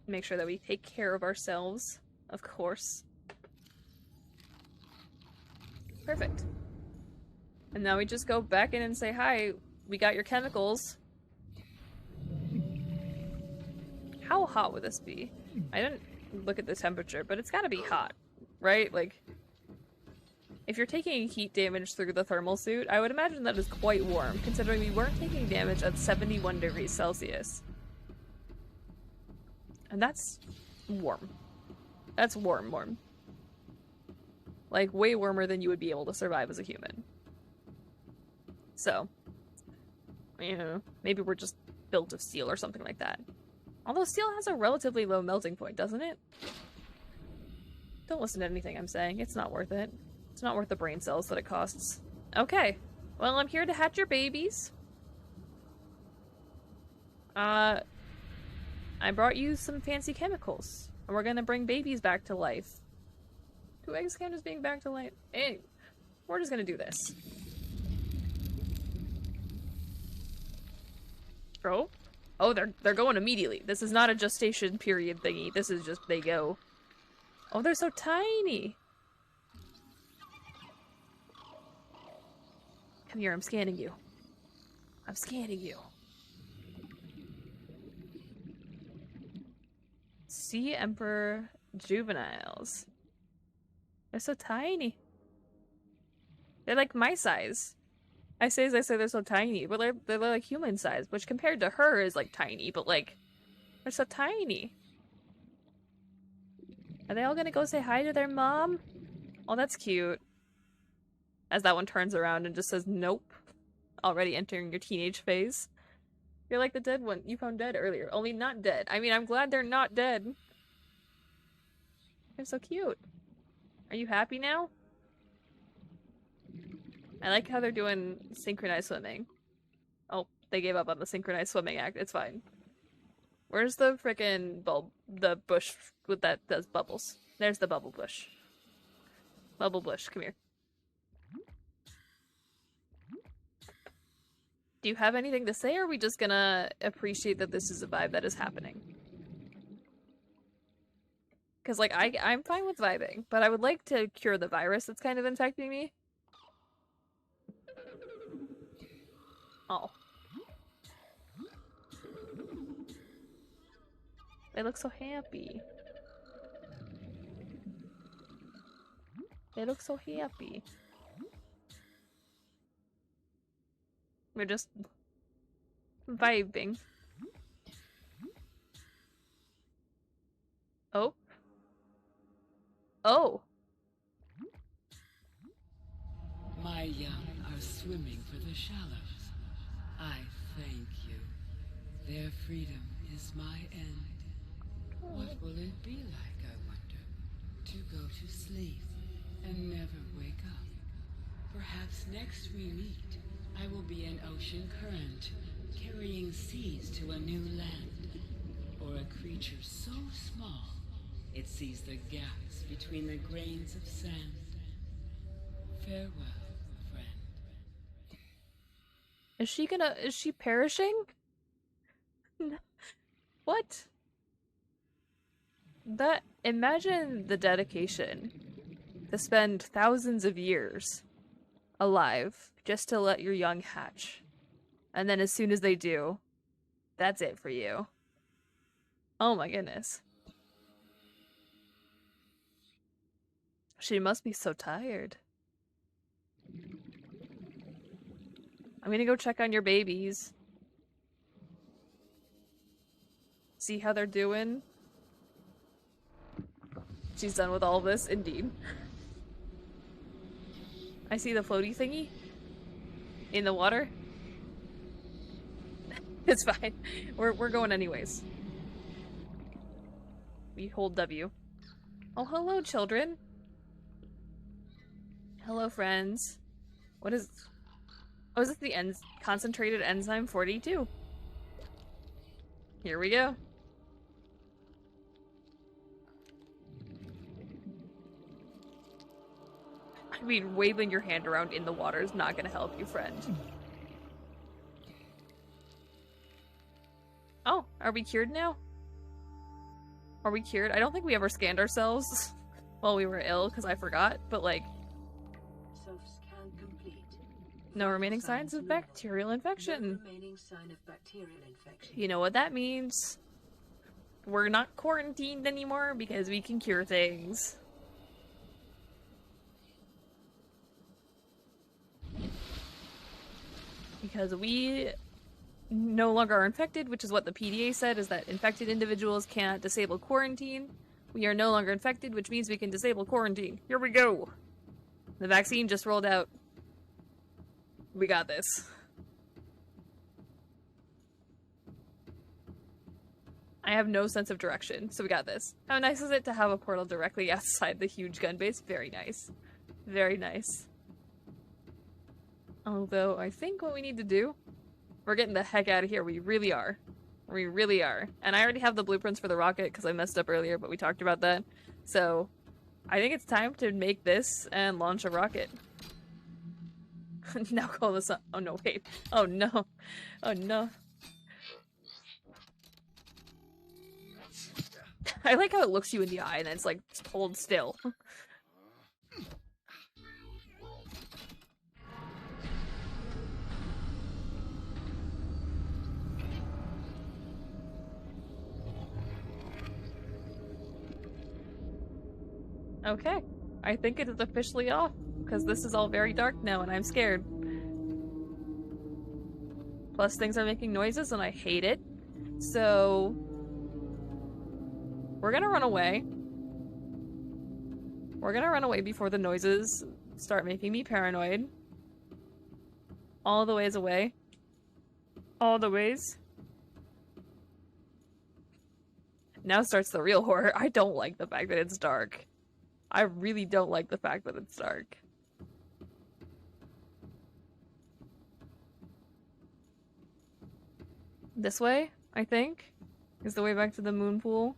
A: Make sure that we take care of ourselves, of course. Perfect. And now we just go back in and say, hi, we got your chemicals. How hot would this be? I didn't look at the temperature, but it's gotta be hot, right? Like, if you're taking heat damage through the thermal suit, I would imagine that is quite warm, considering we weren't taking damage at 71 degrees Celsius. And that's warm. That's warm. Like, way warmer than you would be able to survive as a human. So, you know, maybe we're just built of steel or something like that. Although steel has a relatively low melting point, doesn't it? Don't listen to anything I'm saying. It's not worth it. It's not worth the brain cells that it costs. Okay. Well, I'm here to hatch your babies. I brought you some fancy chemicals. And we're gonna bring babies back to life. 2 eggs count as being back to life? Anyway, we're just gonna do this. Oh? Oh, they're going immediately. This is not a gestation period thingy. This is just, they go. Oh, they're so tiny. Come here, I'm scanning you. I'm scanning you. Sea Emperor juveniles. They're so tiny. They're like my size. I say they're so tiny, but they're like human size, which compared to her is like tiny, but like, they're so tiny. Are they all gonna go say hi to their mom? Oh, that's cute. As that one turns around and just says, nope. Already entering your teenage phase. You're like the dead one you found dead earlier, only not dead. I mean, I'm glad they're not dead. They're so cute. Are you happy now? I like how they're doing synchronized swimming. Oh, they gave up on the synchronized swimming act. It's fine. Where's the frickin' bulb? The bush with that does bubbles. There's the bubble bush. Bubble bush, come here. Do you have anything to say, or are we just gonna appreciate that this is a vibe that is happening? Because, like, I'm fine with vibing, but I would like to cure the virus that's kind of infecting me. Oh. They look so happy. They look so happy. We're just vibing. Oh. Oh.
C: My young are swimming for the shallows. I thank you. Their freedom is my end. What will it be like, I wonder, to go to sleep and never wake up? Perhaps next we meet, I will be an ocean current, carrying seas to a new land. Or a creature so small, it sees the gaps between the grains of sand. Farewell, friend.
A: Is she perishing? What? That Imagine the dedication to spend thousands of years alive just to let your young hatch. And then as soon as they do, that's it for you. Oh my goodness. She must be so tired. I'm gonna go check on your babies. See how they're doing. She's done with all this, indeed. I see the floaty thingy in the water. It's fine. We're going anyways. We hold W. Oh, hello, children. Hello, friends. What is... Oh, is this the concentrated enzyme 42? Here we go. I mean, waving your hand around in the water is not gonna help you, friend. Oh, are we cured now? Are we cured? I don't think we ever scanned ourselves while we were ill, because I forgot, but like...
E: Self-scan complete.
A: No remaining signs of bacterial infection.
E: No remaining sign of bacterial infection.
A: You know what that means. We're not quarantined anymore because we can cure things. Because we no longer are infected, which is what the PDA said, is that infected individuals cannot disable quarantine. We are no longer infected, which means we can disable quarantine. Here we go! The vaccine just rolled out. We got this. I have no sense of direction, so we got this. How nice is it to have a portal directly outside the huge gun base? Very nice. Very nice. Although, I think what we need to do... We're getting the heck out of here. We really are. We really are. And I already have the blueprints for the rocket because I messed up earlier, but we talked about that. So, I think it's time to make this and launch a rocket. Now call this up. Oh no, wait. Oh no. Oh no. I like how it looks you in the eye and then it's like, hold still. Okay, I think it is officially off, because this is all very dark now and I'm scared. Plus things are making noises and I hate it. So... we're gonna run away. We're gonna run away before the noises start making me paranoid. All the ways away. All the ways. Now starts the real horror. I don't like the fact that it's dark. I really don't like the fact that it's dark. This way, I think, is the way back to the moon pool.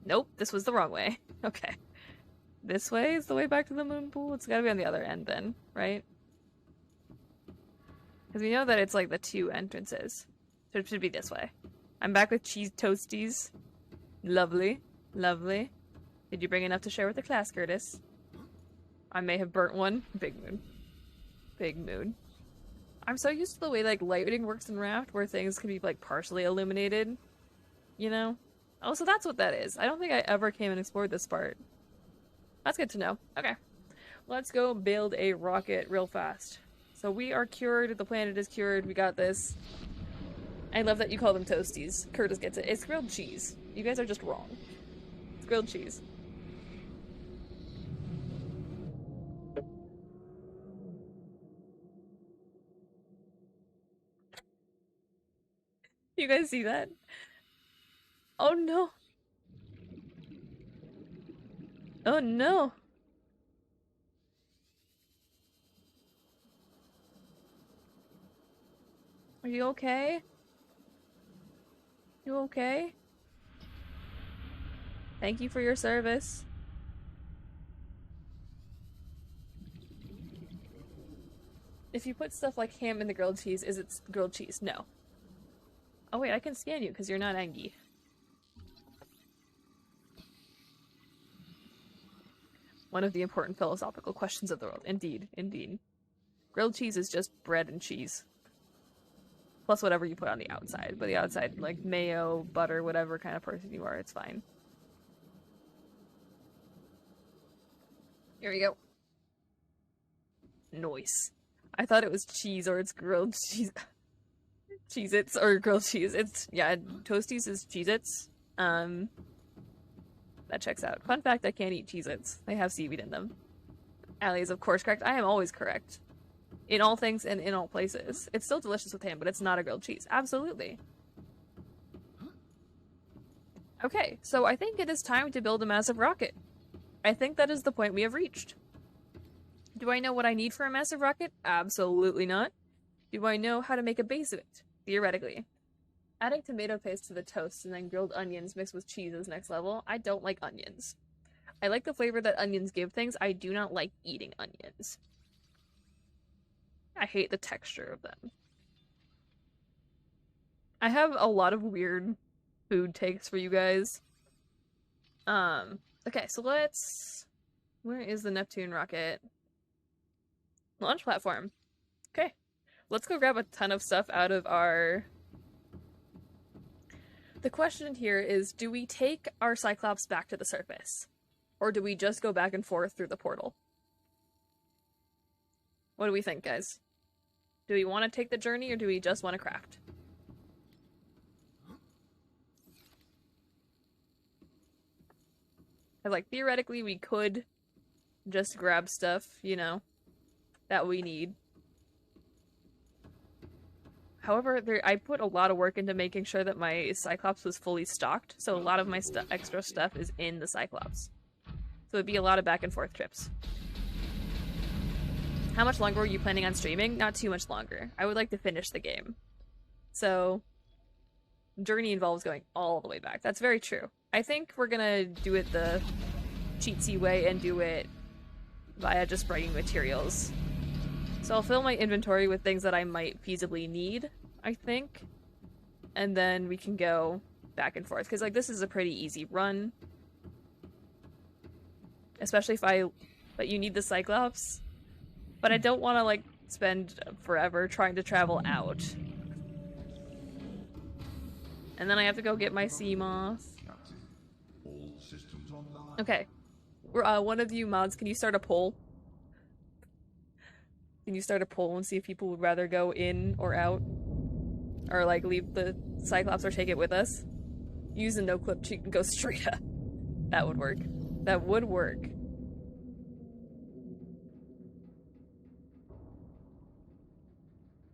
A: Nope, this was the wrong way. Okay. This way is the way back to the moon pool? It's gotta be on the other end then, right? Because we know that it's like the two entrances. So it should be this way. I'm back with cheese toasties. Lovely. Lovely. Did you bring enough to share with the class, Curtis? I may have burnt one. Big moon. Big moon. I'm so used to the way like lighting works in Raft, where things can be like partially illuminated. You know? Oh, so that's what that is. I don't think I ever came and explored this part. That's good to know. Okay. Let's go build a rocket real fast. So we are cured. The planet is cured. We got this. I love that you call them toasties. Curtis gets it. It's grilled cheese. You guys are just wrong. It's grilled cheese. You guys see that? Oh no. Oh no. Are you okay? You okay? Thank you for your service. If you put stuff like ham in the grilled cheese, is it grilled cheese? No. Oh wait, I can scan you because you're not Angie. One of the important philosophical questions of the world. Indeed, indeed. Grilled cheese is just bread and cheese. Plus whatever you put on the outside. But the outside, like mayo, butter, whatever kind of person you are, it's fine. Here we go. Nice. I thought it was cheese or it's grilled cheese. Cheez-Its or grilled cheese. It's, yeah, Toasties is Cheez-Its. That checks out. Fun fact, I can't eat Cheez-Its. They have seaweed in them. Allie is of course correct. I am always correct. In all things and in all places. It's still delicious with ham, but it's not a grilled cheese. Absolutely. Okay, so I think it is time to build a massive rocket. I think that is the point we have reached. Do I know what I need for a massive rocket? Absolutely not. Do I know how to make a base of it? Theoretically. Adding tomato paste to the toast and then grilled onions mixed with cheese is next level. I don't like onions. I like the flavor that onions give things. I do not like eating onions. I hate the texture of them. I have a lot of weird food takes for you guys. Okay, so let's... Where is the Neptune rocket? Launch platform. Okay. Let's go grab a ton of stuff out of our... The question here is, do we take our Cyclops back to the surface? Or do we just go back and forth through the portal? What do we think, guys? Do we want to take the journey or do we just want to craft? Like, theoretically, we could just grab stuff, you know, that we need. However, I put a lot of work into making sure that my Cyclops was fully stocked, so a lot of my extra stuff is in the Cyclops. So it'd be a lot of back and forth trips. How much longer were you planning on streaming? Not too much longer. I would like to finish the game. So, journey involves going all the way back. That's very true. I think we're gonna do it the cheatsy way and do it via just bringing materials. So I'll fill my inventory with things that I might feasibly need, I think. And then we can go back and forth. Because, like, this is a pretty easy run. Especially but you need the Cyclops. But I don't want to, like, spend forever trying to travel out. And then I have to go get my sea moth.
B: Captain, all systems online.
A: Okay. One of you mods, can you start a poll? Can you start a poll and see if people would rather go in or out? Or, like, leave the Cyclops or take it with us? Use the no-clip cheat and go straight up. That would work. That would work.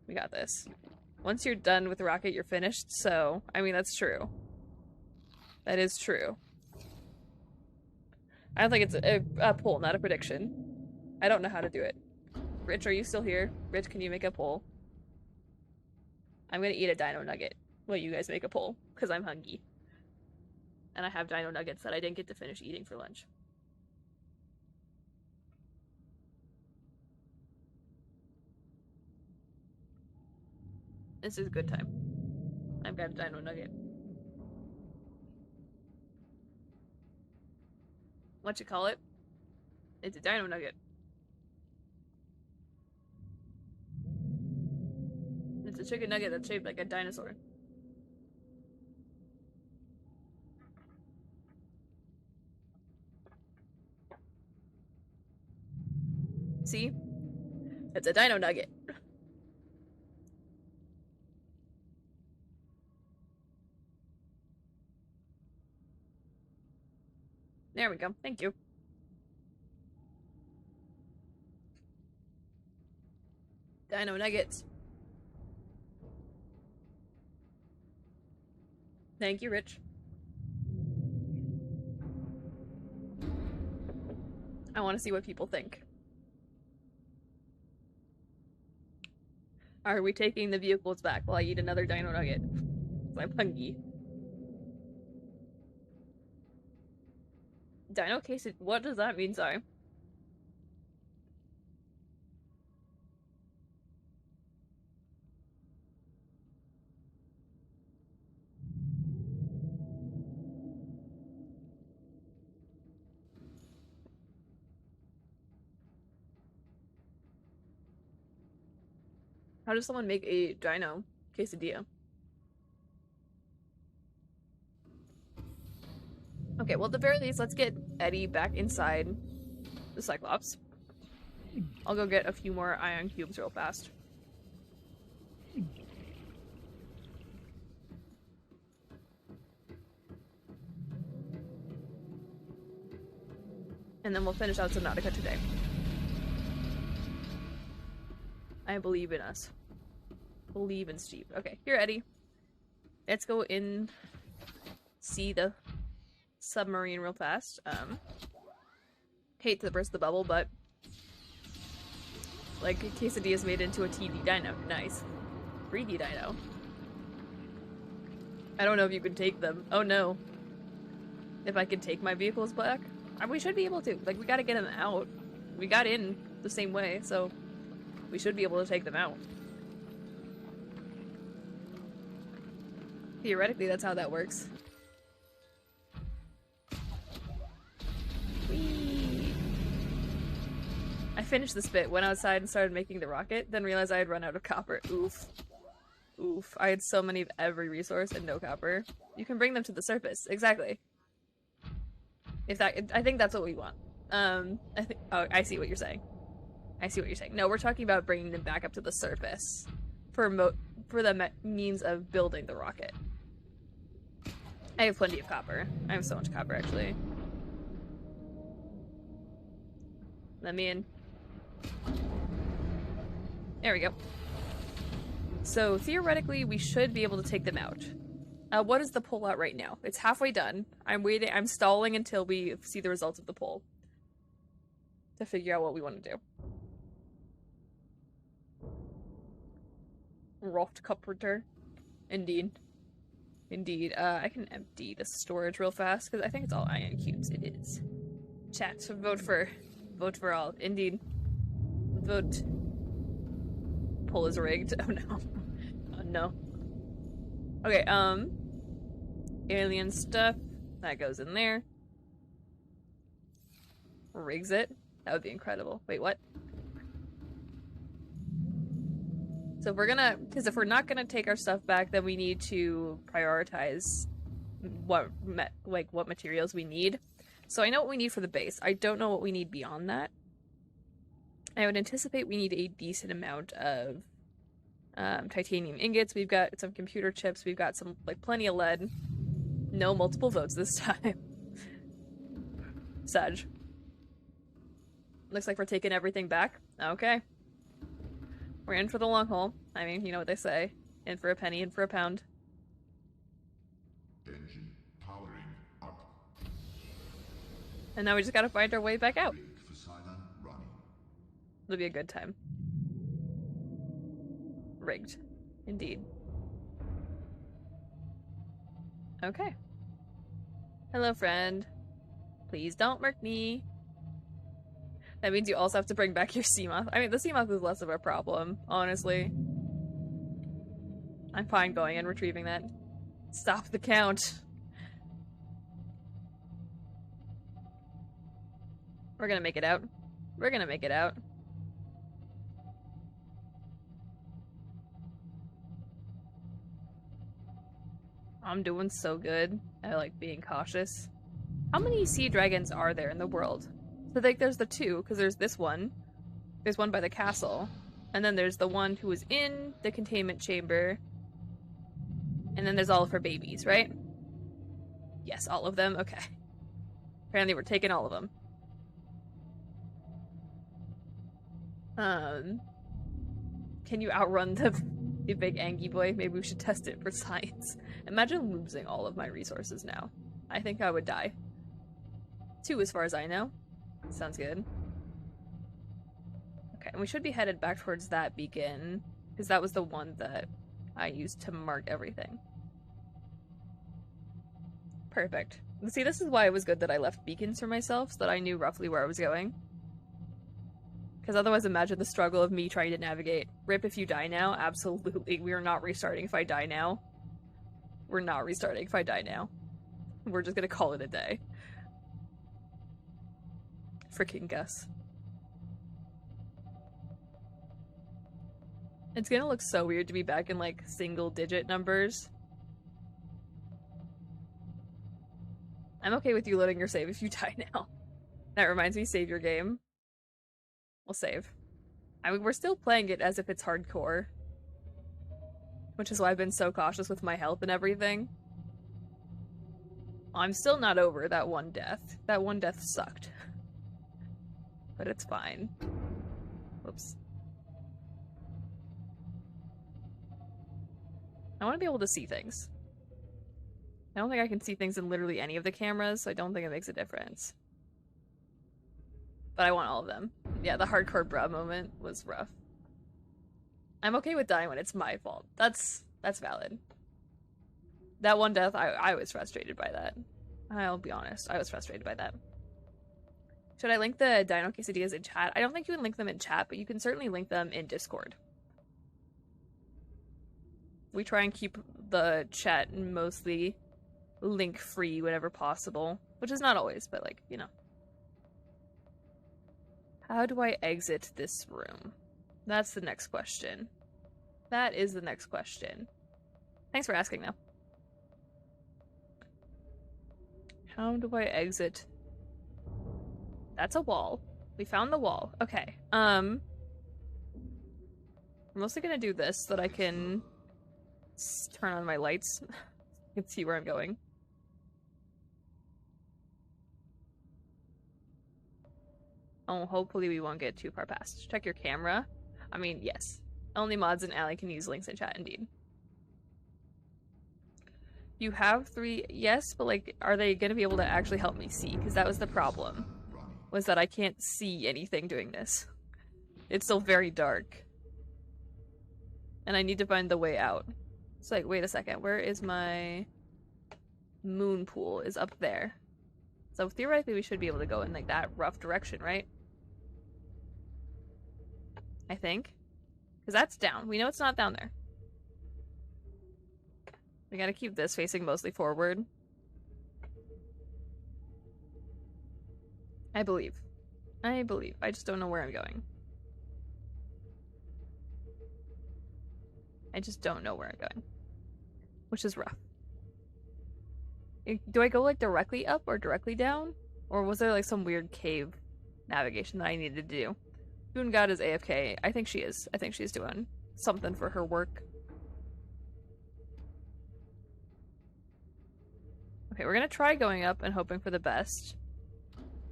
A: We got this. Once you're done with the rocket, you're finished, so... I mean, that's true. That is true. I don't think it's a poll, not a prediction. I don't know how to do it. Rich, are you still here? Rich, can you make a poll? I'm gonna eat a dino nugget while you guys make a poll, because I'm hungry. And I have dino nuggets that I didn't get to finish eating for lunch. This is a good time. I've got a dino nugget. What you call it? It's a dino nugget. It's a chicken nugget that's shaped like a dinosaur. See? It's a dino nugget. There we go. Thank you. Dino nuggets. Thank you, Rich. I want to see what people think. Are we taking the vehicles back while I eat another dino nugget? I'm hungry. Dino case? What does that mean, sorry? How does someone make a dino quesadilla? Okay, well, at the very least, let's get Eddie back inside the Cyclops. I'll go get a few more ion cubes real fast. And then we'll finish out Subnautica today. I believe in us. Believe in Steve. Okay, here, Eddie. Let's go in, see the submarine real fast. Hate to burst the bubble, but like quesadillas made into a 3D dino. Nice. 3D dino. I don't know if you can take them. Oh no. If I can take my vehicles back? We should be able to. Like, we gotta get them out. We got in the same way, so we should be able to take them out. Theoretically, that's how that works. Whee! I finished this bit, went outside and started making the rocket, then realized I had run out of copper. Oof. Oof. I had so many of every resource and no copper. You can bring them to the surface. Exactly. If that, I think that's what we want. I think. Oh, I see what you're saying. I see what you're saying. No, we're talking about bringing them back up to the surface for the means of building the rocket. I have plenty of copper. I have so much copper, actually. Let me in. There we go. So theoretically, we should be able to take them out. What is the pull out right now? It's halfway done. I'm waiting. I'm stalling until we see the results of the pull to figure out what we want to do. Roft copper. Indeed. Indeed. I can empty the storage real fast because I think it's all ion cubes. It is. Chat. So vote for all. Indeed. Vote. Pull is rigged. Oh no. Oh no. Okay, alien stuff. That goes in there. Rigs it. That would be incredible. Wait, what? So if we're gonna, because if we're not gonna take our stuff back, then we need to prioritize what materials we need. So I know what we need for the base. I don't know what we need beyond that. I would anticipate we need a decent amount of titanium ingots. We've got some computer chips. We've got some, like, plenty of lead. No multiple votes this time. Sag. Looks like we're taking everything back. Okay. We're in for the long haul. I mean, you know what they say. In for a penny, in for a pound.
B: Engine powering up.
A: And now we just gotta find our way back out.
B: Rig for Cylon running.
A: It'll be a good time. Rigged. Indeed. Okay. Hello, friend. Please don't murk me. That means you also have to bring back your Seamoth. I mean, the Seamoth is less of a problem, honestly. I'm fine going and retrieving that. Stop the count. We're gonna make it out. We're gonna make it out. I'm doing so good. I like being cautious. How many sea dragons are there in the world? So like there's the two, because there's this one. There's one by the castle. And then there's the one who was in the containment chamber. And then there's all of her babies, right? Yes, all of them? Okay. Apparently we're taking all of them. Can you outrun the big Angie boy? Maybe we should test it for science. Imagine losing all of my resources now. I think I would die. 2 as far as I know. Sounds good. Okay, and we should be headed back towards that beacon, because that was the one that I used to mark everything. Perfect. See, this is why it was good that I left beacons for myself, so that I knew roughly where I was going. Because otherwise, imagine the struggle of me trying to navigate. Rip if you die now? Absolutely. We are not restarting if I die now. We're not restarting if I die now. We're just gonna call it a day. Freaking Gus. It's gonna look so weird to be back in, like, single-digit numbers. I'm okay with you loading your save if you die now. That reminds me, save your game. We'll save. I mean, we're still playing it as if it's hardcore. Which is why I've been so cautious with my health and everything. I'm still not over that one death. That one death sucked. But it's fine. Whoops. I want to be able to see things. I don't think I can see things in literally any of the cameras, so I don't think it makes a difference. But I want all of them. Yeah, the hardcore bruh moment was rough. I'm okay with dying when it's my fault. That's valid. That one death, I was frustrated by that. I'll be honest, I was frustrated by that. Should I link the Dino Quesadillas in chat? I don't think you can link them in chat, but you can certainly link them in Discord. We try and keep the chat mostly link-free whenever possible. Which is not always, but, like, you know. How do I exit this room? That's the next question. That is the next question. Thanks for asking, though. How do I exit? That's a wall. We found the wall. Okay. I'm mostly gonna do this so that I can turn on my lights. I can see where I'm going. Oh, hopefully we won't get too far past. Check your camera. I mean, yes. Only mods and Allie can use links in chat, indeed. You have 3, yes, but, like, are they gonna be able to actually help me see? Because that was the problem. Was that I can't see anything doing this. It's still very dark. And I need to find the way out. It's like, wait a second, where is my moon pool? Is up there. So theoretically we should be able to go in, like, that rough direction, right? I think. Because that's down. We know it's not down there. We gotta keep this facing mostly forward. I believe. I believe. I just don't know where I'm going. I just don't know where I'm going. Which is rough. Do I go, like, directly up or directly down? Or was there, like, some weird cave navigation that I needed to do? Boon God is AFK. I think she is. I think she's doing something for her work. Okay, we're gonna try going up and hoping for the best.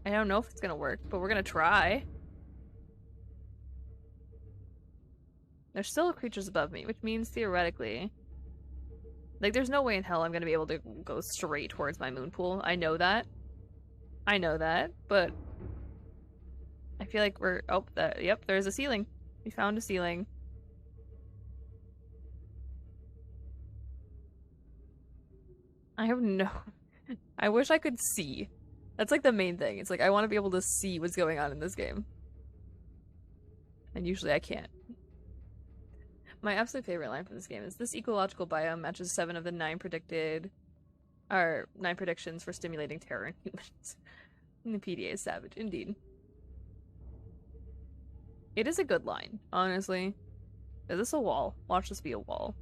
A: I don't know if it's gonna work, but we're gonna try. There's still creatures above me, which means theoretically... Like, there's no way in hell I'm gonna be able to go straight towards my moon pool. I know that. I know that, but... I feel like we're... Oh, yep, there's a ceiling. We found a ceiling. I have no... I wish I could see. That's, like, the main thing. It's like, I want to be able to see what's going on in this game. And usually I can't. My absolute favorite line from this game is, this ecological biome matches 7 of the 9 predicted... or 9 predictions for stimulating terror in humans. And the PDA is savage, indeed. It is a good line, honestly. Is this a wall? Watch this be a wall.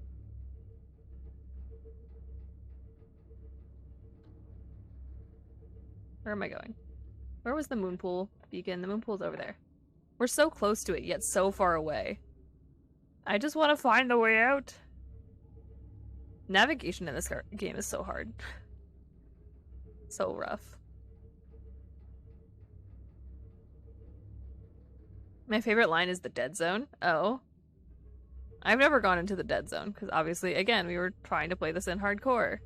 A: Where am I going? Where was the moon pool beacon? The moon pool's over there. We're so close to it, yet so far away. I just want to find the way out. Navigation in this game is so hard. So rough. My favorite line is the dead zone. Oh. I've never gone into the dead zone, because obviously, again, we were trying to play this in hardcore.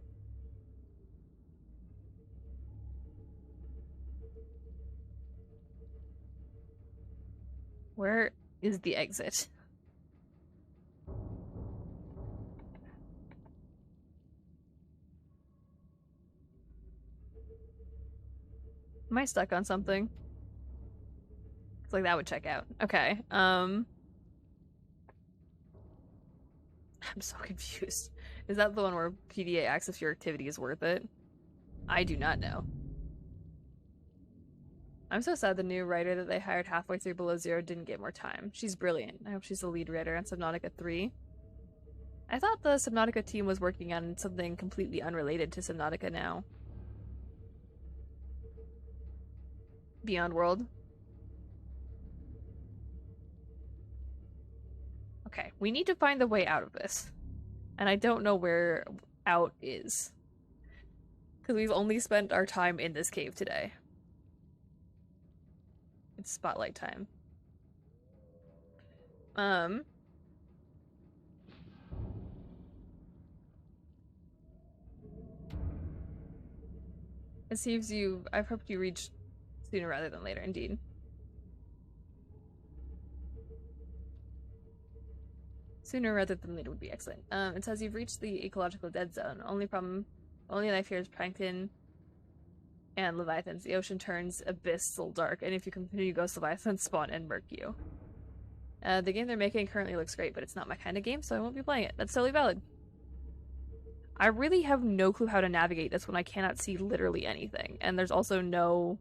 A: Where is the exit? Am I stuck on something? It's like that would check out. Okay. I'm so confused. Is that the one where PDA asks if your activity is worth it? I do not know. I'm so sad the new writer that they hired halfway through Below Zero didn't get more time. She's brilliant. I hope she's the lead writer on Subnautica 3. I thought the Subnautica team was working on something completely unrelated to Subnautica now. Beyond World. Okay, we need to find the way out of this. And I don't know where out is. Because we've only spent our time in this cave today. It's spotlight time. It seems I've hoped you reach sooner rather than later, indeed. Sooner rather than later would be excellent. It says you've reached the ecological dead zone. Only life here is plankton and leviathans. The ocean turns abyssal dark, and if you continue, ghost leviathans spawn and murk you. The game they're making currently looks great, but it's not my kind of game, so I won't be playing it. That's totally valid. I really have no clue how to navigate this when I cannot see literally anything, and there's also no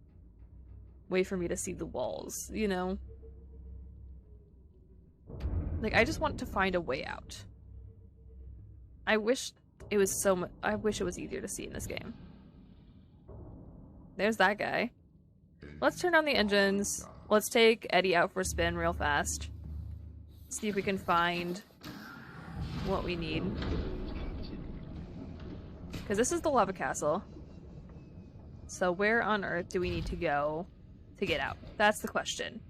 A: way for me to see the walls, you know? Like, I just want to find a way out. I wish it was I wish it was easier to see in this game. There's that guy. Let's turn on the engines. Let's take Eddie out for a spin real fast. See if we can find what we need. Because this is the lava castle. So where on earth do we need to go to get out? That's the question.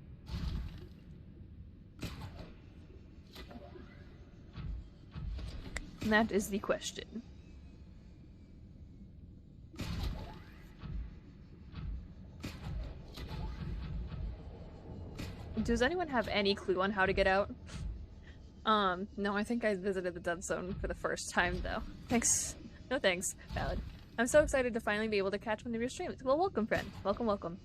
A: And that is the question. Does anyone have any clue on how to get out? No, I think I visited the dead zone for the first time, though. Thanks. No thanks. Valid. I'm so excited to finally be able to catch one of your streams. Well, welcome, friend. Welcome, welcome.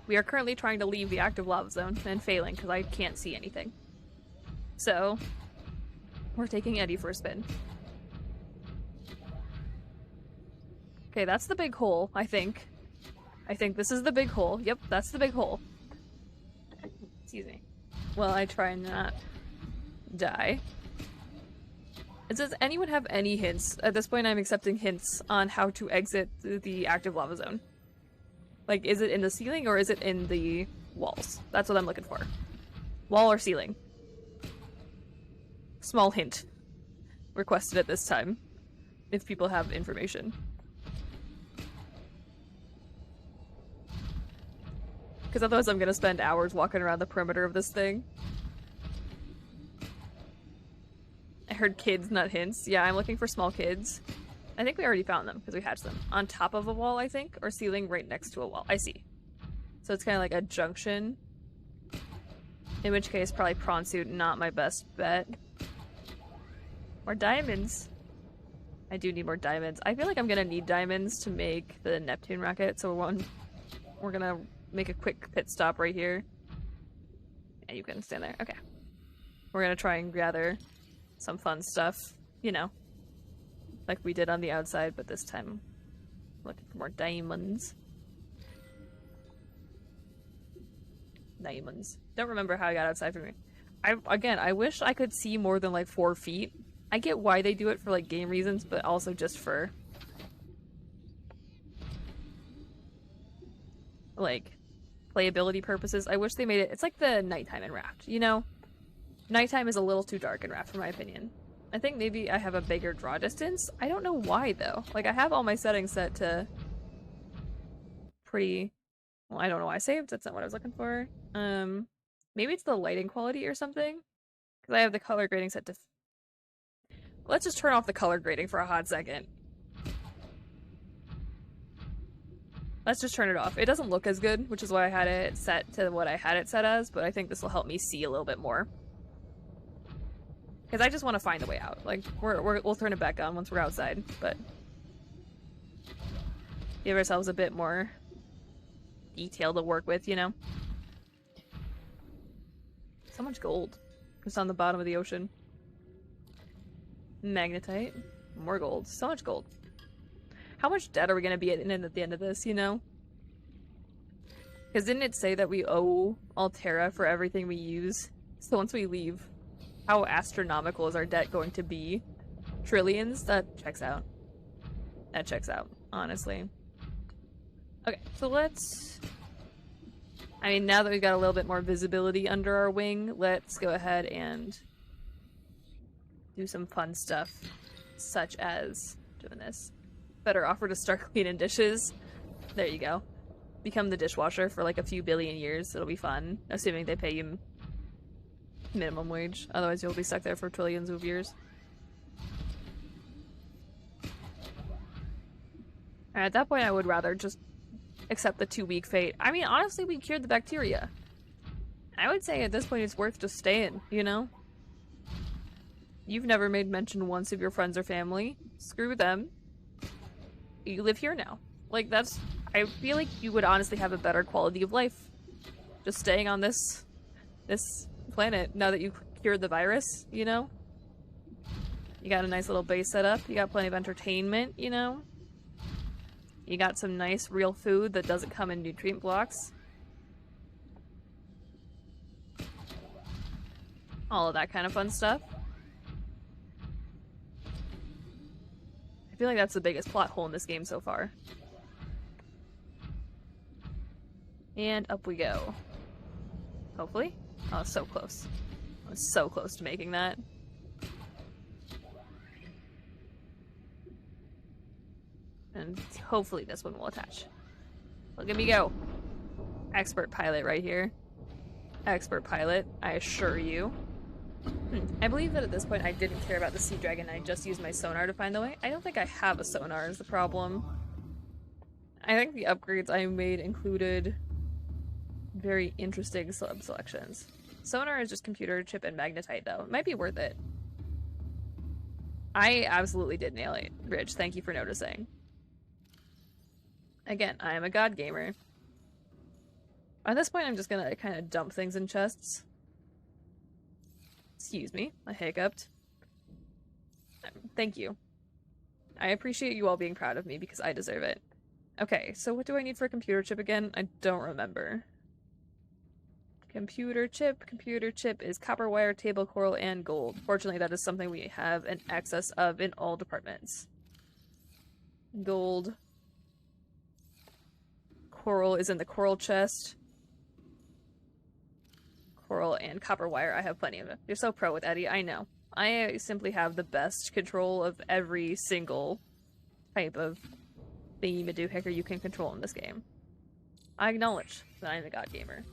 A: We are currently trying to leave the active lava zone and failing because I can't see anything. So, we're taking Eddie for a spin. Okay, that's the big hole, I think. I think this is the big hole. Yep, that's the big hole. Excuse me. Well, I try and not die. Does anyone have any hints? At this point, I'm accepting hints on how to exit the active lava zone. Like, is it in the ceiling or is it in the walls? That's what I'm looking for. Wall or ceiling? Small hint requested at this time, if people have information. Because otherwise I'm gonna spend hours walking around the perimeter of this thing. I heard kids, not hints. Yeah, I'm looking for small kids. I think we already found them, because we hatched them. On top of a wall, I think, or ceiling right next to a wall. I see. So it's kind of like a junction. In which case, probably prawn suit, not my best bet. More diamonds. I do need more diamonds. I feel like I'm gonna need diamonds to make the Neptune rocket, so we're gonna make a quick pit stop right here. And you can stand there. Okay. We're gonna try and gather some fun stuff, you know, like we did on the outside, but this time looking for more diamonds. Diamonds. Don't remember how I got outside from me. I wish I could see more than like 4 feet. I get why they do it for like game reasons, but also just for like playability purposes. I wish they made it. It's like the nighttime in Raft, you know? Nighttime is a little too dark in Raft, in my opinion. I think maybe I have a bigger draw distance. I don't know why, though. Like, I have all my settings set to pretty... Well, I don't know why I saved. That's not what I was looking for. Maybe it's the lighting quality or something? Because I have the color grading set to... Let's just turn off the color grading for a hot second. Let's just turn it off. It doesn't look as good, which is why I had it set to what I had it set as, but I think this will help me see a little bit more. Because I just want to find a way out. Like, we'll turn it back on once we're outside, but give ourselves a bit more detail to work with, you know? So much gold. Just on the bottom of the ocean. Magnetite. More gold. So much gold. How much debt are we going to be at the end of this, you know? Because didn't it say that we owe Altera for everything we use? So once we leave, how astronomical is our debt going to be? Trillions? That checks out. That checks out, honestly. Okay, so let's... I mean, now that we've got a little bit more visibility under our wing, let's go ahead and do some fun stuff, such as doing this. Better offer to start cleaning dishes. There you go. Become the dishwasher for like a few billion years. It'll be fun, assuming they pay you minimum wage. Otherwise, you'll be stuck there for trillions of years. And at that point, I would rather just accept the 2-week fate. I mean, honestly, we cured the bacteria. I would say at this point it's worth just staying, you know? You've never made mention once of your friends or family. Screw them. You live here now. Like, that's... I feel like you would honestly have a better quality of life just staying on this planet now that you cured the virus, you know? You got a nice little base set up. You got plenty of entertainment, you know? You got some nice real food that doesn't come in nutrient blocks. All of that kind of fun stuff. I feel like that's the biggest plot hole in this game so far. And up we go. Hopefully. Oh, so close. I was so close to making that. And hopefully this one will attach. Look at me go. Expert pilot right here. Expert pilot, I assure you. I believe that at this point I didn't care about the sea dragon. I just used my sonar to find the way. I don't think I have a sonar is the problem. I think the upgrades I made included very interesting selections. Sonar is just computer chip and magnetite though. It might be worth it. I absolutely did nail it, Ridge. Thank you for noticing. Again, I am a god gamer. At this point, I'm just gonna kind of dump things in chests. Excuse me, I hiccuped. Thank you. I appreciate you all being proud of me because I deserve it. Okay, so what do I need for a computer chip again? I don't remember. Computer chip is copper wire, table coral, and gold. Fortunately, that is something we have an excess of in all departments. Gold. Coral is in the coral chest. Coral and copper wire, I have plenty of it. You're so pro with Eddie, I know. I simply have the best control of every single type of thingy-madoohicker you can control in this game. I acknowledge that I'm a god gamer.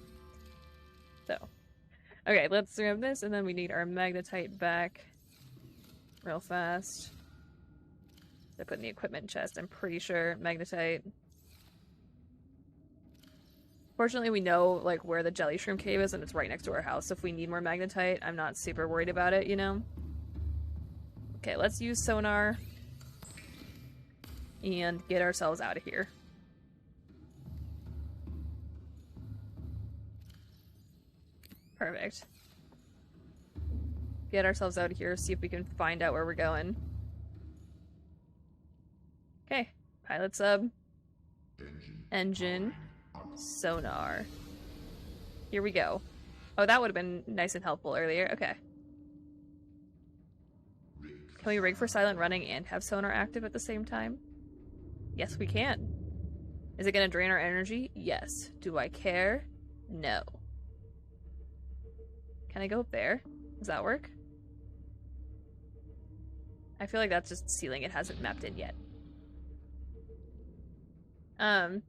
A: So, okay, let's grab this, and then we need our magnetite back real fast. I put in the equipment chest, I'm pretty sure. Magnetite. Fortunately, we know, like, where the jelly shroom cave is, and it's right next to our house. So if we need more magnetite, I'm not super worried about it, you know? Okay, let's use sonar and get ourselves out of here. Perfect. Get ourselves out of here, see if we can find out where we're going. Okay, pilot sub. Engine. Sonar. Here we go. Oh, that would have been nice and helpful earlier. Okay. Can we rig for silent running and have sonar active at the same time? Yes, we can. Is it going to drain our energy? Yes. Do I care? No. Can I go up there? Does that work? I feel like that's just ceiling. It hasn't mapped in yet.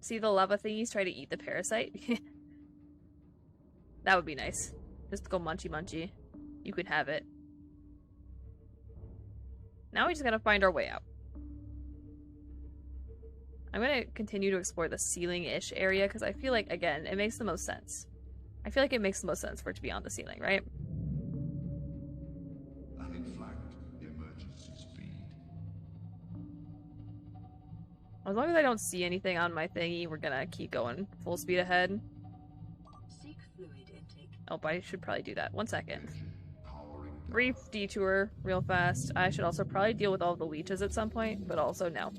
A: See the lava thingies try to eat the parasite? That would be nice. Just go munchy munchy. You can have it. Now we just gotta find our way out. I'm gonna continue to explore the ceiling-ish area because I feel like, again, it makes the most sense. I feel like it makes the most sense for it to be on the ceiling, right?
B: Adding flagged emergency speed.
A: As long as I don't see anything on my thingy, we're gonna keep going full speed ahead.
E: Seek fluid intake.
A: Oh, I should probably do that. 1 second.
B: Powering down.
A: Brief detour real fast. I should also probably deal with all the leeches at some point, but also no.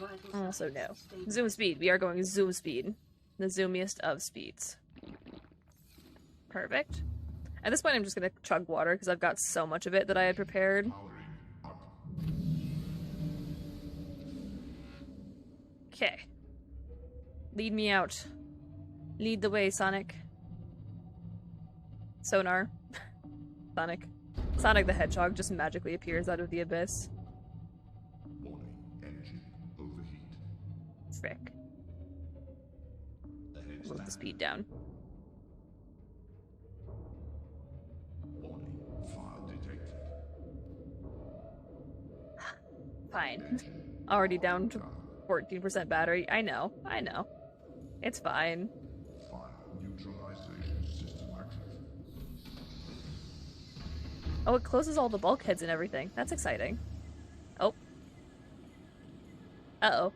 E: vital
A: Also
E: signs
A: no.
E: are stable.
A: Zoom speed. We are going zoom speed. The zoomiest of speeds. Perfect. At this point, I'm just gonna chug water because I've got so much of it that I had prepared.
B: Powering up.
A: Okay. Lead me out. Lead the way, Sonic. Sonar. Sonic. Sonic the Hedgehog just magically appears out of the abyss.
B: Warning. Engine overheat.
A: Frick.
B: Ahead
A: Move the
B: standard.
A: speed down.
B: Warning. Fire detected.
A: Fine.
B: Engine
A: Already down to
B: down.
A: 14% battery. I know. I know. It's fine.
B: Fire neutralization system active.
A: Oh, it closes all the bulkheads and everything. That's exciting. Oh. Uh-oh.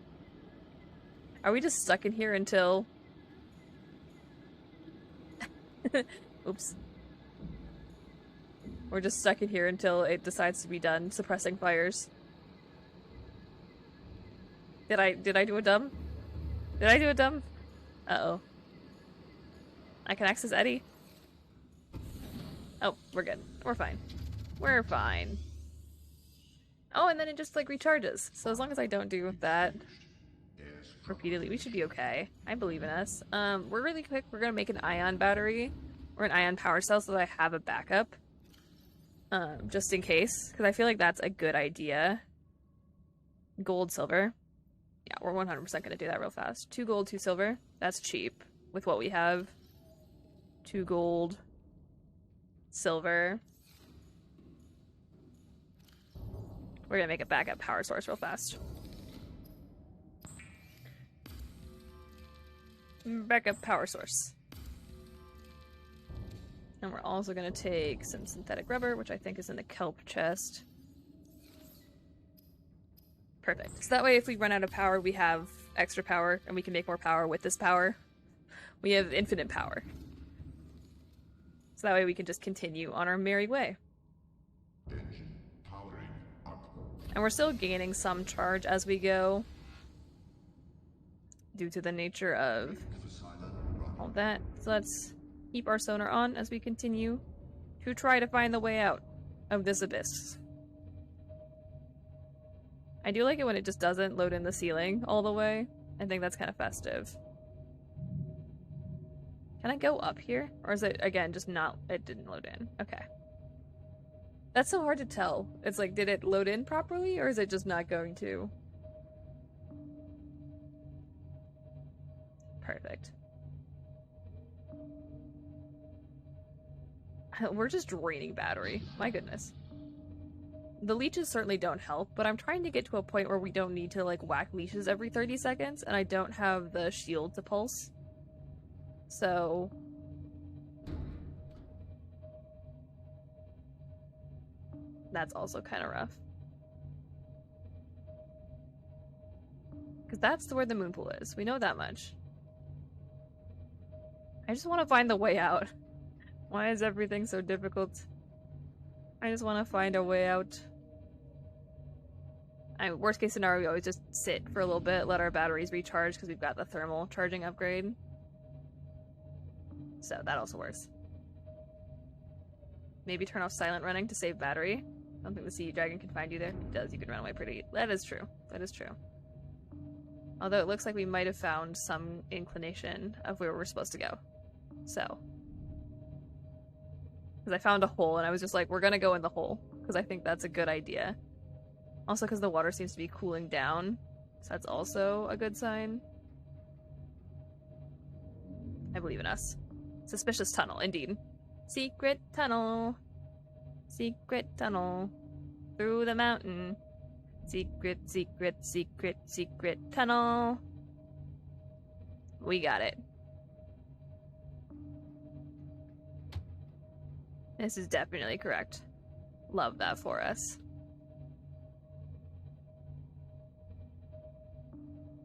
A: Are we just stuck in here until... Oops. We're just stuck in here until it decides to be done suppressing fires. Did I do a dumb? Did I do a dumb? Uh-oh. I can access Eddie. Oh, we're good. We're fine. We're fine. Oh, and then it just, like, recharges. So as long as I don't do that repeatedly, we should be okay. I believe in us. We're really quick. We're gonna make an ion battery or an ion power cell so that I have a backup. Just in case. Because I feel like that's a good idea. Gold, silver. Yeah, we're 100% gonna do that real fast. 2 gold, 2 silver. That's cheap with what we have. 2 gold, silver. We're gonna make a backup power source real fast. Backup power source. And we're also gonna take some synthetic rubber, which I think is in the kelp chest. Perfect. So that way if we run out of power, we have extra power, and we can make more power with this power. We have infinite power. So that way we can just continue on our merry way.
B: Engine powering up.
A: And we're still gaining some charge as we go. Due to the nature of
B: For silent run.
A: all that. So let's keep our sonar on as we continue to try to find the way out of this abyss. I do like it when it just doesn't load in the ceiling all the way. I think that's kind of festive. Can I go up here? Or is it, again, just not... It didn't load in. Okay. That's so hard to tell. It's like, did it load in properly? Or is it just not going to? Perfect. We're just draining battery. My goodness. The leeches certainly don't help, but I'm trying to get to a point where we don't need to, like, whack leashes every 30 seconds, and I don't have the shield to pulse. So... that's also kind of rough. Because that's where the moon pool is. We know that much. I just want to find the way out. Why is everything so difficult? I just want to find a way out. Worst case scenario, we always just sit for a little bit, let our batteries recharge because we've got the thermal charging upgrade. So that also works. Maybe turn off silent running to save battery. I don't think the sea dragon can find you there. It does, you can run away pretty... That is true. That is true. Although it looks like we might have found some inclination of where we're supposed to go. So. Because I found a hole and I was just like, we're gonna go in the hole. Because I think that's a good idea. Also because the water seems to be cooling down. So that's also a good sign. I believe in us. Suspicious tunnel, indeed. Secret tunnel. Secret tunnel. Through the mountain. Secret, secret, secret, secret tunnel. We got it. This is definitely correct. Love that for us.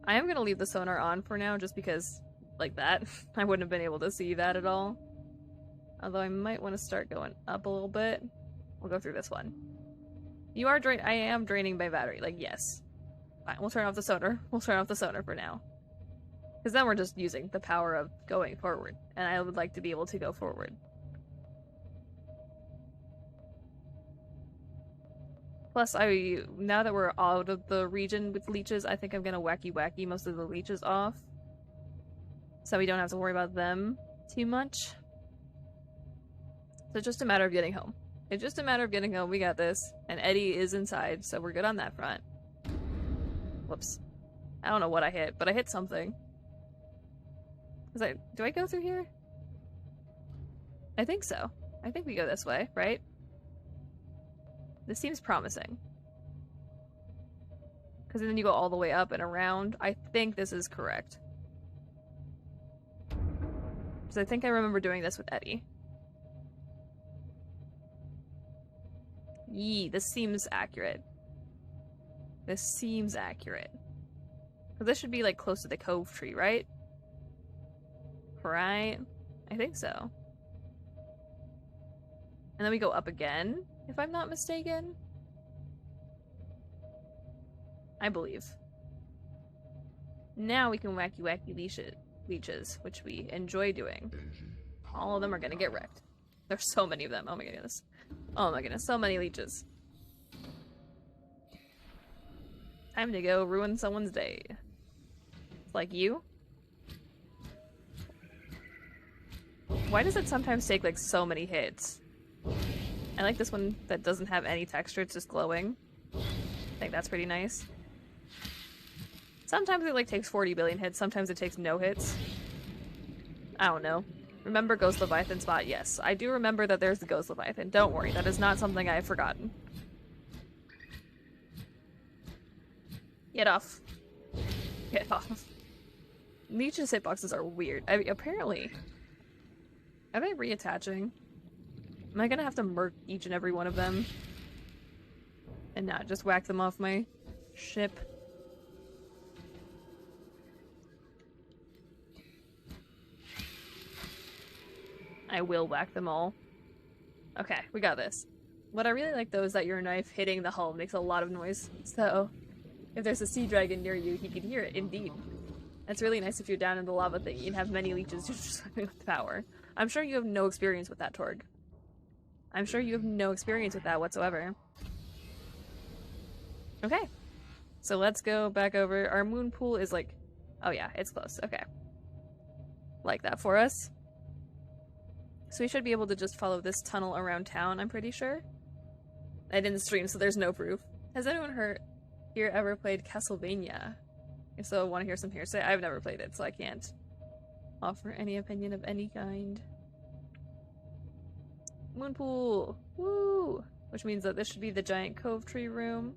A: I am gonna leave the sonar on for now just because, like that, I wouldn't have been able to see that at all. Although I might want to start going up a little bit. We'll go through this one. You are I am draining my battery, like, yes. Fine, we'll turn off the sonar. We'll turn off the sonar for now. Because then we're just using the power of going forward. And I would like to be able to go forward. Plus, now that we're out of the region with leeches, I think I'm gonna wacky most of the leeches off. So we don't have to worry about them too much. So it's just a matter of getting home. It's just a matter of getting home. We got this. And Eddie is inside, so we're good on that front. Whoops. I don't know what I hit, but I hit something. Do I go through here? I think so. I think we go this way, right? This seems promising. Because then you go all the way up and around. I think this is correct. Because I think I remember doing this with Eddie. Yee, this seems accurate. This seems accurate. So this should be like close to the cove tree, right? Right? I think so. And then we go up again, if I'm not mistaken. I believe. Now we can wacky leeches, which we enjoy doing. All of them are gonna get wrecked. There's so many of them. Oh my goodness. Oh my goodness, so many leeches. Time to go ruin someone's day. Like you? Why does it sometimes take like so many hits? I like this one that doesn't have any texture, it's just glowing. I think that's pretty nice. Sometimes it like takes 40 billion hits, sometimes it takes no hits. I don't know. Remember Ghost Leviathan spot? Yes, I do remember that there's the Ghost Leviathan. Don't worry, that is not something I have forgotten. Get off. Get off. Leech's hitboxes are weird. I mean, apparently... Are they reattaching? Am I gonna have to murk each and every one of them? And not just whack them off my ship? I will whack them all. Okay, we got this. What I really like though is that your knife hitting the hull makes a lot of noise. So, if there's a sea dragon near you, he can hear it, indeed. It's really nice if you're down in the lava thing and have many leeches just swimming with power. I'm sure you have no experience with that, Torg. I'm sure you have no experience with that whatsoever. Okay. So let's go back over. Our moon pool is like... Oh yeah, it's close. Okay. Like that for us. So we should be able to just follow this tunnel around town, I'm pretty sure. I didn't stream, so there's no proof. Has anyone here ever played Castlevania? If so, I want to hear some hearsay. I've never played it, so I can't offer any opinion of any kind. Moonpool! Woo! Which means that this should be the giant cove tree room.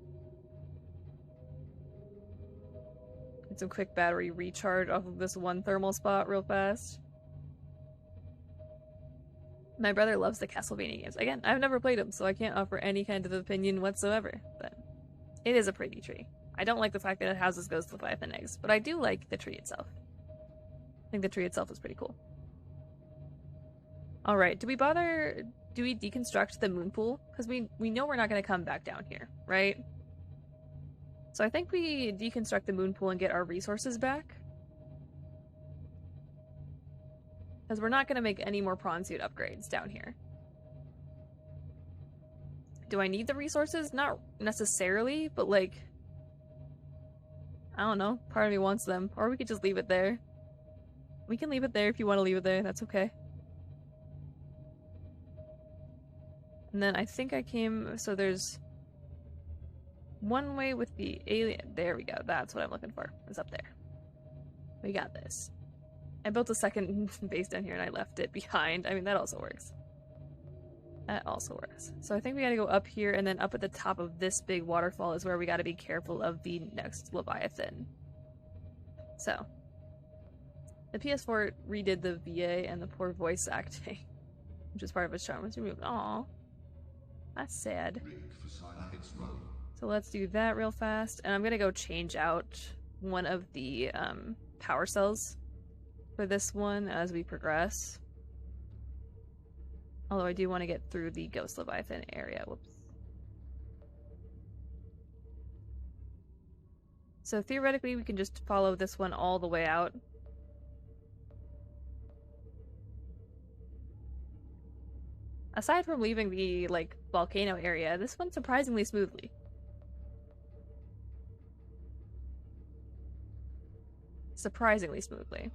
A: Get some quick battery recharge off of this one thermal spot real fast. My brother loves the Castlevania games. Again, I've never played them, so I can't offer any kind of opinion whatsoever, but it is a pretty tree. I don't like the fact that it houses Ghost Leviathan eggs, but I do like the tree itself. I think the tree itself is pretty cool. Alright, do we deconstruct the moon pool? Because we know we're not going to come back down here, right? So I think we deconstruct the moon pool and get our resources back. Because we're not going to make any more prawn suit upgrades down here. Do I need the resources? Not necessarily, but like... I don't know. Part of me wants them. Or we could just leave it there. We can leave it there if you want to leave it there. That's okay. And then I think I came... So there's... one way with the alien... There we go. That's what I'm looking for. It's up there. We got this. I built a second base down here and I left it behind. I mean, that also works. That also works. So I think we gotta go up here, and then up at the top of this big waterfall is where we gotta be careful of the next Leviathan. So. The PS4 redid the VA and the poor voice acting, which is part of its charm was removed. Aww. That's sad. So let's do that real fast. And I'm gonna go change out one of the power cells for this one as we progress. Although I do want to get through the Ghost Leviathan area. Whoops. So theoretically, we can just follow this one all the way out. Aside from leaving the, like, volcano area, this went surprisingly smoothly. Surprisingly smoothly.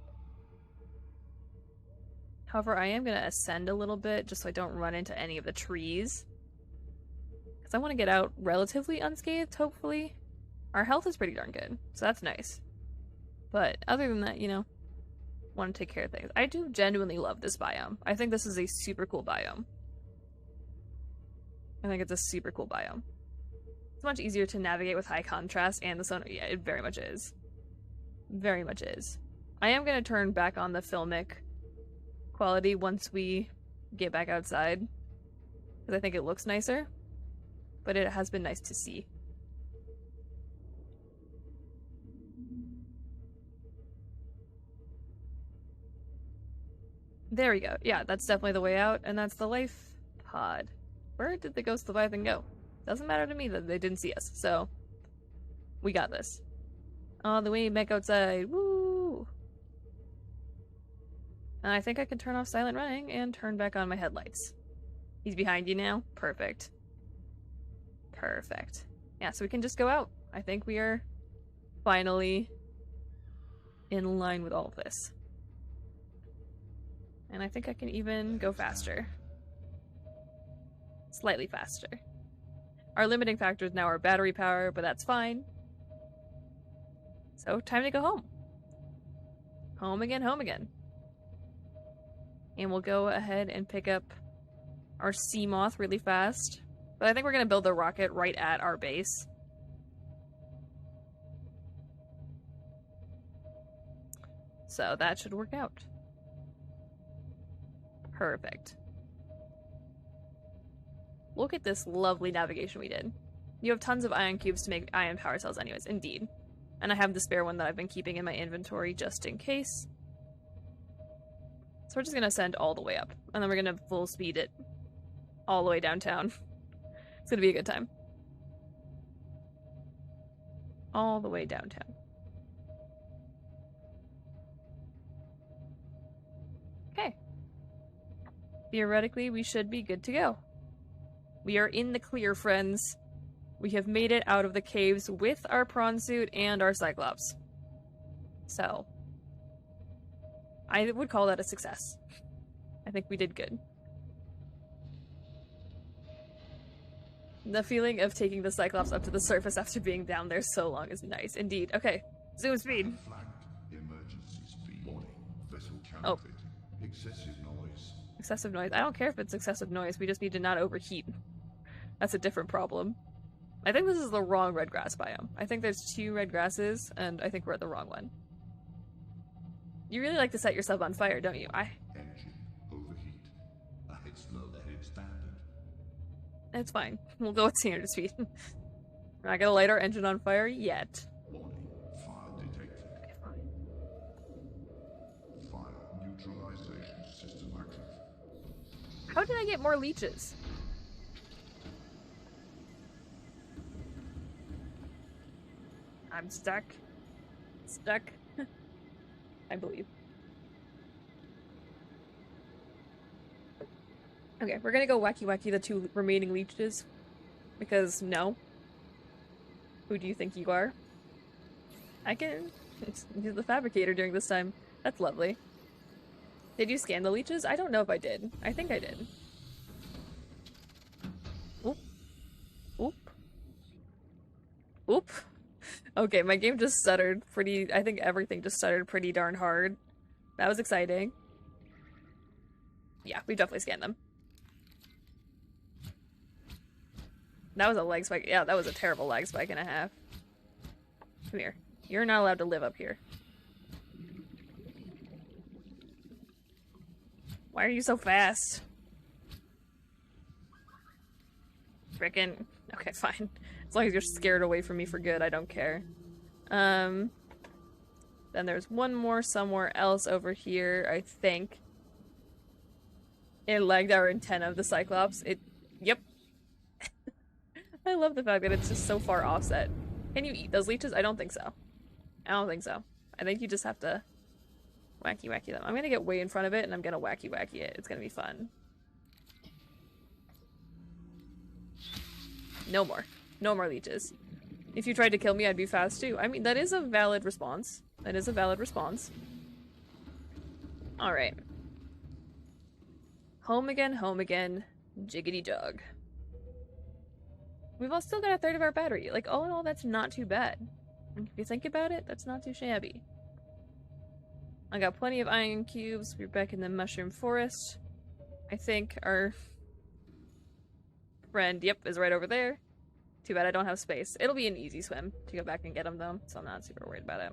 A: However, I am going to ascend a little bit just so I don't run into any of the trees. Because I want to get out relatively unscathed, hopefully. Our health is pretty darn good, so that's nice. But other than that, you know, want to take care of things. I do genuinely love this biome. I think this is a super cool biome. I think it's a super cool biome. It's much easier to navigate with high contrast and the sonar. Yeah, it very much is. Very much is. I am going to turn back on the filmic quality once we get back outside. Because I think it looks nicer. But it has been nice to see. There we go. Yeah, that's definitely the way out, and that's the life pod. Where did the ghost Leviathan go? Doesn't matter to me that they didn't see us, so we got this. All the way back outside. Woo! And I think I can turn off silent running and turn back on my headlights. He's behind you now? Perfect. Perfect. Yeah, so we can just go out. I think we are finally in line with all of this. And I think I can even go faster. Slightly faster. Our limiting factor is now our battery power, but that's fine. So, time to go home. Home again, home again. And we'll go ahead and pick up our sea moth really fast. But I think we're going to build the rocket right at our base. So that should work out. Perfect. Look at this lovely navigation we did. You have tons of ion cubes to make ion power cells anyways, indeed. And I have the spare one that I've been keeping in my inventory just in case. So we're just gonna send all the way up. And then we're gonna full speed it all the way downtown. It's gonna be a good time. All the way downtown. Okay. Theoretically, we should be good to go. We are in the clear, friends. We have made it out of the caves with our prawn suit and our Cyclops. So, I would call that a success. I think we did good. The feeling of taking the Cyclops up to the surface after being down there so long is nice. Indeed. Okay. Zoom speed.
B: Flagged emergency speed. Warning. Vessel
A: Oh.
B: counterfeit. Excessive noise.
A: Excessive noise. I don't care if it's excessive noise. We just need to not overheat. That's a different problem. I think this is the wrong red grass biome. I think there's 2 red grasses, and I think we're at the wrong one. You really like to set yourself on fire, don't you?
B: Engine overheat. It's low head standard.
A: It's fine. We'll go with standard speed. We're not gonna light our engine on fire yet.
B: Warning. Fire detected.
A: Okay, fine.
B: Fire neutralization system active.
A: How did I get more leeches? I'm stuck. Stuck. I believe. Okay, we're gonna go wacky wacky the 2 remaining leeches. Because, no. Who do you think you are? I can use the fabricator during this time. That's lovely. Did you scan the leeches? I don't know if I did. I think I did. Oop. Oop. Oop. Okay, my game just stuttered pretty... I think everything just stuttered pretty darn hard. That was exciting. Yeah, we definitely scanned them. That was a lag spike. Yeah, that was a terrible lag spike and a half. Come here. You're not allowed to live up here. Why are you so fast? Frickin'. Okay, fine. As long as you're scared away from me for good, I don't care. Then there's one more somewhere else over here, I think. It lagged our antenna of the Cyclops. Yep. I love the fact that it's just so far offset. Can you eat those leeches? I don't think so. I don't think so. I think you just have to wacky wacky them. I'm gonna get way in front of it and I'm gonna wacky wacky it. It's gonna be fun. No more. No more leeches. If you tried to kill me, I'd be fast too. I mean, that is a valid response. That is a valid response. Alright. Home again, jiggity jog. We've all still got a third of our battery. Like, all in all, that's not too bad. If you think about it, that's not too shabby. I got plenty of iron cubes. We're back in the mushroom forest. I think our friend, yep, is right over there. Too bad I don't have space. It'll be an easy swim to go back and get him, though, so I'm not super worried about it.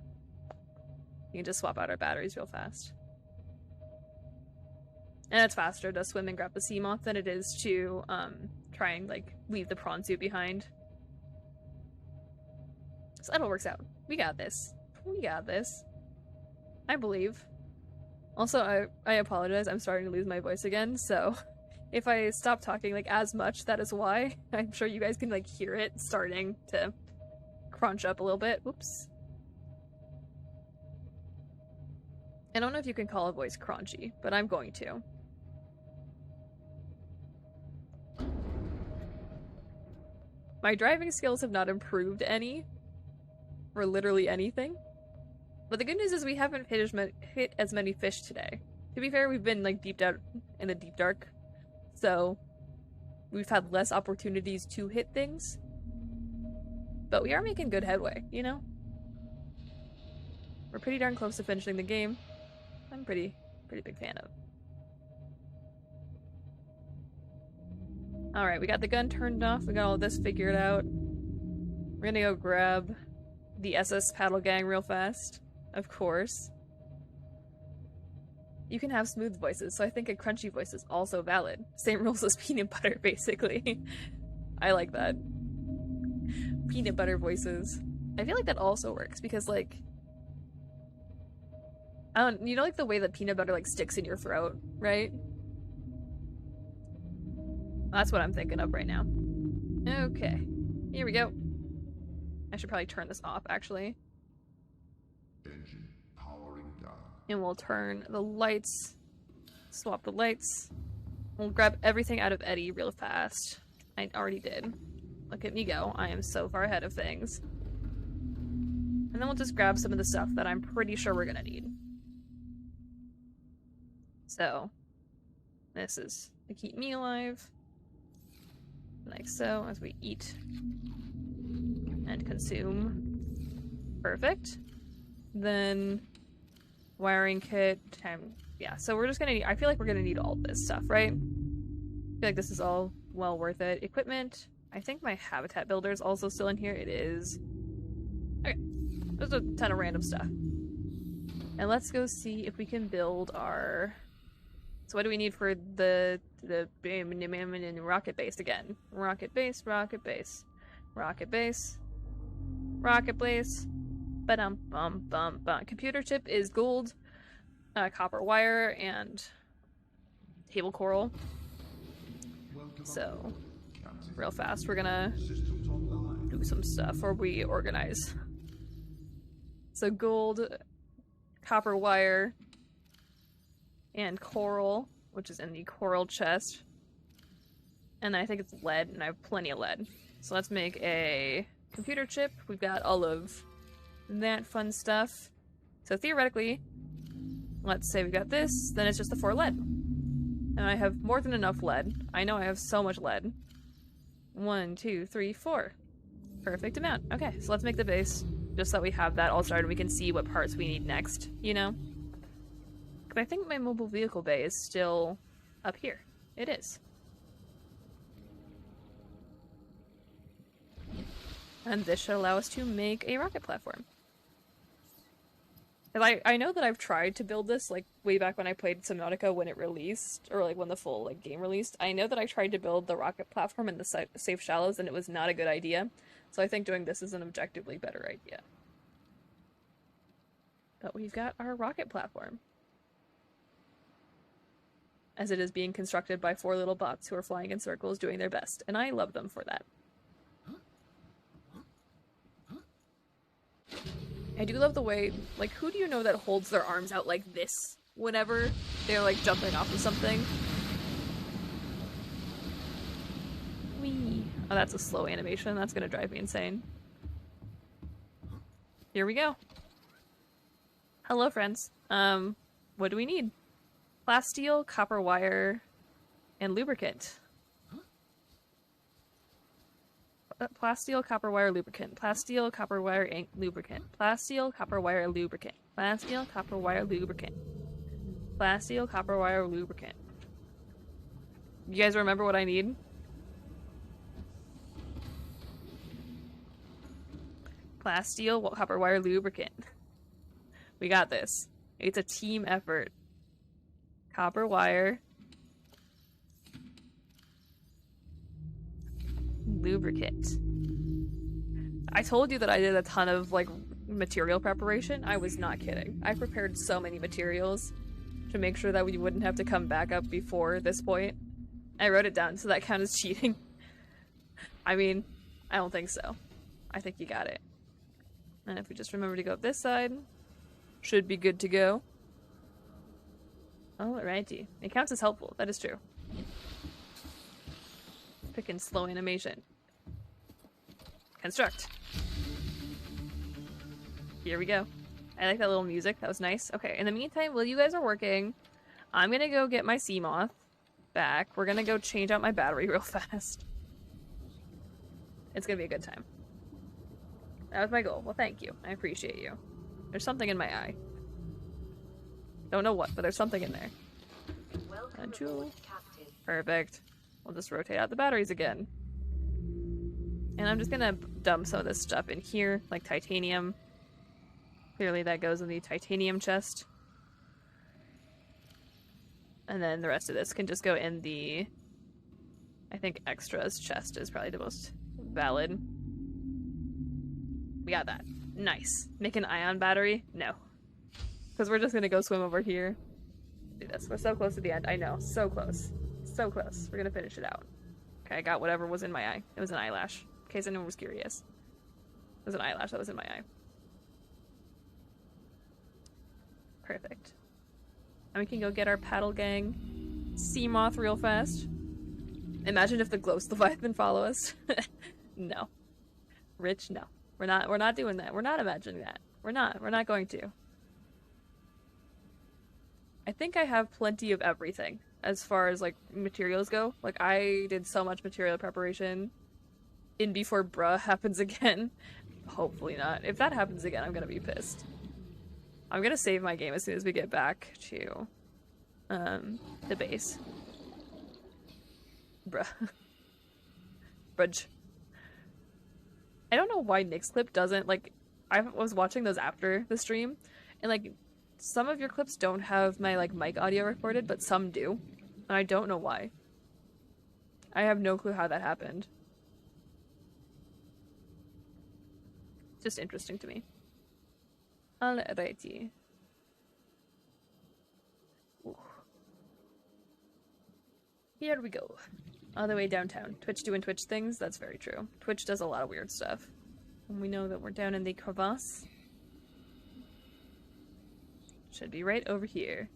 A: You can just swap out our batteries real fast. And it's faster to swim and grab the sea moth than it is to try and like leave the prawn suit behind. So that all works out. We got this. We got this. I believe. Also, I apologize. I'm starting to lose my voice again, so if I stop talking like as much, that is why. I'm sure you guys can like hear it starting to crunch up a little bit. Oops. I don't know if you can call a voice crunchy, but I'm going to. My driving skills have not improved any, or literally anything. But the good news is we haven't hit as many fish today. To be fair, we've been like deep down in the deep dark, so we've had less opportunities to hit things. But we are making good headway, you know? We're pretty darn close to finishing the game. I'm pretty big fan of. Alright, we got the gun turned off, we got all this figured out. We're gonna go grab the SS Paddle Gang real fast. Of course. You can have smooth voices, so I think a crunchy voice is also valid. Same rules as peanut butter, basically. I like that. Peanut butter voices. I feel like that also works, because, like... you know, like, the way that peanut butter, like, sticks in your throat, right? That's what I'm thinking of right now. Okay. Here we go. I should probably turn this off, actually.
B: Engine powering down.
A: And we'll turn the lights. Swap the lights. We'll grab everything out of Eddie real fast. I already did. Look at me go. I am so far ahead of things. And then we'll just grab some of the stuff that I'm pretty sure we're gonna need. So, this is to keep me alive. Like so, as we eat and consume. Perfect. Then wiring kit, yeah, so we're just gonna need, I feel like we're gonna need all this stuff, right? I feel like this is all well worth it. Equipment, I think my habitat builder is also still in here. It is. Okay, there's a ton of random stuff. And let's go see if we can build our... So what do we need for the rocket base again? Rocket base, rocket base, rocket base, rocket base. Ba-dum-bum-bum-bum. Computer chip is gold, copper wire, and table coral. So, real fast, we're gonna do some stuff or we organize. So gold, copper wire, and coral, which is in the coral chest. And then I think it's lead, and I have plenty of lead. So let's make a computer chip. We've got all of that fun stuff. So theoretically, let's say we got this, then it's just the 4 lead. And I have more than enough lead. I know I have so much lead. 1, 2, 3, 4. Perfect amount. Okay, so let's make the base, just so that we have that all started and we can see what parts we need next, you know? But I think my mobile vehicle bay is still up here. It is. And this should allow us to make a rocket platform. And I know that I've tried to build this, like, way back when I played Subnautica when it released, or, like, when the full, like, game released. I know that I tried to build the rocket platform in the safe shallows, and it was not a good idea. So I think doing this is an objectively better idea. But we've got our rocket platform. As it is being constructed by 4 little bots who are flying in circles doing their best, and I love them for that. I do love the way, like, who do you know that holds their arms out like this whenever they're, like, jumping off of something? Whee! Oh, that's a slow animation. That's gonna drive me insane. Here we go. Hello, friends. What do we need? Plasteel, copper wire, and lubricant. Plasteel, copper wire, lubricant. Plasteel, copper wire, ink, lubricant. Plasteel, copper wire, lubricant. Plasteel, copper wire, lubricant. Plasteel, copper wire, lubricant. You guys remember what I need? Plasteel, copper wire, lubricant. We got this. It's a team effort. Copper wire. Lubricant. I told you that I did a ton of, like, material preparation. I was not kidding. I prepared so many materials to make sure that we wouldn't have to come back up before this point. I wrote it down, so that counts as cheating. I mean, I don't think so. I think you got it. And if we just remember to go up this side, should be good to go. Alrighty. It counts as helpful. That is true. Picking slow animation. Construct. Here we go. I like that little music. That was nice. Okay, in the meantime, while you guys are working, I'm gonna go get my sea moth back. We're gonna go change out my battery real fast. It's gonna be a good time. That was my goal. Well, thank you. I appreciate you. There's something in my eye. Don't know what, but there's something in there.
E: Welcome aboard, Captain.
A: Perfect. We'll just rotate out the batteries again. And I'm just gonna dump some of this stuff in here, like titanium. Clearly that goes in the titanium chest. And then the rest of this can just go in the... I think extras chest is probably the most valid. We got that. Nice. Make an ion battery? No. Because we're just gonna go swim over here. Do this. We're so close to the end. I know. So close. So close. We're gonna finish it out. Okay, I got whatever was in my eye. It was an eyelash. In case anyone was curious. It was an eyelash that was in my eye. Perfect. And we can go get our paddle gang sea moth real fast. Imagine if the ghost leviathan follow us. No. Rich, no. We're not doing that. We're not imagining that. We're not going to. I think I have plenty of everything as far as, like, materials go. Like, I did so much material preparation in before bruh happens again. Hopefully not. If that happens again, I'm gonna be pissed. I'm gonna save my game as soon as we get back to, the base. Bruh. Brudge. I don't know why Nick's clip doesn't, like, I was watching those after the stream, and, like, some of your clips don't have my, like, mic audio recorded, but some do. And I don't know why. I have no clue how that happened. Just interesting to me. Alrighty. Ooh. Here we go. All the way downtown. Twitch doing Twitch things? That's very true. Twitch does a lot of weird stuff. And we know that we're down in the crevasse. Should be right over here.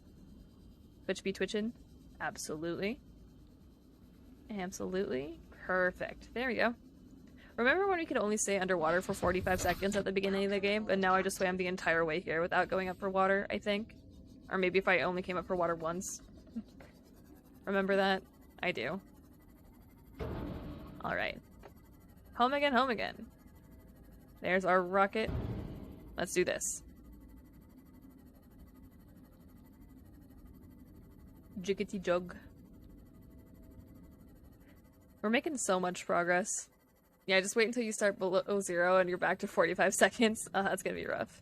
A: Twitch be twitching? Absolutely. Absolutely. Perfect. There we go. Remember when we could only stay underwater for 45 seconds at the beginning of the game, but now I just swam the entire way here without going up for water, I think? Or maybe if I only came up for water once. Remember that? I do. Alright. Home again, home again. There's our rocket. Let's do this. Jiggity jug. We're making so much progress. Yeah, just wait until you start below 0 and you're back to 45 seconds. That's gonna be rough.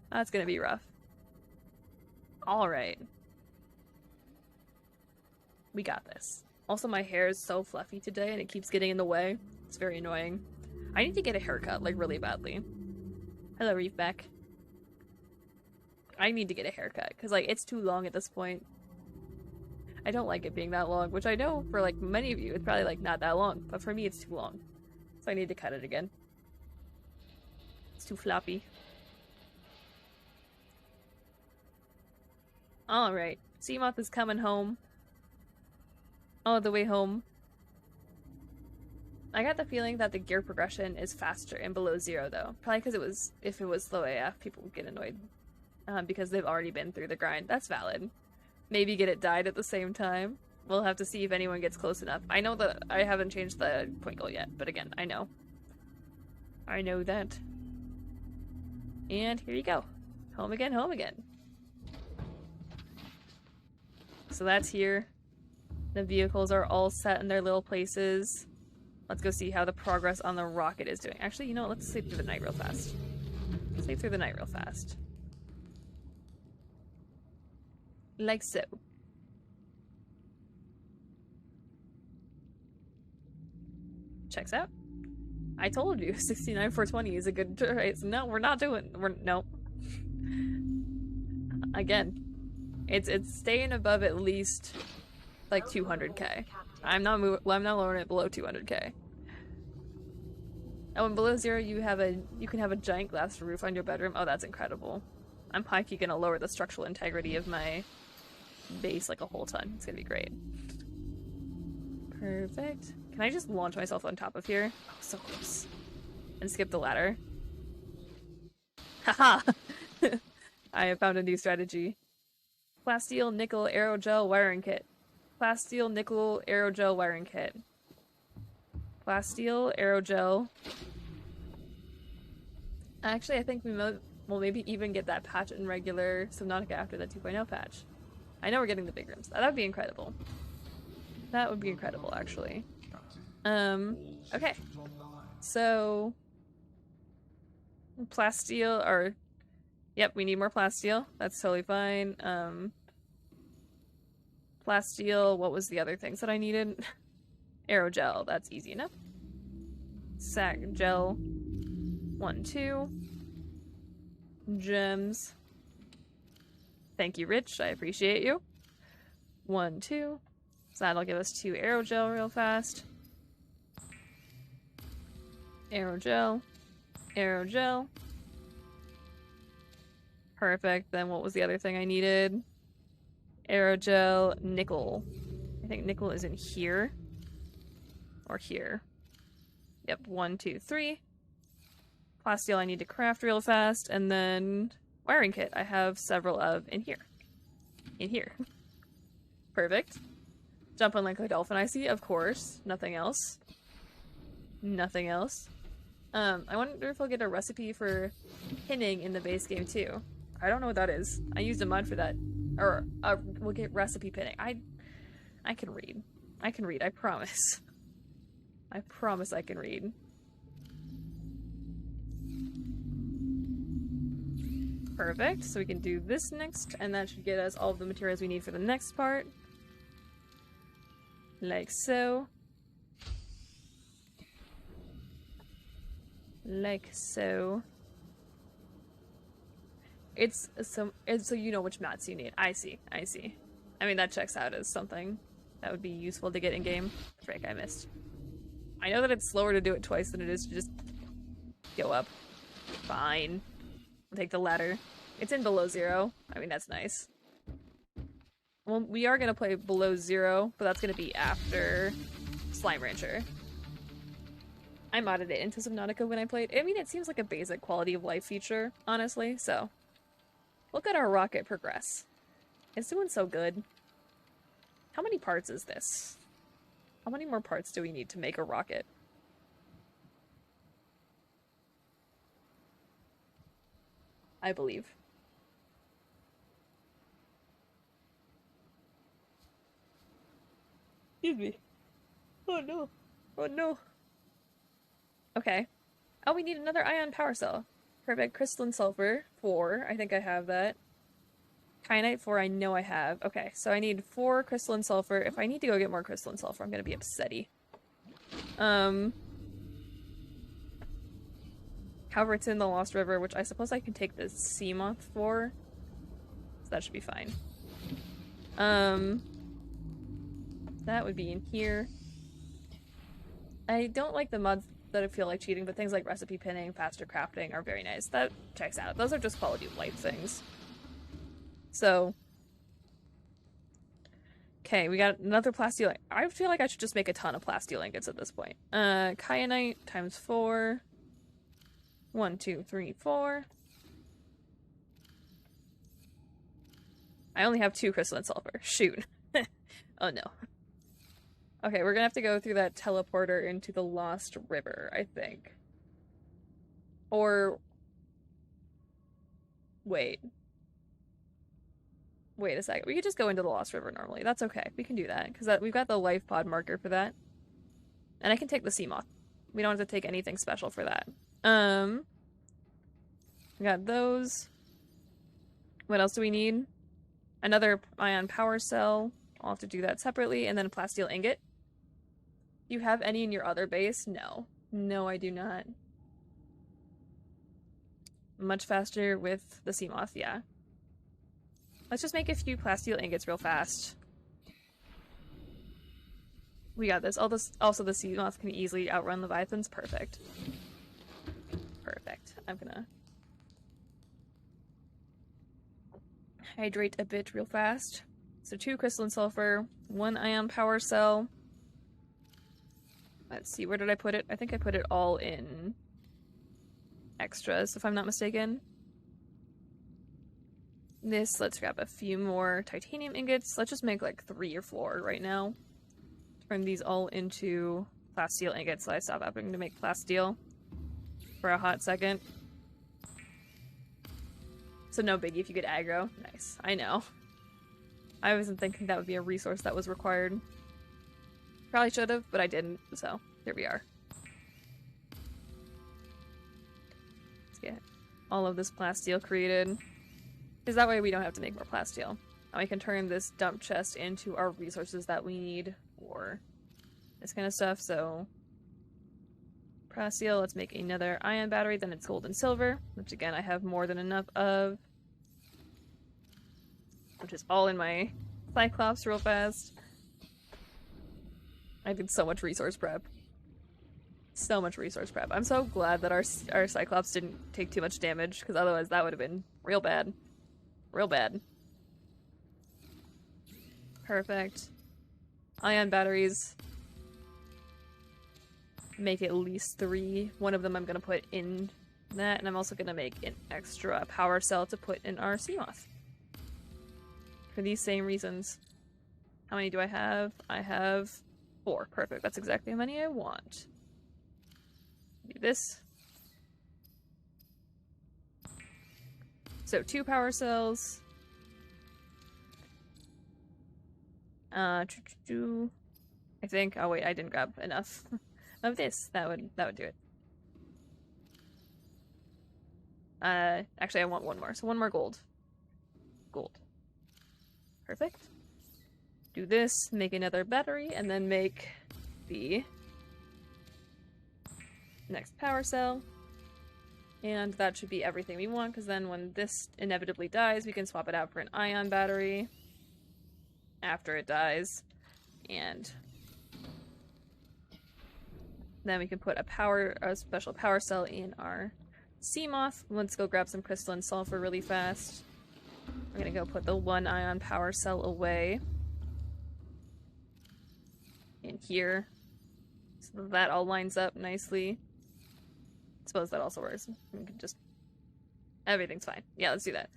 A: That's gonna be rough. Alright. We got this. Also, my hair is so fluffy today and it keeps getting in the way. It's very annoying. I need to get a haircut, like, really badly. Hello, Reefback. I need to get a haircut, because, like, it's too long at this point. I don't like it being that long, which I know for, like, many of you, it's probably, like, not that long. But for me, it's too long. So I need to cut it again. It's too floppy. Alright. Seamoth is coming home. All the way home. I got the feeling that the gear progression is faster in below zero, though. Probably because if it was slow AF, people would get annoyed. Because they've already been through the grind. That's valid. Maybe get it died at the same time. We'll have to see if anyone gets close enough. I know that I haven't changed the point goal yet, but again, I know. I know that. And here you go. Home again, home again. So that's here. The vehicles are all set in their little places. Let's go see how the progress on the rocket is doing. Actually, you know what? Let's sleep through the night real fast. Sleep through the night real fast. Like so. Checks out. I told you 69 420 is a good race. No, we're not doing. Nope. Again, it's staying above at least like 200k. I'm not lowering it below 200k. Oh, and below zero you can have a giant glass roof on your bedroom. Oh, that's incredible. I'm high-key gonna lower the structural integrity of my base like a whole ton. It's gonna be great. Perfect. Can I just launch myself on top of here? Oh, so close. And skip the ladder. Haha! I have found a new strategy. Plasteel nickel aerogel wiring kit. Plasteel nickel aerogel wiring kit. Plasteel aerogel. Actually, I think we'll maybe even get that patch in regular Subnautica after the 2.0 patch. I know we're getting the big rooms. That would be incredible. That would be incredible, actually. Okay. So... plasteel, or... Yep, we need more plasteel. That's totally fine. Plasteel, what was the other things that I needed? Aerogel, that's easy enough. Sac gel. 1, 2. Gems. Thank you, Rich. I appreciate you. 1, 2. So that'll give us 2 aerogel real fast. Aerogel. Aerogel. Perfect. Then what was the other thing I needed? Aerogel, nickel. I think nickel is in here. Or here. Yep, 1, 2, 3. Plasteel I need to craft real fast, and then wiring kit I have several of in here. In here. Perfect. Jump on like a dolphin I see, of course. Nothing else. Nothing else. I wonder if we'll get a recipe for pinning in the base game too. I don't know what that is. I used a mod for that. Or, we'll get recipe pinning. I can read. I can read, I promise. I promise I can read. Perfect, so we can do this next, and that should get us all of the materials we need for the next part. Like so. Like so. It's so you know which mats you need. I see, I see. I mean, that checks out as something that would be useful to get in game. Frick, I missed. I know that it's slower to do it twice than it is to just go up. Fine. I'll take the ladder. It's in below zero. I mean, that's nice. Well, we are gonna play below zero, but that's gonna be after Slime Rancher. I modded it into Subnautica when I played. I mean, it seems like a basic quality of life feature, honestly, so. Look at our rocket progress. It's doing so good. How many parts is this? How many more parts do we need to make a rocket? I believe. Excuse me. Oh no. Oh no. Okay. Oh, we need another ion power cell. Perfect. Crystalline sulfur, 4. I think I have that. Kyanite, 4. I know I have. Okay, so I need 4 crystalline sulfur. If I need to go get more crystalline sulfur, I'm gonna be upsetty. However, it's in the Lost River, which I suppose I can take the Seamoth for. So that should be fine. That would be in here. I don't like the mods that I feel like cheating, but things like recipe pinning, faster crafting are very nice. That checks out. Those are just quality of life things. So, Okay, we got another plasteel. I feel like I should just make a ton of plasteel ingots at this point. Kyanite times 4. 1, 2, 3, 4. I only have 2 crystalline sulfur. Shoot. Oh no. Okay, we're gonna have to go through that teleporter into the Lost River, I think. Or... Wait. Wait a second. We could just go into the Lost River normally. That's okay. We can do that, because we've got the life pod marker for that. And I can take the sea moth. We don't have to take anything special for that. We got those. What else do we need? Another ion power cell. I'll have to do that separately. And then a plasteel ingot. Do you have any in your other base? No. No, I do not. Much faster with the sea moth, yeah. Let's just make a few plasteel ingots real fast. We got this. Also, the sea moth can easily outrun Leviathans. Perfect. Perfect. I'm gonna hydrate a bit real fast. So 2 crystalline sulfur, 1 ion power cell. Let's see, where did I put it? I think I put it all in extras, if I'm not mistaken. Let's grab a few more titanium ingots. Let's just make like 3 or 4 right now. Turn these all into plasteel ingots so I stop having to make plasteel for a hot second. So no biggie if you get aggro. Nice. I know. I wasn't thinking that would be a resource that was required. Probably should have, but I didn't, so here we are. Let's get all of this plasteel created. Because that way we don't have to make more plasteel. And we can turn this dump chest into our resources that we need for this kind of stuff, so... plasteel, let's make another ion battery, then it's gold and silver, which again I have more than enough of. Which is all in my Cyclops real fast. I did so much resource prep. So much resource prep. I'm so glad that our Cyclops didn't take too much damage, because otherwise that would have been real bad. Real bad. Perfect. Ion batteries. Make at least 3. One of them I'm going to put in that, and I'm also going to make an extra power cell to put in our sea moth. For these same reasons. How many do I have? I have 4. Perfect. That's exactly how many I want. Do this. So 2 power cells. I think. Oh wait, I didn't grab enough of this. That would do it. Actually, I want 1 more. So 1 more gold. Gold. Perfect. Do this, make another battery, and then make the next power cell. And that should be everything we want, because then when this inevitably dies, we can swap it out for an ion battery after it dies. And then we can put a special power cell in our sea moth. Let's go grab some crystalline sulfur really fast. We're gonna go put the 1 ion power cell away in here, so that all lines up nicely. I suppose that also works. We can just... everything's fine. Yeah, let's do that.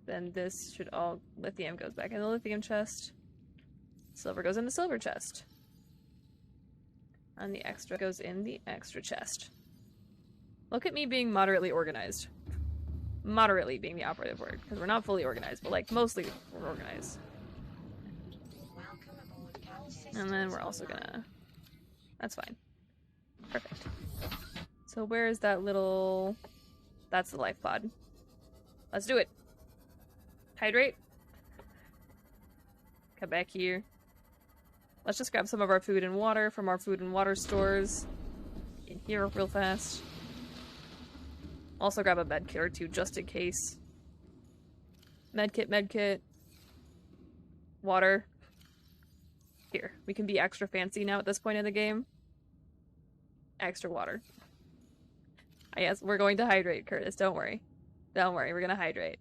A: Then this should all... lithium goes back in the lithium chest. Silver goes in the silver chest. And the extra goes in the extra chest. Look at me being moderately organized. Moderately being the operative word, because we're not fully organized, but like mostly we're organized. And then we're also gonna... that's fine. Perfect. So where is that little... that's the life pod. Let's do it. Hydrate. Come back here. Let's just grab some of our food and water from our food and water stores in here real fast. Also grab a medkit or 2 just in case. Medkit, medkit. Water. Here. We can be extra fancy now at this point in the game. Extra water. Yes, we're going to hydrate, Curtis. Don't worry. Don't worry, we're gonna hydrate.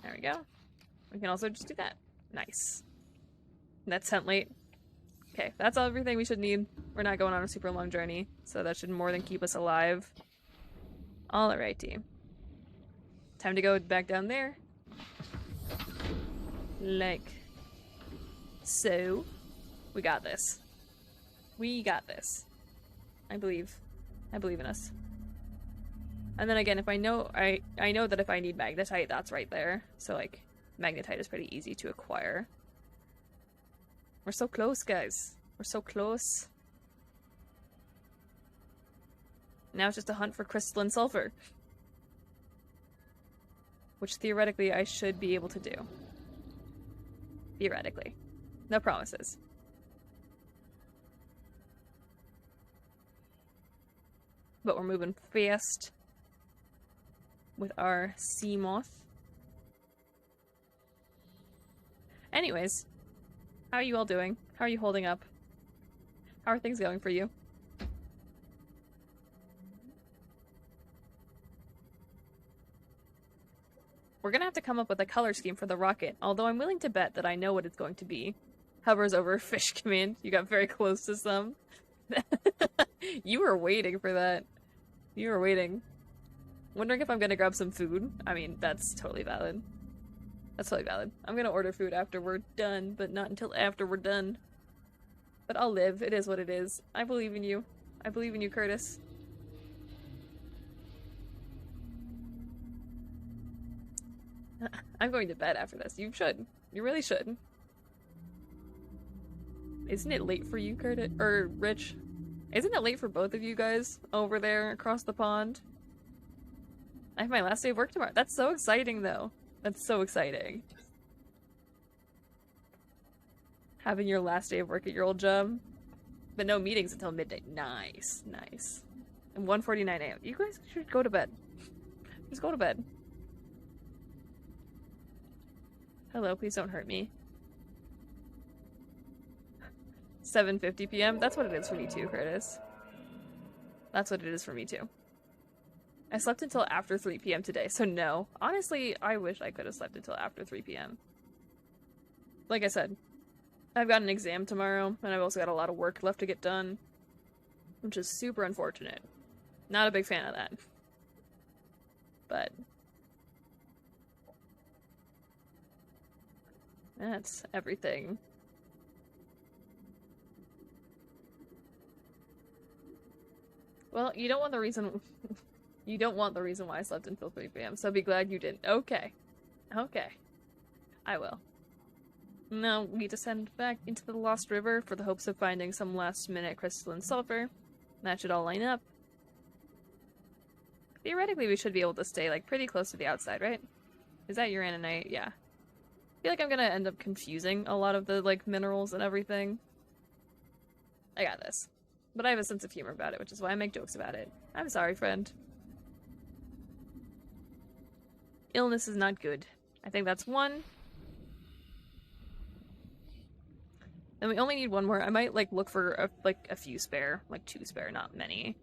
A: There we go. We can also just do that. Nice. That's sent late. Okay, that's everything we should need. We're not going on a super long journey, so that should more than keep us alive. Alrighty. Time to go back down there. Like so. We got this. We got this. I believe. I believe in us. And then again, if I know that if I need magnetite, that's right there. So like magnetite is pretty easy to acquire. We're so close, guys. We're so close. Now it's just a hunt for crystalline sulfur. Which theoretically I should be able to do. Theoretically. No promises. But we're moving fast with our sea moth. Anyways, how are you all doing? How are you holding up? How are things going for you? We're gonna have to come up with a color scheme for the rocket, although I'm willing to bet that I know what it's going to be. Hovers over fish command. You got very close to some. You were waiting for that. You were waiting. Wondering if I'm gonna grab some food. I mean, that's totally valid. That's totally valid. I'm gonna order food after we're done, but not until after we're done. But I'll live. It is what it is. I believe in you. I believe in you, Curtis. I'm going to bed after this. You should. You really should. Isn't it late for you, Curtis? Or Rich? Isn't it late for both of you guys over there across the pond? I have my last day of work tomorrow. That's so exciting, though. That's so exciting. Having your last day of work at your old job. But no meetings until midnight. Nice. Nice. And 1:49 a.m. You guys should go to bed. Just go to bed. Hello, please don't hurt me. 7:50 p.m. That's what it is for me too, Curtis. That's what it is for me too. I slept until after 3 p.m. today, so no. Honestly, I wish I could have slept until after 3 p.m. Like I said, I've got an exam tomorrow, and I've also got a lot of work left to get done, which is super unfortunate. Not a big fan of that. But that's everything. Well, you don't want the reason you don't want the reason why I slept until 3 p.m., so be glad you didn't. Okay. Okay. I will. Now we descend back into the Lost River for the hopes of finding some last-minute crystalline sulfur. That should all line up. Theoretically, we should be able to stay, like, pretty close to the outside, right? Is that uraninite? Yeah. I feel like I'm gonna end up confusing a lot of the, like, minerals and everything. I got this. But I have a sense of humor about it, which is why I make jokes about it. I'm sorry, friend. Illness is not good. I think that's one. And we only need one more. I might, like, look for, a few spare. Like, 2 spare, not many.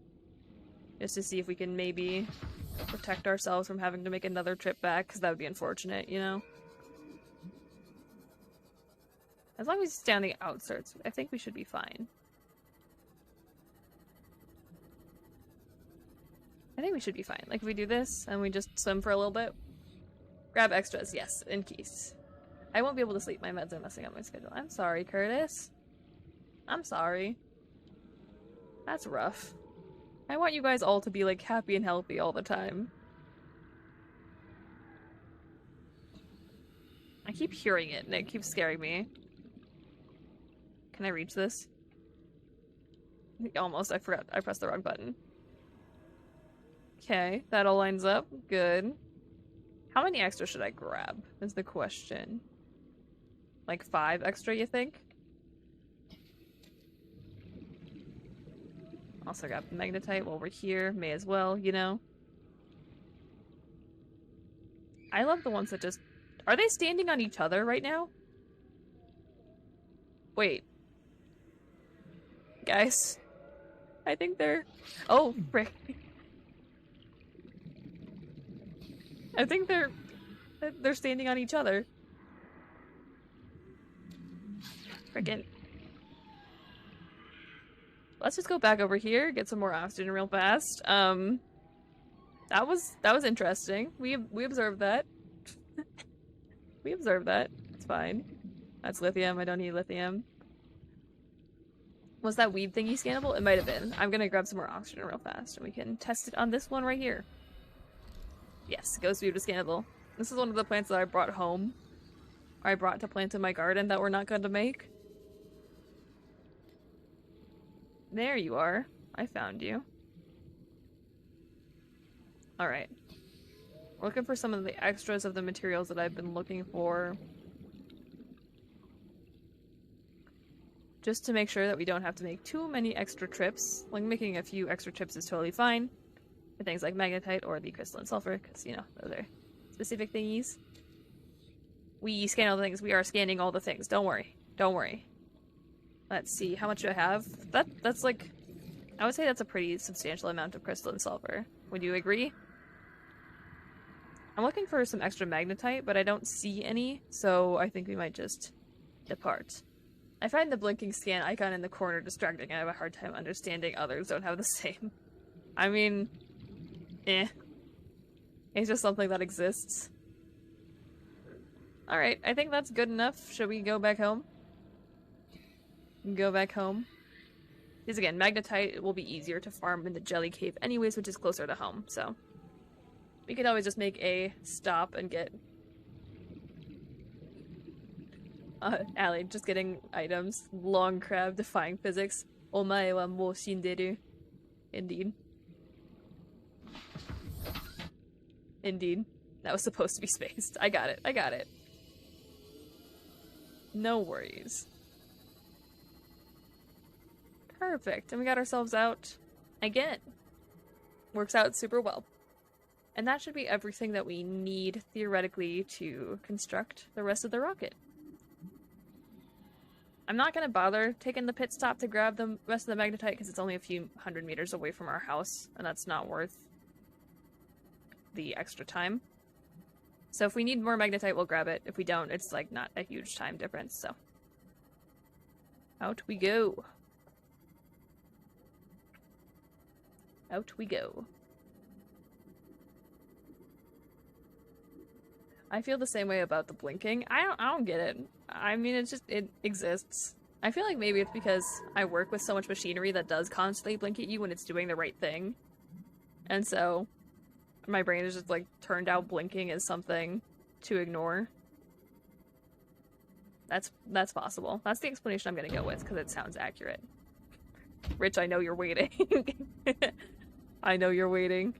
A: Just to see if we can maybe protect ourselves from having to make another trip back, because that would be unfortunate, you know? As long as we stay on the outskirts, I think we should be fine. I think we should be fine. Like, if we do this, and we just swim for a little bit. Grab extras, yes, in case. I won't be able to sleep. My meds are messing up my schedule. I'm sorry, Curtis. I'm sorry. That's rough. I want you guys all to be, like, happy and healthy all the time. I keep hearing it, and it keeps scaring me. Can I reach this? Almost. I forgot. I pressed the wrong button. Okay, that all lines up. Good. How many extra should I grab, is the question. Like 5 extra, you think? Also got magnetite while we're here. May as well, you know? I love the ones that just... Are they standing on each other right now? Wait. Guys. I think they're... Oh, frick. I think they're standing on each other. Frickin'. Let's just go back over here, get some more oxygen real fast. That was interesting. We observed that. We observed that. It's fine. That's lithium. I don't need lithium. Was that weed thingy scannable? It might have been. I'm gonna grab some more oxygen real fast, and we can test it on this one right here. Yes, ghost weed was scannable. This is one of the plants that I brought home. Or I brought to plant in my garden that we're not going to make. There you are. I found you. Alright. Looking for some of the extras of the materials that I've been looking for. Just to make sure that we don't have to make too many extra trips. Like, making a few extra trips is totally fine. For things like magnetite or the crystalline sulfur, because, you know, those are specific thingies. We scan all the things. We are scanning all the things. Don't worry. Don't worry. Let's see. How much do I have? That's like... I would say that's a pretty substantial amount of crystalline sulfur. Would you agree? I'm looking for some extra magnetite, but I don't see any, so I think we might just depart. I find the blinking scan icon in the corner distracting. I have a hard time understanding others don't have the same. I mean... It's just something that exists. Alright, I think that's good enough. Should we go back home? Go back home. Because again, magnetite will be easier to farm in the jelly cave anyways, which is closer to home, so... We could always just make a stop and get... Allie, just getting items. Long crab defying physics. Omae wa mou shinderu. Indeed. Indeed. That was supposed to be spaced. I got it. I got it. No worries. Perfect. And we got ourselves out again. Works out super well. And that should be everything that we need, theoretically, to construct the rest of the rocket. I'm not going to bother taking the pit stop to grab the rest of the magnetite because it's only a few hundred meters away from our house, and that's not worth the extra time. So if we need more magnetite, we'll grab it. If we don't, it's like not a huge time difference, so. Out we go. Out we go. I feel the same way about the blinking. I don't get it. I mean, it's just, it exists. I feel like maybe it's because I work with so much machinery that does constantly blink at you when it's doing the right thing. And so, my brain is just like turned out blinking as something to ignore. That's possible. That's the explanation I'm gonna go with, because it sounds accurate. Rich, I know you're waiting. I know you're waiting.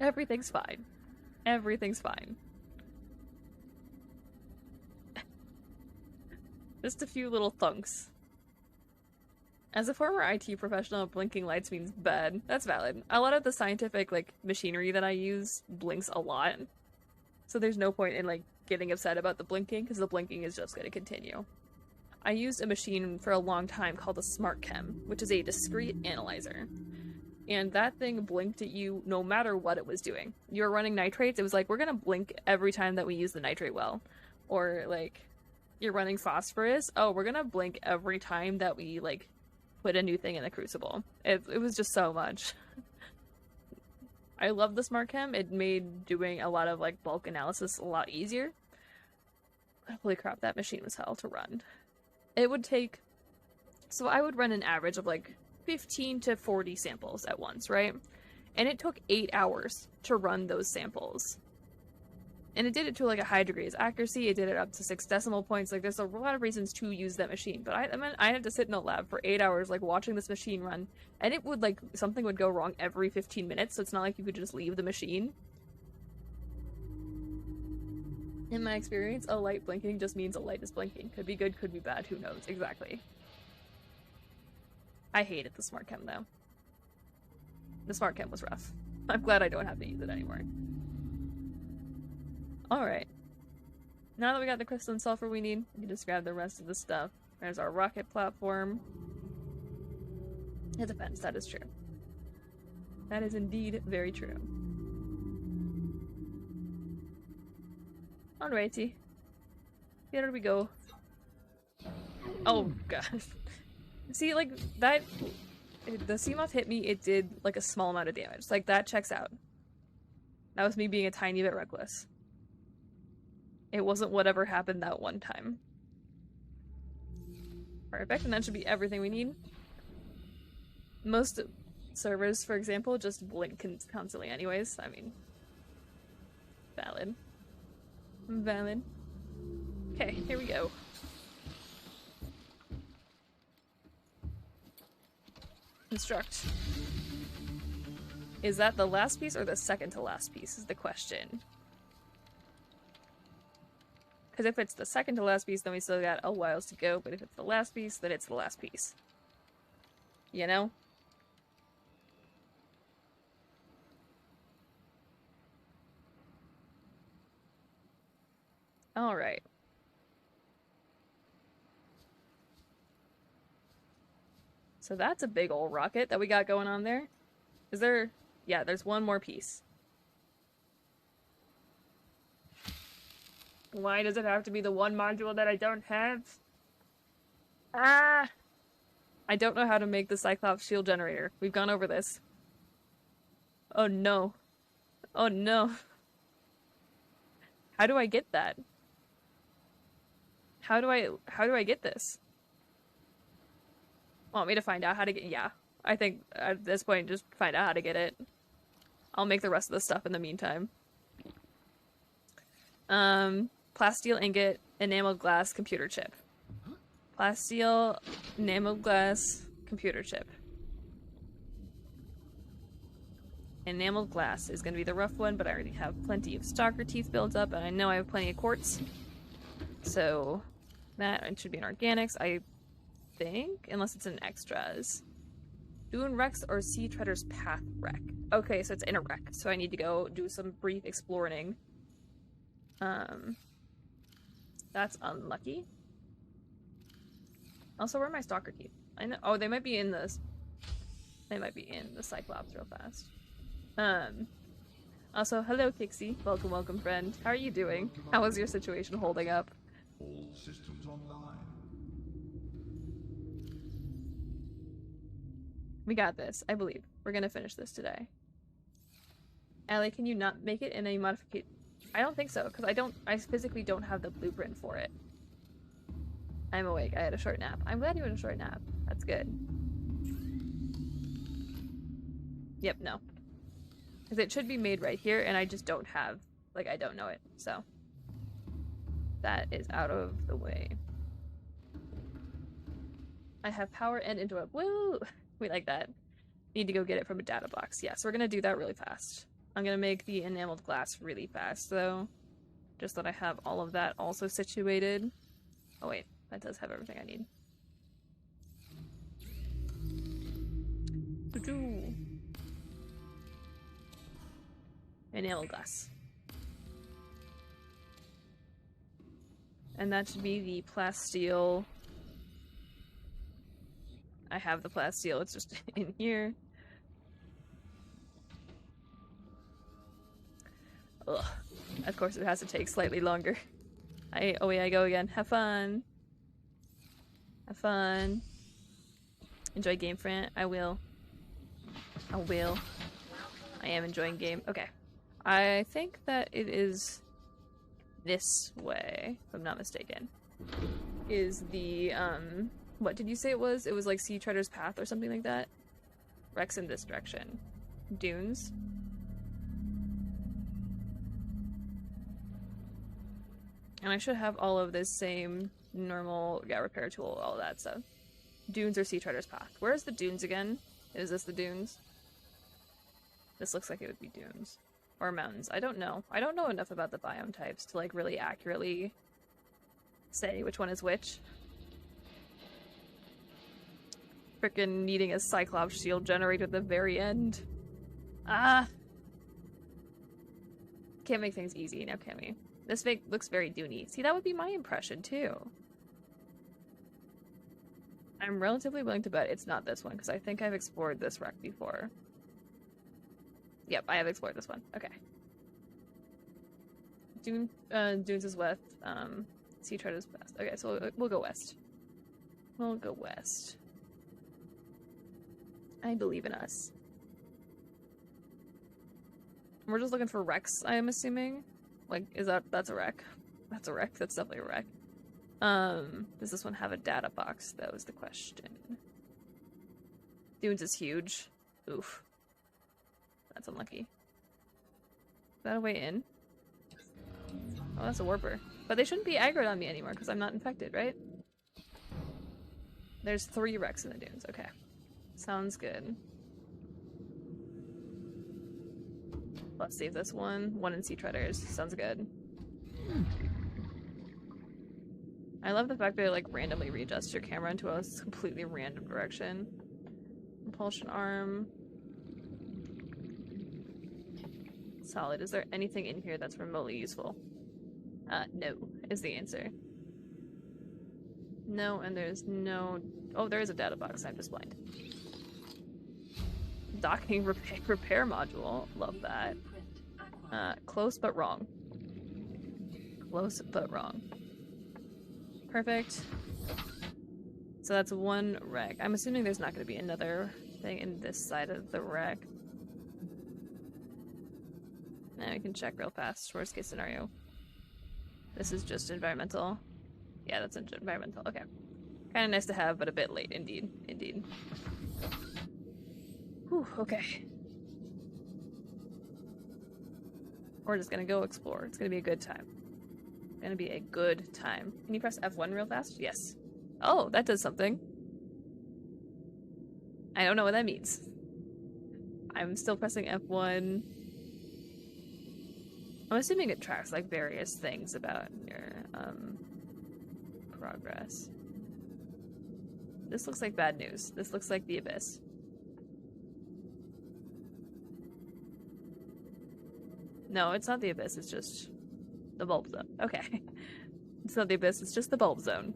A: Everything's fine. Everything's fine. Just a few little thunks. As a former IT professional, blinking lights means bad. That's valid. A lot of the scientific, like, machinery that I use blinks a lot. So there's no point in, like, getting upset about the blinking, because the blinking is just going to continue. I used a machine for a long time called a Smart Chem, which is a discrete analyzer. And that thing blinked at you no matter what it was doing. You were running nitrates, it was like, we're gonna blink every time that we use the nitrate well. Or, like, you're running phosphorus, oh, we're gonna blink every time that we, like, put a new thing in the crucible. It was just so much. I love the Smart Chem. It made doing a lot of, like, bulk analysis a lot easier. But holy crap, that machine was hell to run. It would take... So I would run an average of, like, 15 to 40 samples at once, right? And it took 8 hours to run those samples. And it did it to like a high degree of accuracy. It did it up to 6 decimal points. Like, there's a lot of reasons to use that machine. But I mean, I had to sit in a lab for 8 hours, like, watching this machine run. And it would, like, something would go wrong every 15 minutes, so it's not like you could just leave the machine. In my experience, a light blinking just means a light is blinking. Could be good, could be bad, who knows exactly. I hated the Smart Chem, though. The Smart Chem was rough. I'm glad I don't have to use it anymore. Alright. Now that we got the crystalline sulfur we need, we can just grab the rest of the stuff. There's our rocket platform. It depends, that is true. That is indeed very true. Alrighty. Here we go. Oh god. See, like, that... The Seamoth hit me, it did, like, a small amount of damage. Like, that checks out. That was me being a tiny bit reckless. It wasn't whatever happened that one time. Perfect, and that should be everything we need. Most servers, for example, just blink constantly anyways. I mean... Valid. Valid. Okay, here we go. Construct. Is that the last piece or the second to last piece is the question. Because if it's the second to last piece, then we still got a while to go, but if it's the last piece, then it's the last piece. You know? Alright. So that's a big old rocket that we got going on there. Is there... Yeah, there's one more piece. Why does it have to be the one module that I don't have? Ah! I don't know how to make the Cyclops shield generator. We've gone over this. Oh no. Oh no. How do I get that? How do I get this? Want me to find out how to get... Yeah. I think at this point, just find out how to get it. I'll make the rest of the stuff in the meantime. Plasteel ingot, enameled glass, computer chip. Plasteel, enameled glass, computer chip. Enameled glass is going to be the rough one, but I already have plenty of stalker teeth built up, and I know I have plenty of quartz. So, that should be in organics, I think, unless it's in extras. Dune Rex or Sea Treader's Path Wreck. Okay, so it's in a wreck, so I need to go do some brief exploring. That's unlucky. Also, where are my stalker teeth? I know. Oh, they might be in the. They might be in the Cyclops real fast. Also, hello, Kixie. Welcome, welcome, friend. How are you doing? How is your situation holding up?
B: All systems online.
A: We got this. I believe. We're gonna finish this today. Allie, can you not make it in a modification? I don't think so, because I physically don't have the blueprint for it. I'm awake. I had a short nap. I'm glad you had a short nap. That's good. Yep, no. Because it should be made right here, and I just don't have... Like, I don't know it, so... That is out of the way. I have power and interrupt. Woo! We like that. Need to go get it from a data box. Yes, we're gonna do that really fast. I'm gonna make the enameled glass really fast, though. Just that I have all of that also situated. Oh wait, that does have everything I need. Doo-doo. Enameled glass. And that should be the plasteel. I have the plasteel, it's just in here. Ugh. Of course it has to take slightly longer. Away I go again. Have fun. Have fun. Enjoy game, friend. I will. I will. I am enjoying game. Okay. I think that it is this way, if I'm not mistaken. Is the, what did you say it was? It was like Sea Treader's Path or something like that? Rex in this direction. Dunes. And I should have all of this same normal, yeah, repair tool, all of that stuff. Dunes or Sea Treader's Path. Where's the dunes again? Is this the dunes? This looks like it would be dunes. Or mountains. I don't know. I don't know enough about the biome types to, like, really accurately say which one is which. Frickin' needing a Cyclops shield generator at the very end. Ah! Can't make things easy now, can we? This looks very Dune-y. See, that would be my impression, too. I'm relatively willing to bet it's not this one, because I think I've explored this wreck before. Yep, I have explored this one. Okay. Dunes is west. Sea Tread is west. Okay, so we'll go west. We'll go west. I believe in us. We're just looking for wrecks, I am assuming. Like, that's a wreck. That's a wreck. That's definitely a wreck. Does this one have a data box? That was the question. Dunes is huge. Oof. That's unlucky. Is that a way in? Oh, that's a warper. But they shouldn't be aggroed on me anymore because I'm not infected, right? There's 3 wrecks in the dunes. Okay. Sounds good. Let's save this one. 1 in Sea Treaders. Sounds good. I love the fact that it like randomly readjusts your camera into a completely random direction. Propulsion arm. Solid. Is there anything in here that's remotely useful? No, is the answer. No, and there's no... Oh, there is a data box. I'm just blind. Docking repair module. Love that. Close but wrong. Close but wrong. Perfect. So that's 1 wreck. I'm assuming there's not going to be another thing in this side of the wreck. Now we can check real fast. Worst case scenario. This is just environmental. Yeah, that's environmental. Okay. Kind of nice to have, but a bit late. Indeed. Indeed. Whew, okay. We're just gonna go explore. It's gonna be a good time. It's gonna be a good time. Can you press F1 real fast? Yes. Oh, that does something. I don't know what that means. I'm still pressing F1. I'm assuming it tracks like various things about your progress. This looks like bad news. This looks like the abyss. No, it's not the abyss, it's just the bulb zone. Okay. It's not the abyss, it's just the bulb zone.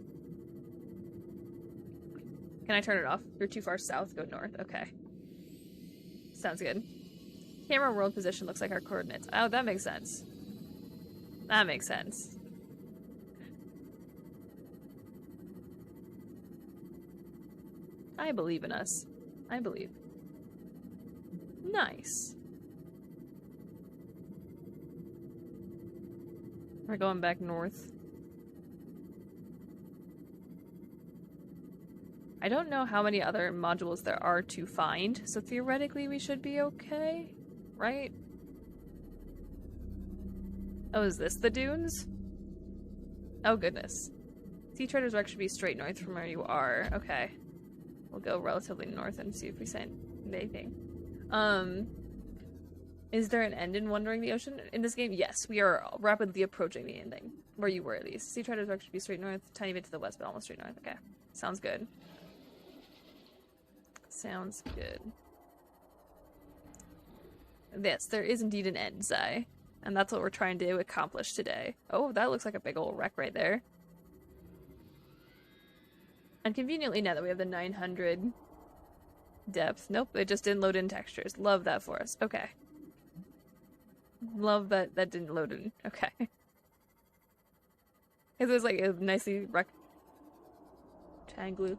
A: Can I turn it off? You're too far south, go north. Okay. Sounds good. Camera world position looks like our coordinates. Oh, that makes sense. That makes sense. I believe in us. I believe. Nice. We're going back north. I don't know how many other modules there are to find, so theoretically we should be okay, right? Oh, is this the dunes? Oh goodness. Sea Treaders Wreck should be straight north from where you are. Okay. We'll go relatively north and see if we find anything. Is there an end in Wandering the Ocean in this game? Yes, we are rapidly approaching the ending. Where you were, at least. Sea Treaders Wreck should be straight north, tiny bit to the west, but almost straight north. Okay. Sounds good. Sounds good. Yes, there is indeed an end, Zai. And that's what we're trying to accomplish today. Oh, that looks like a big old wreck right there. And conveniently, now that we have the 900 depth. Nope, it just didn't load in textures. Love that for us. Okay. Love that that didn't load in. Okay. It was like a nicely rectangular.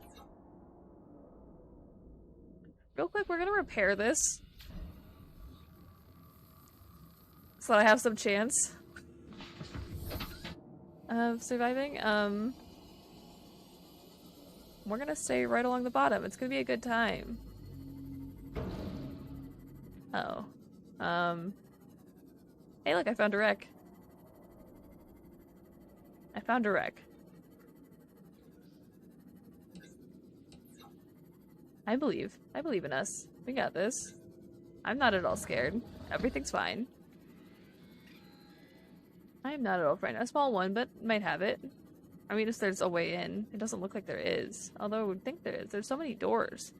A: Real quick, we're gonna repair this. So that I have some chance of surviving. We're gonna stay right along the bottom. It's gonna be a good time. Oh. Hey look, I found a wreck. I found a wreck. I believe. I believe in us. We got this. I'm not at all scared. Everything's fine. I am not at all frightened. A small one, but might have it. I mean, if there's a way in. It doesn't look like there is. Although I would think there is. There's so many doors.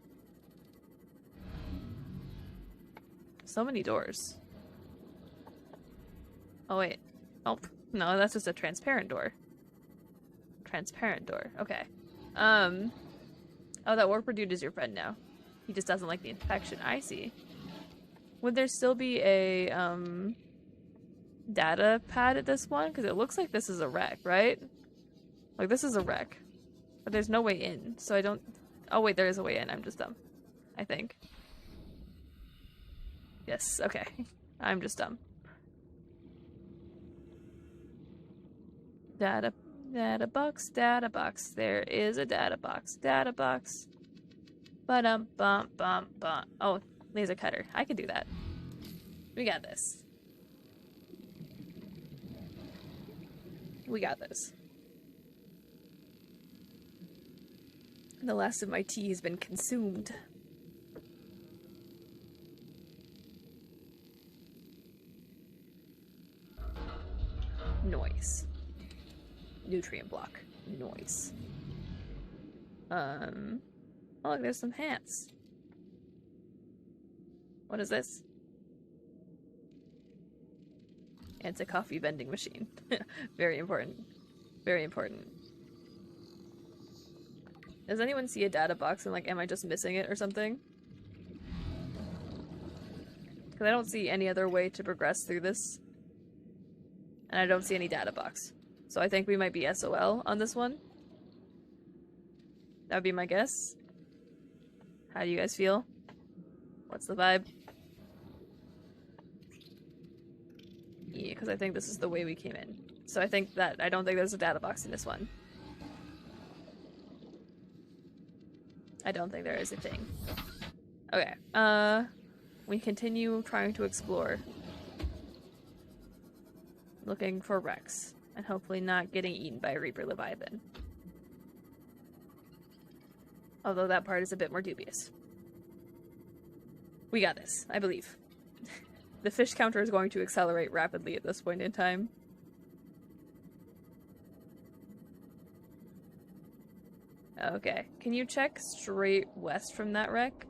A: So many doors. Oh, wait. Oh, no, that's just a transparent door. Transparent door. Okay. Oh, that warper dude is your friend now. He just doesn't like the infection. I see. Would there still be a, data pad at this one? Because it looks like this is a wreck, right? Like, this is a wreck. But there's no way in, so I don't... Oh, wait, there is a way in. I'm just dumb. I think. Yes, okay. I'm just dumb. Data box. There is a data box. Data box. Ba-dum, bum, bum, bum. Oh, laser cutter. I can do that. We got this. We got this. The last of my tea has been consumed. Noise. Nutrient block. Noise. Oh, look, there's some hats. What is this? It's a coffee vending machine. Very important. Very important. Does anyone see a data box and like, am I just missing it or something? Because I don't see any other way to progress through this. And I don't see any data box. So I think we might be SOL on this one. That would be my guess. How do you guys feel? What's the vibe? Yeah, because I think this is the way we came in. So I think that I don't think there's a data box in this one. I don't think there is a thing. Okay, we continue trying to explore. Looking for wrecks. And hopefully not getting eaten by a Reaper Leviathan. Although that part is a bit more dubious. We got this, I believe. The fish counter is going to accelerate rapidly at this point in time. Okay, can you check straight west from that wreck?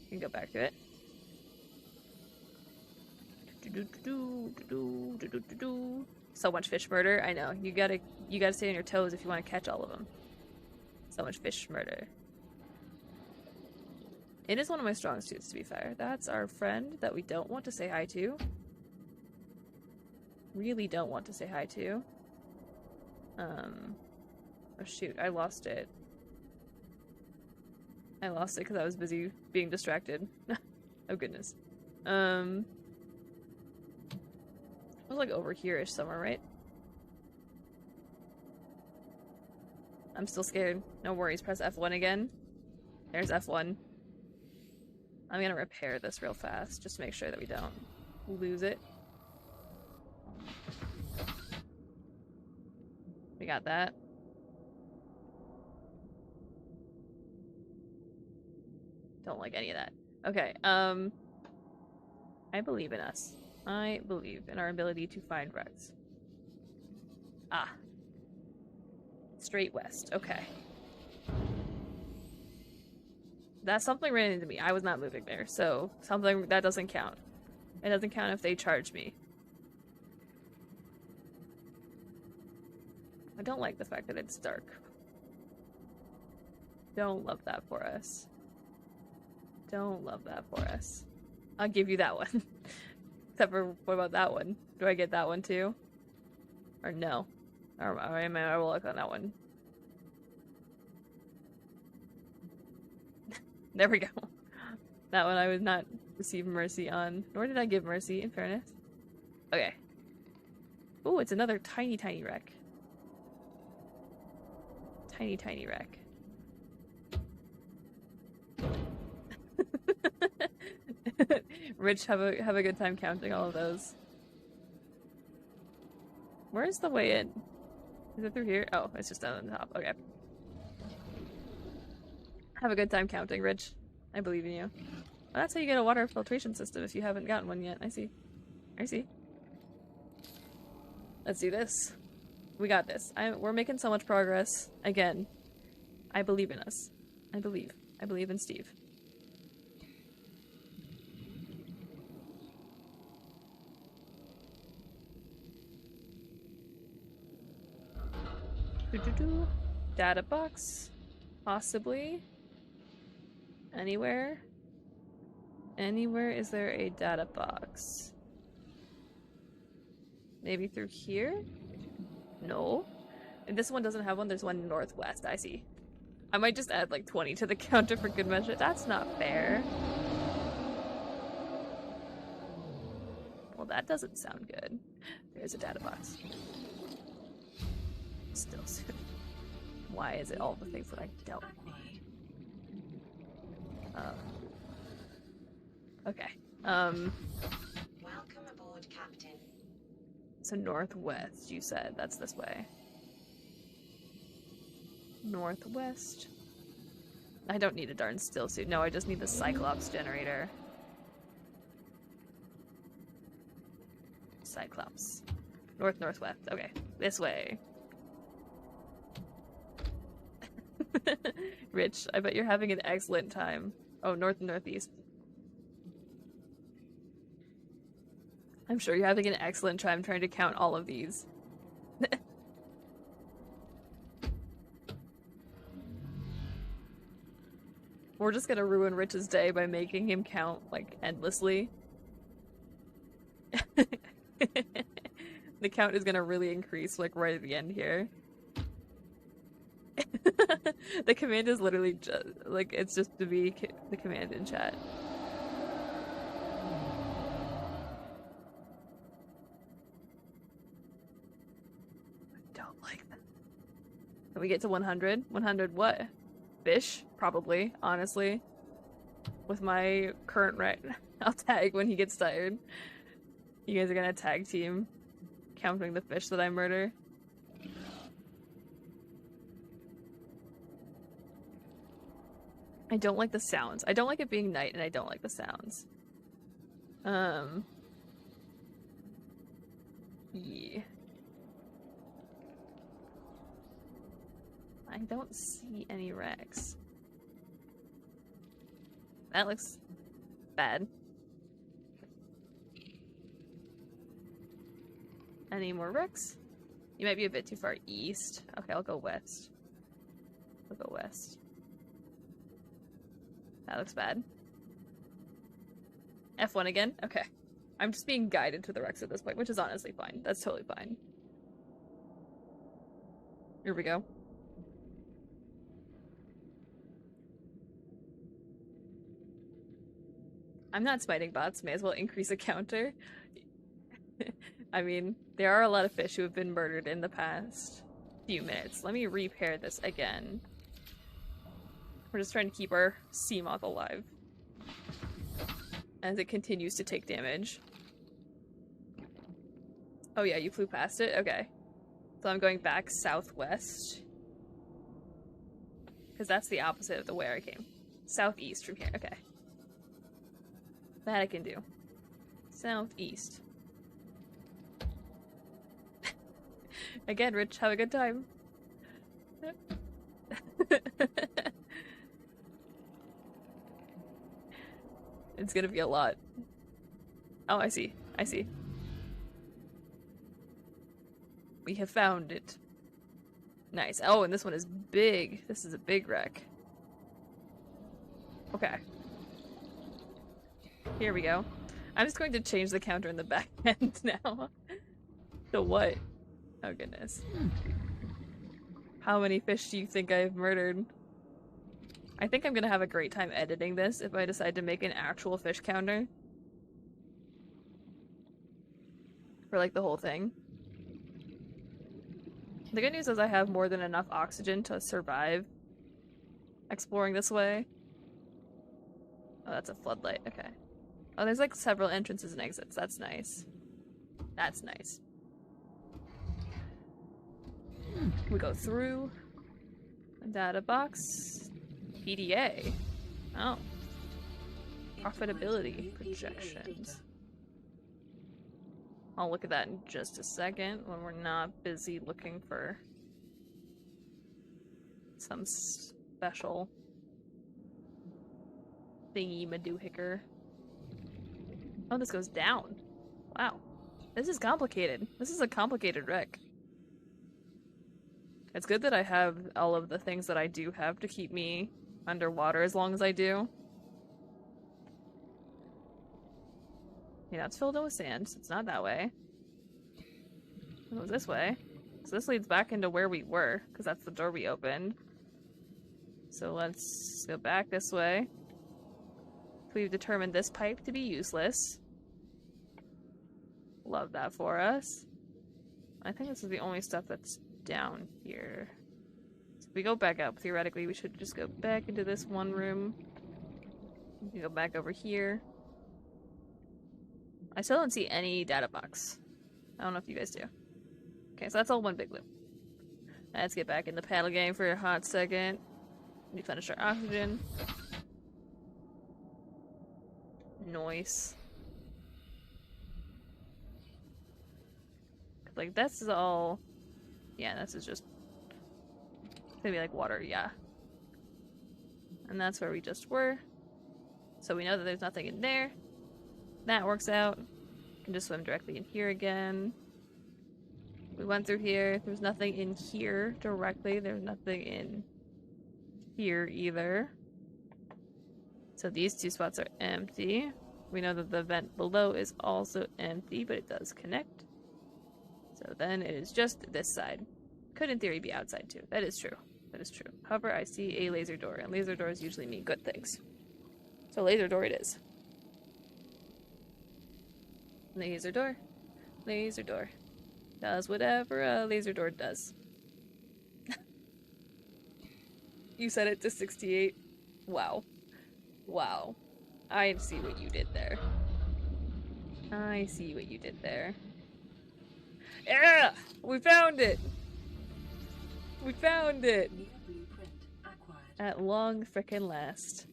A: You can go back to it. So much fish murder. I know. You gotta stay on your toes if you want to catch all of them. So much fish murder. It is one of my strong suits, to be fair. That's our friend that we don't want to say hi to. Really don't want to say hi to. Oh shoot, I lost it. I lost it because I was busy being distracted. Oh goodness. It was like over here-ish somewhere, right? I'm still scared. No worries, press F1 again. There's F1. I'm gonna repair this real fast, just to make sure that we don't lose it. We got that. Don't like any of that. Okay, I believe in us. I believe in our ability to find wrecks. Ah. Straight west. Okay. That something ran into me. I was not moving there, so something that doesn't count. It doesn't count if they charge me. I don't like the fact that it's dark. Don't love that for us. Don't love that for us. I'll give you that one. Except for, what about that one? Do I get that one too? Or no? Or I will look on that one. There we go. That one I would not receive mercy on. Nor did I give mercy, in fairness. Okay. Ooh, it's another tiny, tiny wreck. Tiny, tiny wreck. Rich, have a good time counting all of those. Where's the way in? Is it through here? Oh, it's just down on the top. Okay. Have a good time counting, Rich. I believe in you. Well, that's how you get a water filtration system if you haven't gotten one yet. I see. I see. Let's do this. We got this. We're making so much progress. Again, I believe in us. I believe. I believe in Steve. Data box. Possibly. Anywhere? Anywhere is there a data box? Maybe through here? No. And this one doesn't have one, there's one northwest, I see. I might just add like 20 to the counter for good measure. That's not fair. Well, that doesn't sound good. There's a data box. Still soon. Why is it all the things that I don't need? Okay.
F: Welcome aboard, Captain.
A: So northwest, you said. That's this way. Northwest. I don't need a darn still suit. No, I just need the Cyclops generator. Cyclops. Northwest. Okay, this way. Rich, I bet you're having an excellent time. Oh, north and northeast. I'm sure you're having an excellent time trying to count all of these. We're just gonna ruin Rich's day by making him count, like, endlessly. The count is gonna really increase, like, right at the end here. The command is literally just, like, it's just to be the command in chat. I don't like that. Can we get to 100? 100 what? Fish? Probably, honestly. With my current right. I'll tag when he gets tired. You guys are gonna tag team counting the fish that I murder. I don't like the sounds. I don't like it being night, and I don't like the sounds. Yeah. I don't see any wrecks. That looks bad. Any more wrecks? You might be a bit too far east. Okay, I'll go west. I'll go west. That looks bad. F1 again? Okay. I'm just being guided to the wrecks at this point, which is honestly fine. That's totally fine. Here we go. I'm not smiting bots, may as well increase a counter. I mean, there are a lot of fish who have been murdered in the past few minutes. Let me repair this again. We're just trying to keep our sea moth alive as it continues to take damage. Oh yeah, you flew past it? Okay. So I'm going back southwest. Because that's the opposite of the way I came. Southeast from here, okay. That I can do. Southeast. Again, Rich, have a good time. It's gonna be a lot. Oh, I see. I see. We have found it. Nice. Oh, and this one is big. This is a big wreck. Okay. Here we go. I'm just going to change the counter in the back end now. To what? Oh goodness. How many fish do you think I've murdered? I think I'm gonna have a great time editing this if I decide to make an actual fish counter. For like the whole thing. The good news is I have more than enough oxygen to survive exploring this way. Oh, that's a floodlight. Okay. Oh, there's like several entrances and exits. That's nice. That's nice. We go through a data box. PDA. Oh. Profitability projections. I'll look at that in just a second when we're not busy looking for some special thingy madoohicker. Oh, this goes down. Wow. This is complicated. This is a complicated wreck. It's good that I have all of the things that I do have to keep me underwater as long as I do. You know, it's filled in with sand, so it's not that way. It was this way. So this leads back into where we were, because that's the door we opened. So let's go back this way. We've determined this pipe to be useless. Love that for us. I think this is the only stuff that's down here. So if we go back up, theoretically we should just go back into this one room. We can go back over here. I still don't see any data box. I don't know if you guys do. Okay, so that's all one big loop. Let's get back in the paddle game for a hot second. Replenish our oxygen. Noise. Like, this is all... Yeah, this is just... Maybe like water, yeah. And that's where we just were. So we know that there's nothing in there. That works out. We can just swim directly in here again. We went through here. There's nothing in here directly. There's nothing in here either. So these two spots are empty. We know that the vent below is also empty, but it does connect. So then it is just this side. Could in theory be outside too. That is true. That is true. However, I see a laser door, and laser doors usually mean good things. So laser door it is. Laser door. Laser door. Does whatever a laser door does. You set it to 68. Wow. Wow. I see what you did there. I see what you did there. Yeah! We found it! We found it!
E: New blueprint acquired.
A: At long frickin' last.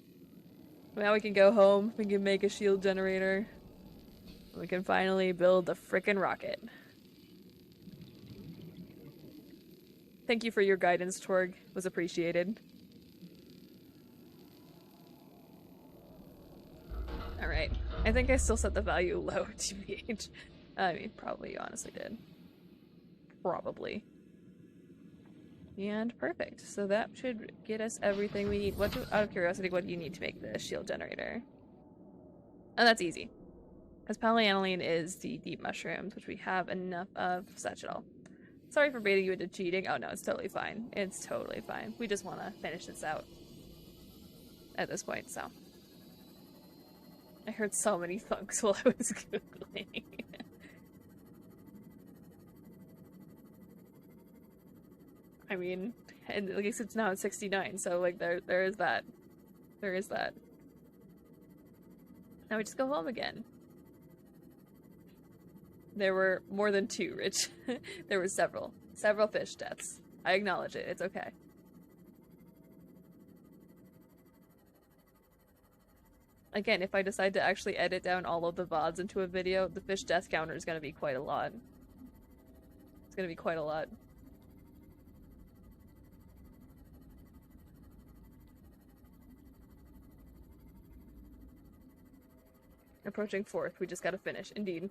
A: Now we can go home, we can make a shield generator. We can finally build the frickin' rocket. Thank you for your guidance, Torg. Was appreciated. Alright. I think I still set the value low, TBH. I mean, probably you honestly did. Probably. And perfect. So that should get us everything we need. Out of curiosity, what do you need to make the shield generator? Oh, that's easy. Because polyaniline is the deep mushrooms, which we have enough of. Such it all. Sorry for baiting you into cheating. Oh no, it's totally fine. It's totally fine. We just want to finish this out at this point, so. I heard so many thunks while I was Googling. I mean, and at least it's now at 69, so like there is that. There is that. Now we just go home again. There were more than 2, Rich. There were several. Several fish deaths. I acknowledge it. It's okay. Again, if I decide to actually edit down all of the VODs into a video, the fish death counter is going to be quite a lot. It's going to be quite a lot. Approaching 4th. We just gotta finish. Indeed.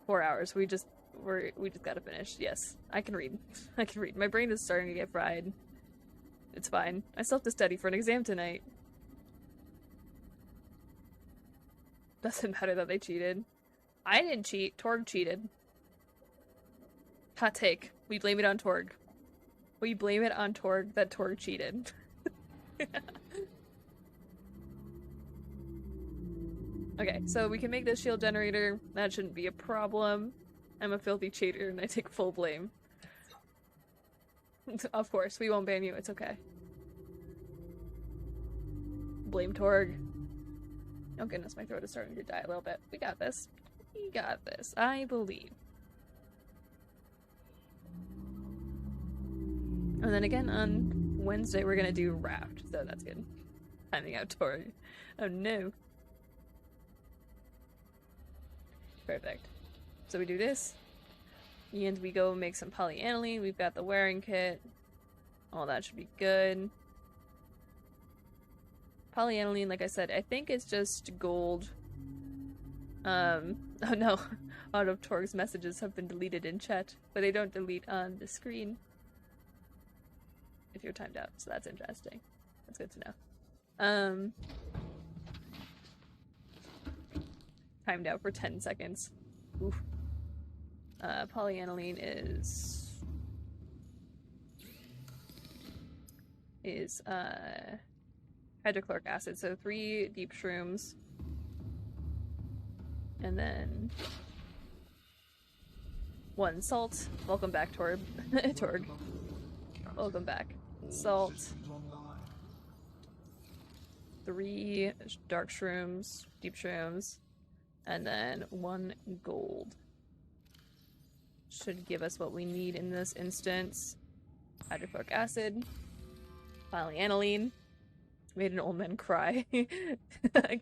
A: 4 hours. We just gotta finish. Yes. I can read. I can read. My brain is starting to get fried. It's fine. I still have to study for an exam tonight. Doesn't matter that they cheated. I didn't cheat. Torg cheated. Hot take. We blame it on Torg. We blame it on Torg that Torg cheated. Okay, so we can make this shield generator. That shouldn't be a problem. I'm a filthy cheater and I take full blame. Of course, we won't ban you. It's okay. Blame Torg. Oh goodness, my throat is starting to die a little bit. We got this. We got this. I believe. And then again on Wednesday we're gonna do Raft, so that's good. Finding out Torg. Oh no. Perfect. So we do this, and we go make some polyaniline. We've got the wearing kit. All that should be good. Polyaniline, like I said, I think it's just gold. Oh no, a lot of Torg's messages have been deleted in chat, but they don't delete on the screen if you're timed out, so that's interesting. That's good to know. Timed out for 10 seconds. Oof. Polyaniline is hydrochloric acid, so 3 deep shrooms. And then 1 salt. Welcome back, Torg. Torg. Welcome back. Salt. 3 dark shrooms, deep shrooms, and then 1 gold. Should give us what we need in this instance. Hydrochloric acid. Polyaniline. Made an old man cry.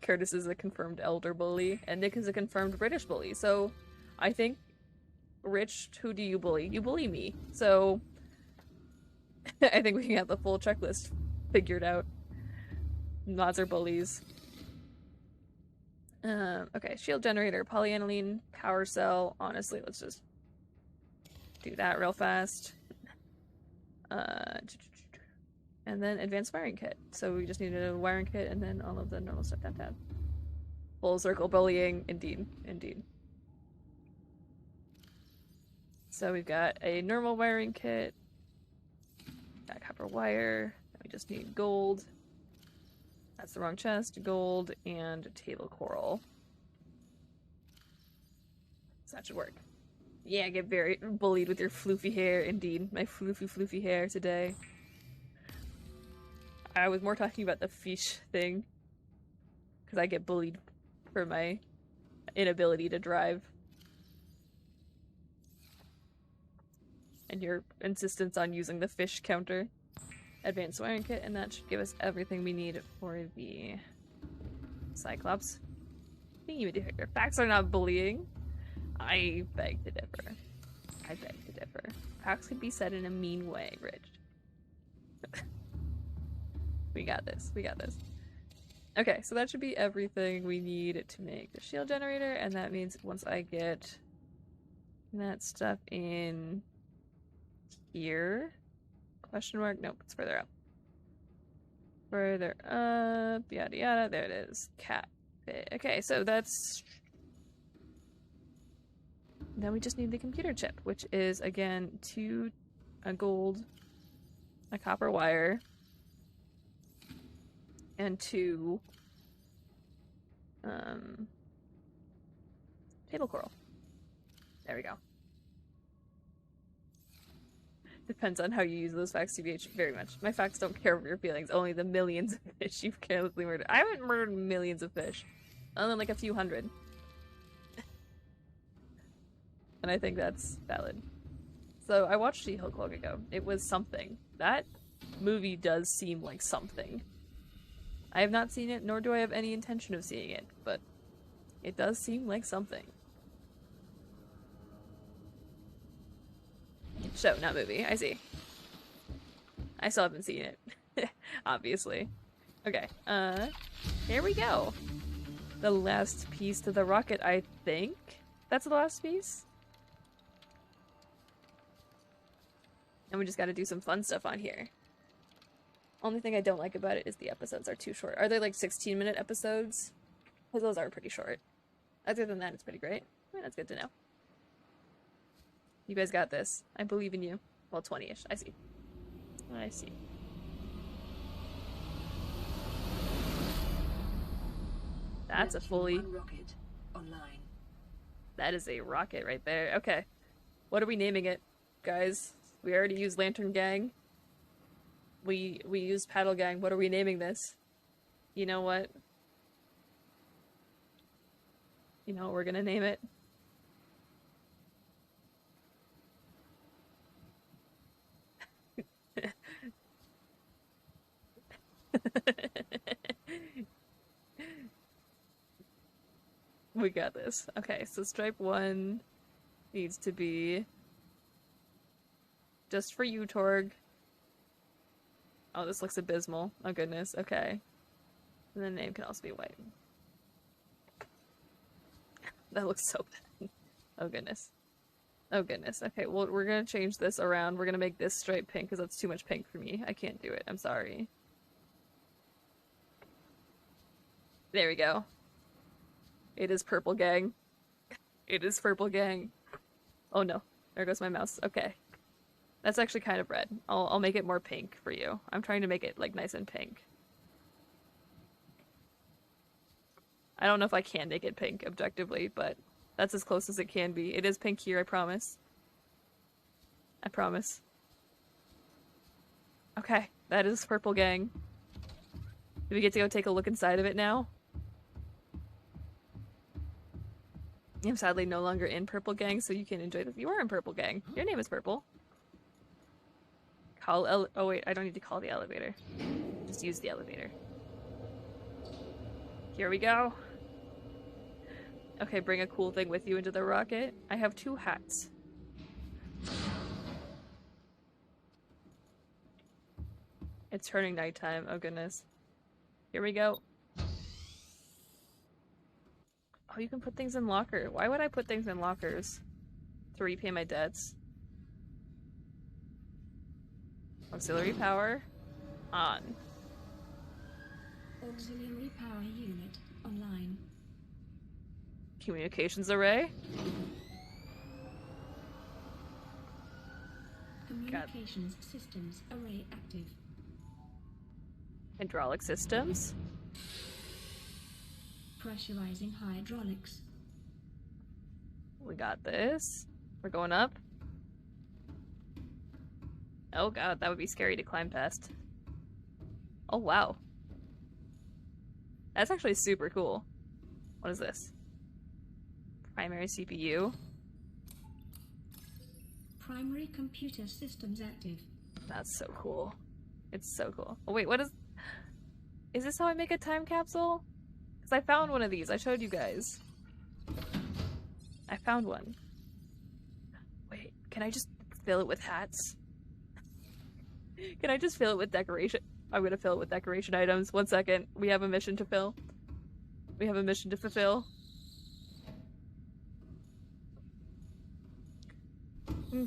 A: Curtis is a confirmed elder bully, and Nick is a confirmed British bully. So, I think, Rich, who do you bully? You bully me. So, I think we can have the full checklist figured out. Mods are bullies. Okay, shield generator, polyaniline, power cell. Honestly, let's just do that real fast. And then advanced wiring kit. So we just needed a wiring kit and then all of the normal stuff down. Full circle bullying, indeed, indeed. So we've got a normal wiring kit, got copper wire, we just need gold. That's the wrong chest, gold, and table coral. So that should work. Yeah, get very bullied with your floofy hair, indeed. My floofy hair today. I was more talking about the fish thing. Because I get bullied for my inability to drive. And your insistence on using the fish counter. Advanced wiring kit, and that should give us everything we need for the Cyclops. Thingy-ma-differ. Facts are not bullying. I beg to differ. I beg to differ. Facts could be said in a mean way, Rich. We got this. We got this. Okay, so that should be everything we need to make the shield generator, and that means once I get that stuff in here... Question mark? Nope, it's further up. Further up, yada yada, there it is. Cat. Okay, so that's... Then we just need the computer chip, which is, again, 2 gold, a copper wire, and 2 table coral. There we go. Depends on how you use those facts, TBH, very much. My facts don't care for your feelings, only the millions of fish you've carelessly murdered. I haven't murdered millions of fish. Only like a few hundred. And I think that's valid. So I watched She-Hulk long ago. It was something. That movie does seem like something. I have not seen it, nor do I have any intention of seeing it, but it does seem like something. Show, not movie. I see. I still haven't seen it. Obviously. Okay, here we go. The last piece to the rocket, I think? That's the last piece? And we just gotta do some fun stuff on here. Only thing I don't like about it is the episodes are too short. Are they like 16-minute episodes? Because those are pretty short. Other than that, it's pretty great. Well, that's good to know. You guys got this. I believe in you. Well, 20-ish. I see. I see. That's a fully...
E: rocket online.
A: That is a rocket right there. Okay. What are we naming it, guys? We already used Lantern Gang. We used Paddle Gang. What are we naming this? You know what? You know what we're gonna name it? We got this. Okay, so stripe 1 needs to be just for you, Torg. Oh, this looks abysmal. Oh goodness, okay. And the name can also be white. That looks so bad. Oh goodness. Oh goodness. Okay, well, we're gonna change this around. We're gonna make this stripe pink because that's too much pink for me. I can't do it. I'm sorry. There we go. It is Purple Gang. It is Purple Gang. Oh no, there goes my mouse. Okay. That's actually kind of red. I'll make it more pink for you. I'm trying to make it like nice and pink. I don't know if I can make it pink objectively, but that's as close as it can be. It is pink here, I promise. I promise. Okay, that is Purple Gang. Do we get to go take a look inside of it now? I'm sadly no longer in Purple Gang, so you can enjoy this. You are in Purple Gang. Your name is Purple. Oh wait, I don't need to call the elevator. Just use the elevator. Here we go. Okay, bring a cool thing with you into the rocket. I have 2 hats. It's turning nighttime. Oh goodness. Here we go. Oh, you can put things in locker. Why would I put things in lockers? To repay my debts. Auxiliary power on.
E: Auxiliary power unit online.
A: Communications array.
E: Communications systems array active.
A: Hydraulic systems.
E: Pressurizing hydraulics.
A: We got this. We're going up. Oh god, that would be scary to climb past. Oh wow. That's actually super cool. What is this? Primary CPU.
E: Primary computer systems active.
A: That's so cool. It's so cool. Oh wait, what is... Is this how I make a time capsule? Because I found one of these. I showed you guys. I found one. Wait, can I just fill it with hats? Can I just fill it with decoration? I'm gonna fill it with decoration items. 1 second. We have a mission to fill. We have a mission to fulfill.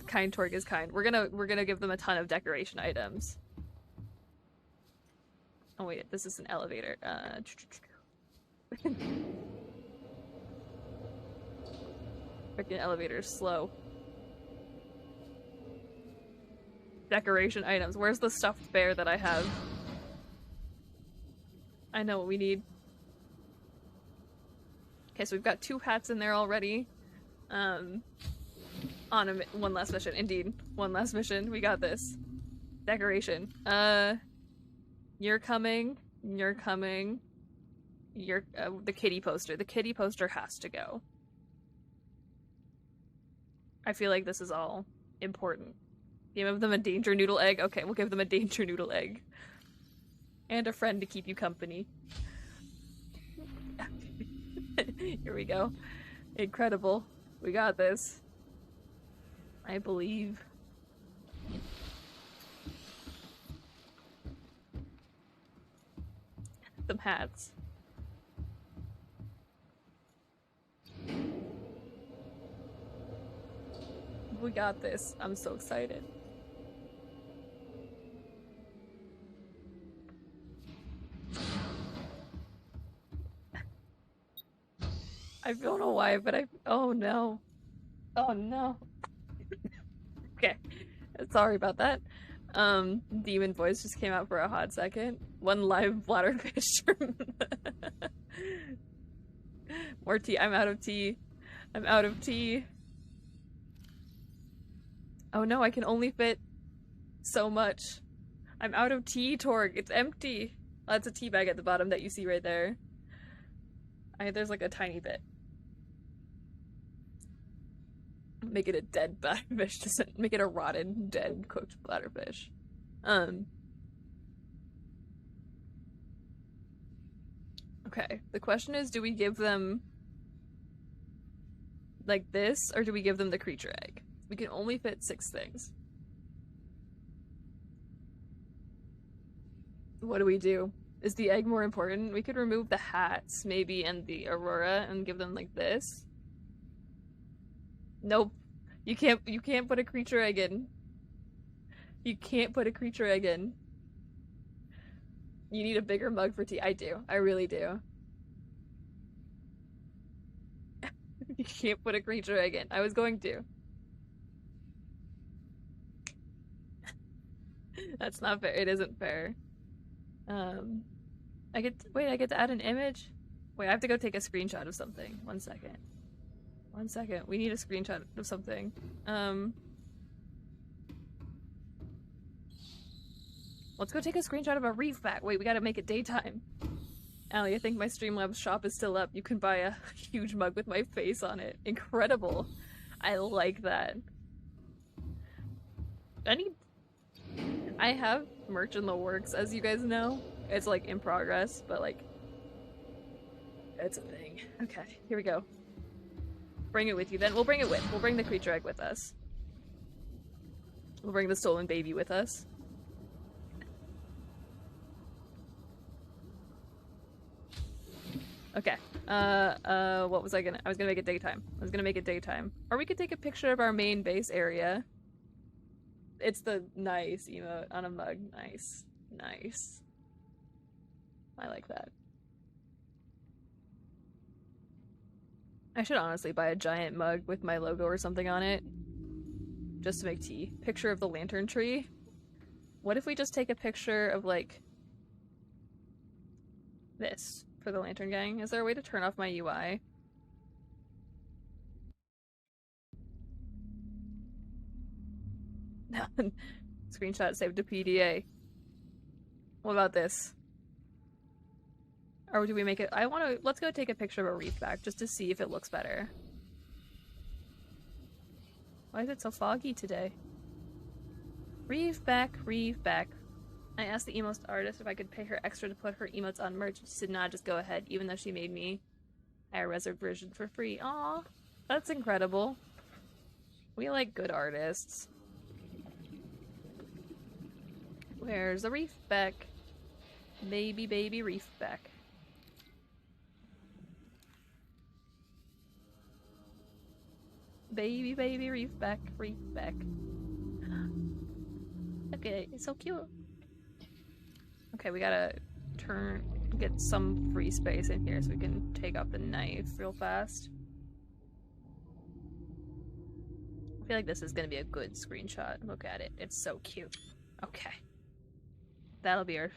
A: Kind Torg is kind. We're gonna give them a ton of decoration items. Oh wait, this is an elevator. Freaking elevator is slow. Decoration items. Where's the stuffed bear that I have? I know what we need. Okay, so we've got 2 hats in there already. On one last mission. Indeed. One last mission. We got this. Decoration. You're coming. You're coming. You're, the kitty poster. The kitty poster has to go. I feel like this is all important. Give them a danger noodle egg? Okay, we'll give them a danger noodle egg. And a friend to keep you company. Here we go. Incredible. We got this. I believe. Some hats. We got this. I'm so excited. I don't know why, but oh no. Oh no. Okay. Sorry about that. Demon voice just came out for a hot second. 1 live bladderfish. More tea. I'm out of tea. I'm out of tea. Oh no, I can only fit so much. I'm out of tea, Torg. It's empty. Oh, that's a tea bag at the bottom that you see right there. There's like a tiny bit. Make it a dead bladderfish. Just make it a rotten, dead, cooked bladderfish. Okay. The question is, do we give them like this, or do we give them the creature egg? We can only fit 6 things. What do we do? Is the egg more important? We could remove the hats, maybe, and the aurora, and give them like this. Nope. You can't put a creature egg in. You can't put a creature egg in. You need a bigger mug for tea. I do. I really do. You can't put a creature egg in. I was going to. That's not fair. It isn't fair. I get to add an image? Wait, I have to go take a screenshot of something. 1 second. 1 second. We need a screenshot of something. Let's go take a screenshot of a reef back. Wait, we gotta make it daytime. Allie, I think my Streamlabs shop is still up. You can buy a huge mug with my face on it. Incredible. I like that. I have merch in the works, as you guys know. It's like in progress, but like it's a thing. Okay, here we go. Bring it with you then. We'll bring the creature egg with us. We'll bring the stolen baby with us. Okay. What was I was gonna make it daytime. Or we could take a picture of our main base area. It's the nice emote on a mug. Nice. Nice. I like that. I should honestly buy a giant mug with my logo or something on it. Just to make tea. Picture of the lantern tree. What if we just take a picture of, like, this for the lantern gang? Is there a way to turn off my UI? Screenshot saved to PDA. What about this? Or do we make it? Let's go take a picture of a reef back just to see if it looks better. Why is it so foggy today? Reef back, reef back. I asked the emote artist if I could pay her extra to put her emotes on merch. She said, nah, just go ahead, even though she made me a reserved version for free. Aw, that's incredible. We like good artists. Where's the reef back? Baby, baby reef back. Baby, baby reef back, reef back. Okay, it's so cute. Okay, we gotta get some free space in here so we can take off the knife real fast. I feel like this is gonna be a good screenshot. Look at it. It's so cute. Okay. That'll be our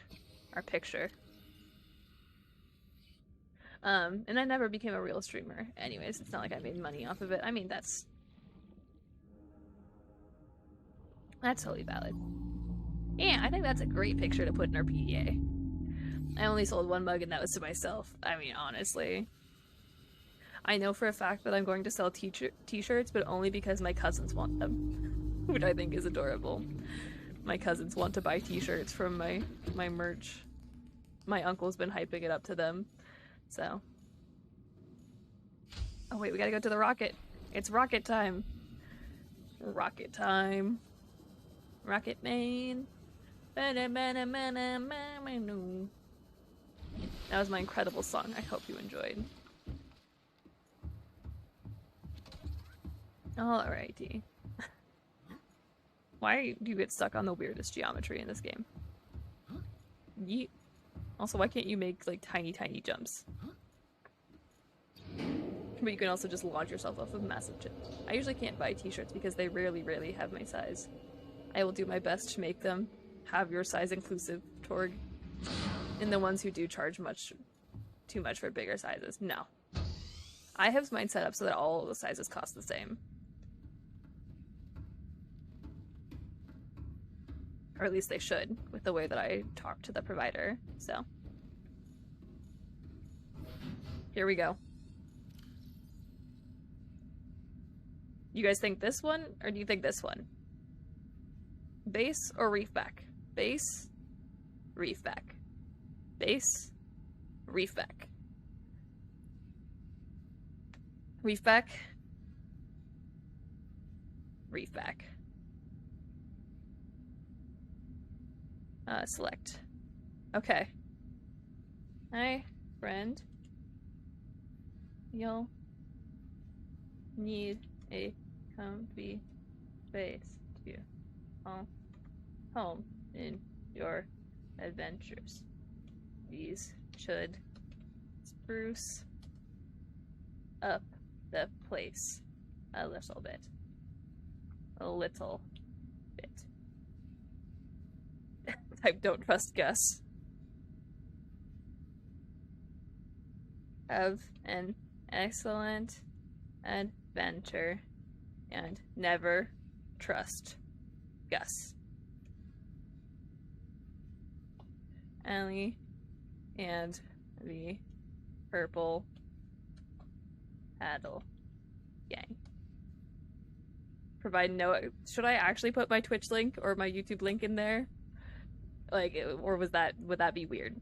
A: picture. And I never became a real streamer. Anyways, it's not like I made money off of it. I mean, that's totally valid. Yeah, I think that's a great picture to put in our PDA. I only sold one mug and that was to myself. I mean, honestly. I know for a fact that I'm going to sell t-shirts, but only because my cousins want them. Which I think is adorable. My cousins want to buy t-shirts from my merch. My uncle's been hyping it up to them. So. Oh wait, we gotta go to the rocket. It's rocket time. Rocket time. Rocket man. That was my incredible song. I hope you enjoyed. Alrighty. Why do you get stuck on the weirdest geometry in this game? Yeet. Also, why can't you make, like, tiny, tiny jumps? But you can also just launch yourself off of massive chips. I usually can't buy t-shirts because they rarely have my size. I will do my best to make them have your size inclusive, Torg. And the ones who do charge too much for bigger sizes. No. I have mine set up so that all the sizes cost the same. Or at least they should, with the way that I talk to the provider, so. Here we go. You guys think this one, or do you think this one? Base or reef back? Base, reef back. Base, reef back. Reef back. Reef back. Select. Okay. Hi, friend. You'll need a comfy space to call home in your adventures. These should spruce up the place a little bit. A little bit. Type don't trust Gus. Have an excellent adventure and never trust Gus. Ellie and the Purple Paddle Gang. Provide no. Should I actually put my Twitch link or my YouTube link in there? Like, or would that be weird?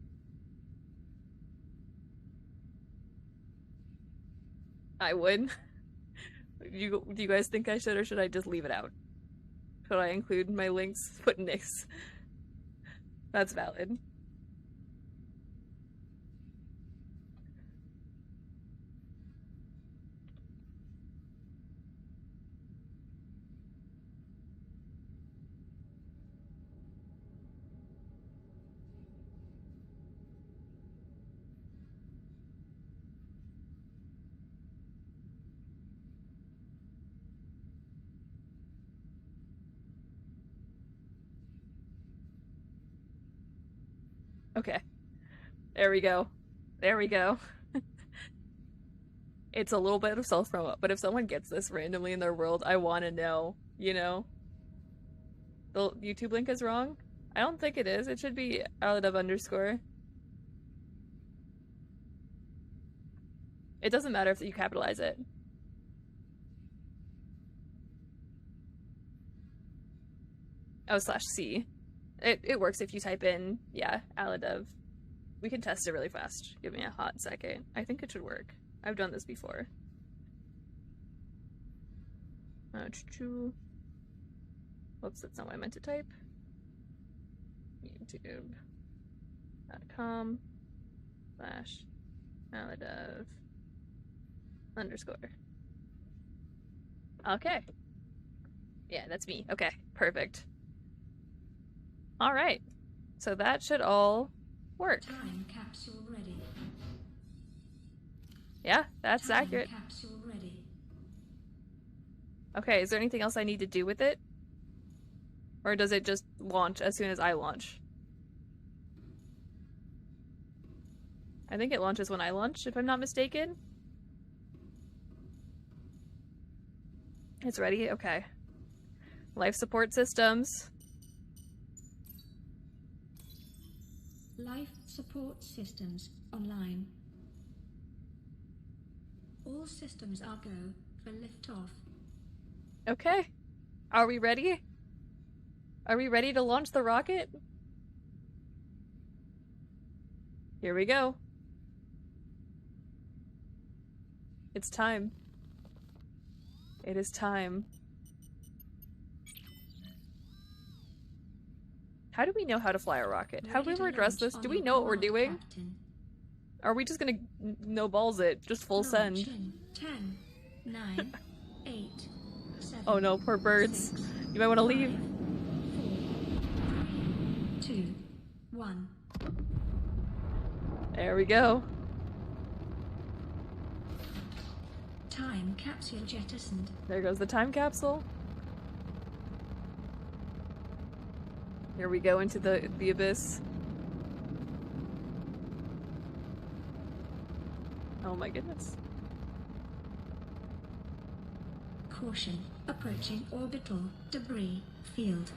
A: I would. Do you guys think I should, or should I just leave it out? Should I include my links? Put Nick's. That's valid. Okay. There we go. There we go. It's a little bit of self-promo, but if someone gets this randomly in their world, I want to know, you know? The YouTube link is wrong? I don't think it is. It should be _. It doesn't matter if you capitalize it. Oh, /C. It works if you type in, yeah, Aladev. We can test it really fast. Give me a hot second. I think it should work. I've done this before. Whoops, that's not what I meant to type. YouTube.com/Aladev_. Okay. Yeah, that's me. Okay, perfect. All right. So that should all work.
E: Time capsule ready.
A: Yeah, that's
E: Time
A: accurate.
E: capsule ready.
A: Okay, is there anything else I need to do with it? Or does it just launch as soon as I launch? I think it launches when I launch, if I'm not mistaken. It's ready? Okay. Life support systems.
E: Life support systems online. All systems are go for liftoff.
A: Okay. Are we ready? Are we ready to launch the rocket? Here we go. It's time. It is time. How do we know how to fly a rocket? Have we ever addressed this? Do we know what we're doing? Are we just gonna no balls it? Just full send?
E: 10, 9, 8, 7.
A: Oh no, poor birds. You might want to leave.
E: 4, 3, 2, 1.
A: There we go.
E: Time capsule jettisoned.
A: There goes the time capsule. Here we go into the abyss. Oh my goodness.
E: Caution. Approaching orbital debris field.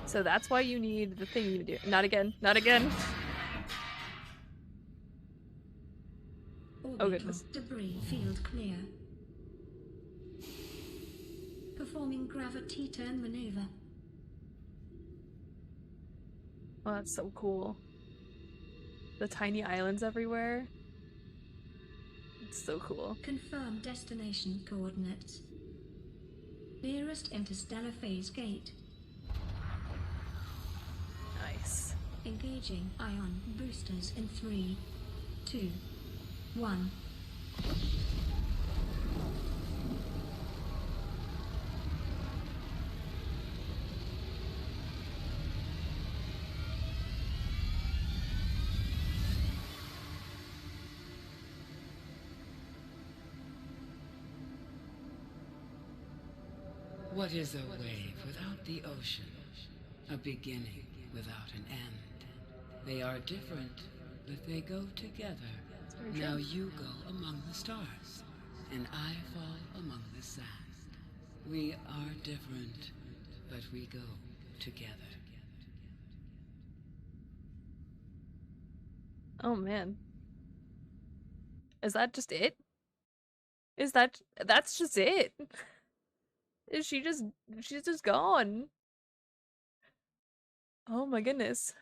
A: So that's why you need the thing you do. Not again. Not again.
E: Orbital
A: Oh goodness.
E: debris field clear. Performing gravity turn maneuver.
A: Oh, that's so cool. The tiny islands everywhere. It's so cool.
E: Confirm destination coordinates. Nearest interstellar phase gate.
A: Nice.
E: Engaging ion boosters in 3, 2, 1.
C: What is a wave without the ocean? A beginning without an end. They are different, but they go together.
A: very true.
C: Now you go among the stars, and I fall among the sand. We are different, but we go together.
A: Oh man. Is that just it? That's just it? Is she's just gone? Oh my goodness.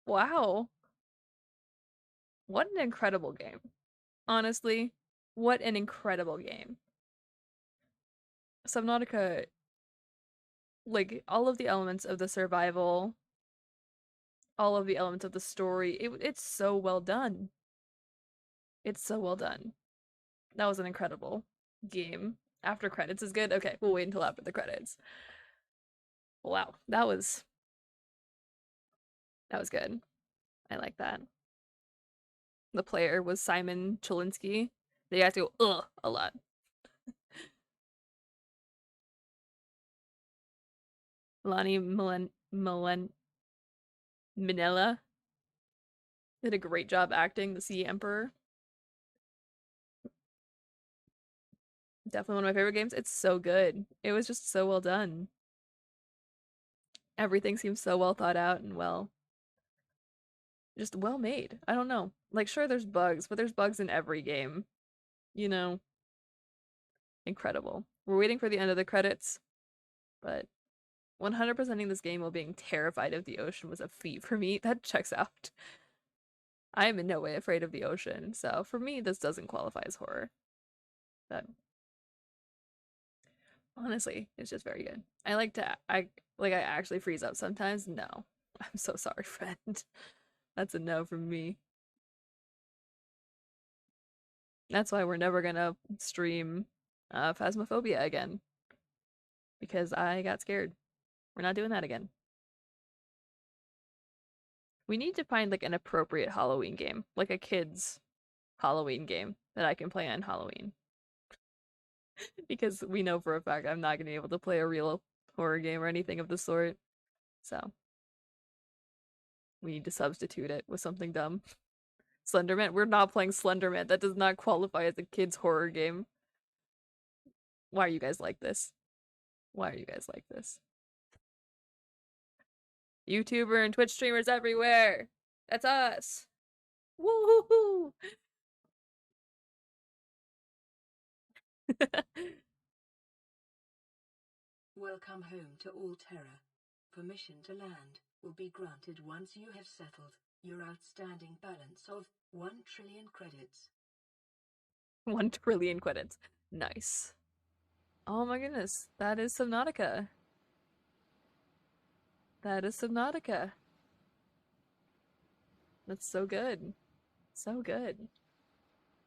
A: Wow. What an incredible game. Honestly, what an incredible game. Subnautica, like, all of the elements of the survival, all of the elements of the story, it's so well done. It's so well done. That was an incredible game. After credits is good? Okay, we'll wait until after the credits. Wow, that was good. I like that. The player was Simon Cholinsky. They have to go, ugh, a lot. Lonnie Minella did a great job acting the Sea Emperor. Definitely one of my favorite games. It's so good. It was just so well done. Everything seems so well thought out and just well made. I don't know. Like, sure, there's bugs, but there's bugs in every game. You know? Incredible. We're waiting for the end of the credits, but 100%ing this game while being terrified of the ocean was a feat for me. That checks out. I am in no way afraid of the ocean, so for me, this doesn't qualify as horror. But honestly, it's just very good. I actually freeze up sometimes. No. I'm so sorry, friend. That's a no from me. That's why we're never gonna stream Phasmophobia again. Because I got scared. We're not doing that again. We need to find like an appropriate Halloween game. Like a kid's Halloween game that I can play on Halloween. Because we know for a fact I'm not gonna be able to play a real horror game or anything of the sort. So we need to substitute it with something dumb. Slenderman? We're not playing Slenderman. That does not qualify as a kid's horror game. Why are you guys like this? Why are you guys like this? YouTuber and Twitch streamers everywhere! That's us! Woohoo!
E: Welcome home to Alterra. Permission to land will be granted once you have settled your outstanding balance of 1 trillion credits.
A: 1 trillion credits. Nice. Oh my goodness, that is Subnautica. That is Subnautica. That's so good. So good.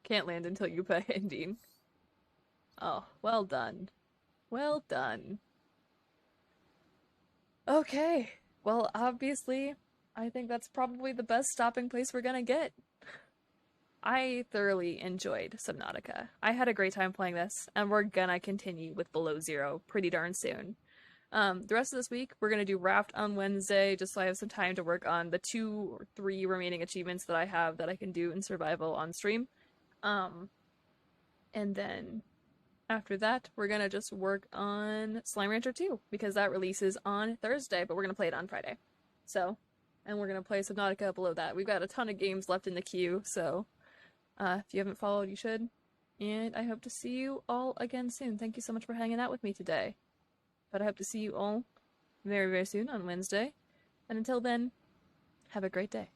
A: Can't land until you pay ending. Oh, well done. Well done. Okay. Well, obviously, I think that's probably the best stopping place we're gonna get. I thoroughly enjoyed Subnautica. I had a great time playing this, and we're gonna continue with Below Zero pretty darn soon. The rest of this week, we're gonna do Raft on Wednesday, just so I have some time to work on the 2 or 3 remaining achievements that I have that I can do in survival on stream. And then after that, we're gonna just work on Slime Rancher 2, because that releases on Thursday, but we're gonna play it on Friday. So, and we're gonna play Subnautica below that. We've got a ton of games left in the queue, so if you haven't followed, you should. And I hope to see you all again soon. Thank you so much for hanging out with me today. But I hope to see you all very, very soon on Wednesday. And until then, have a great day.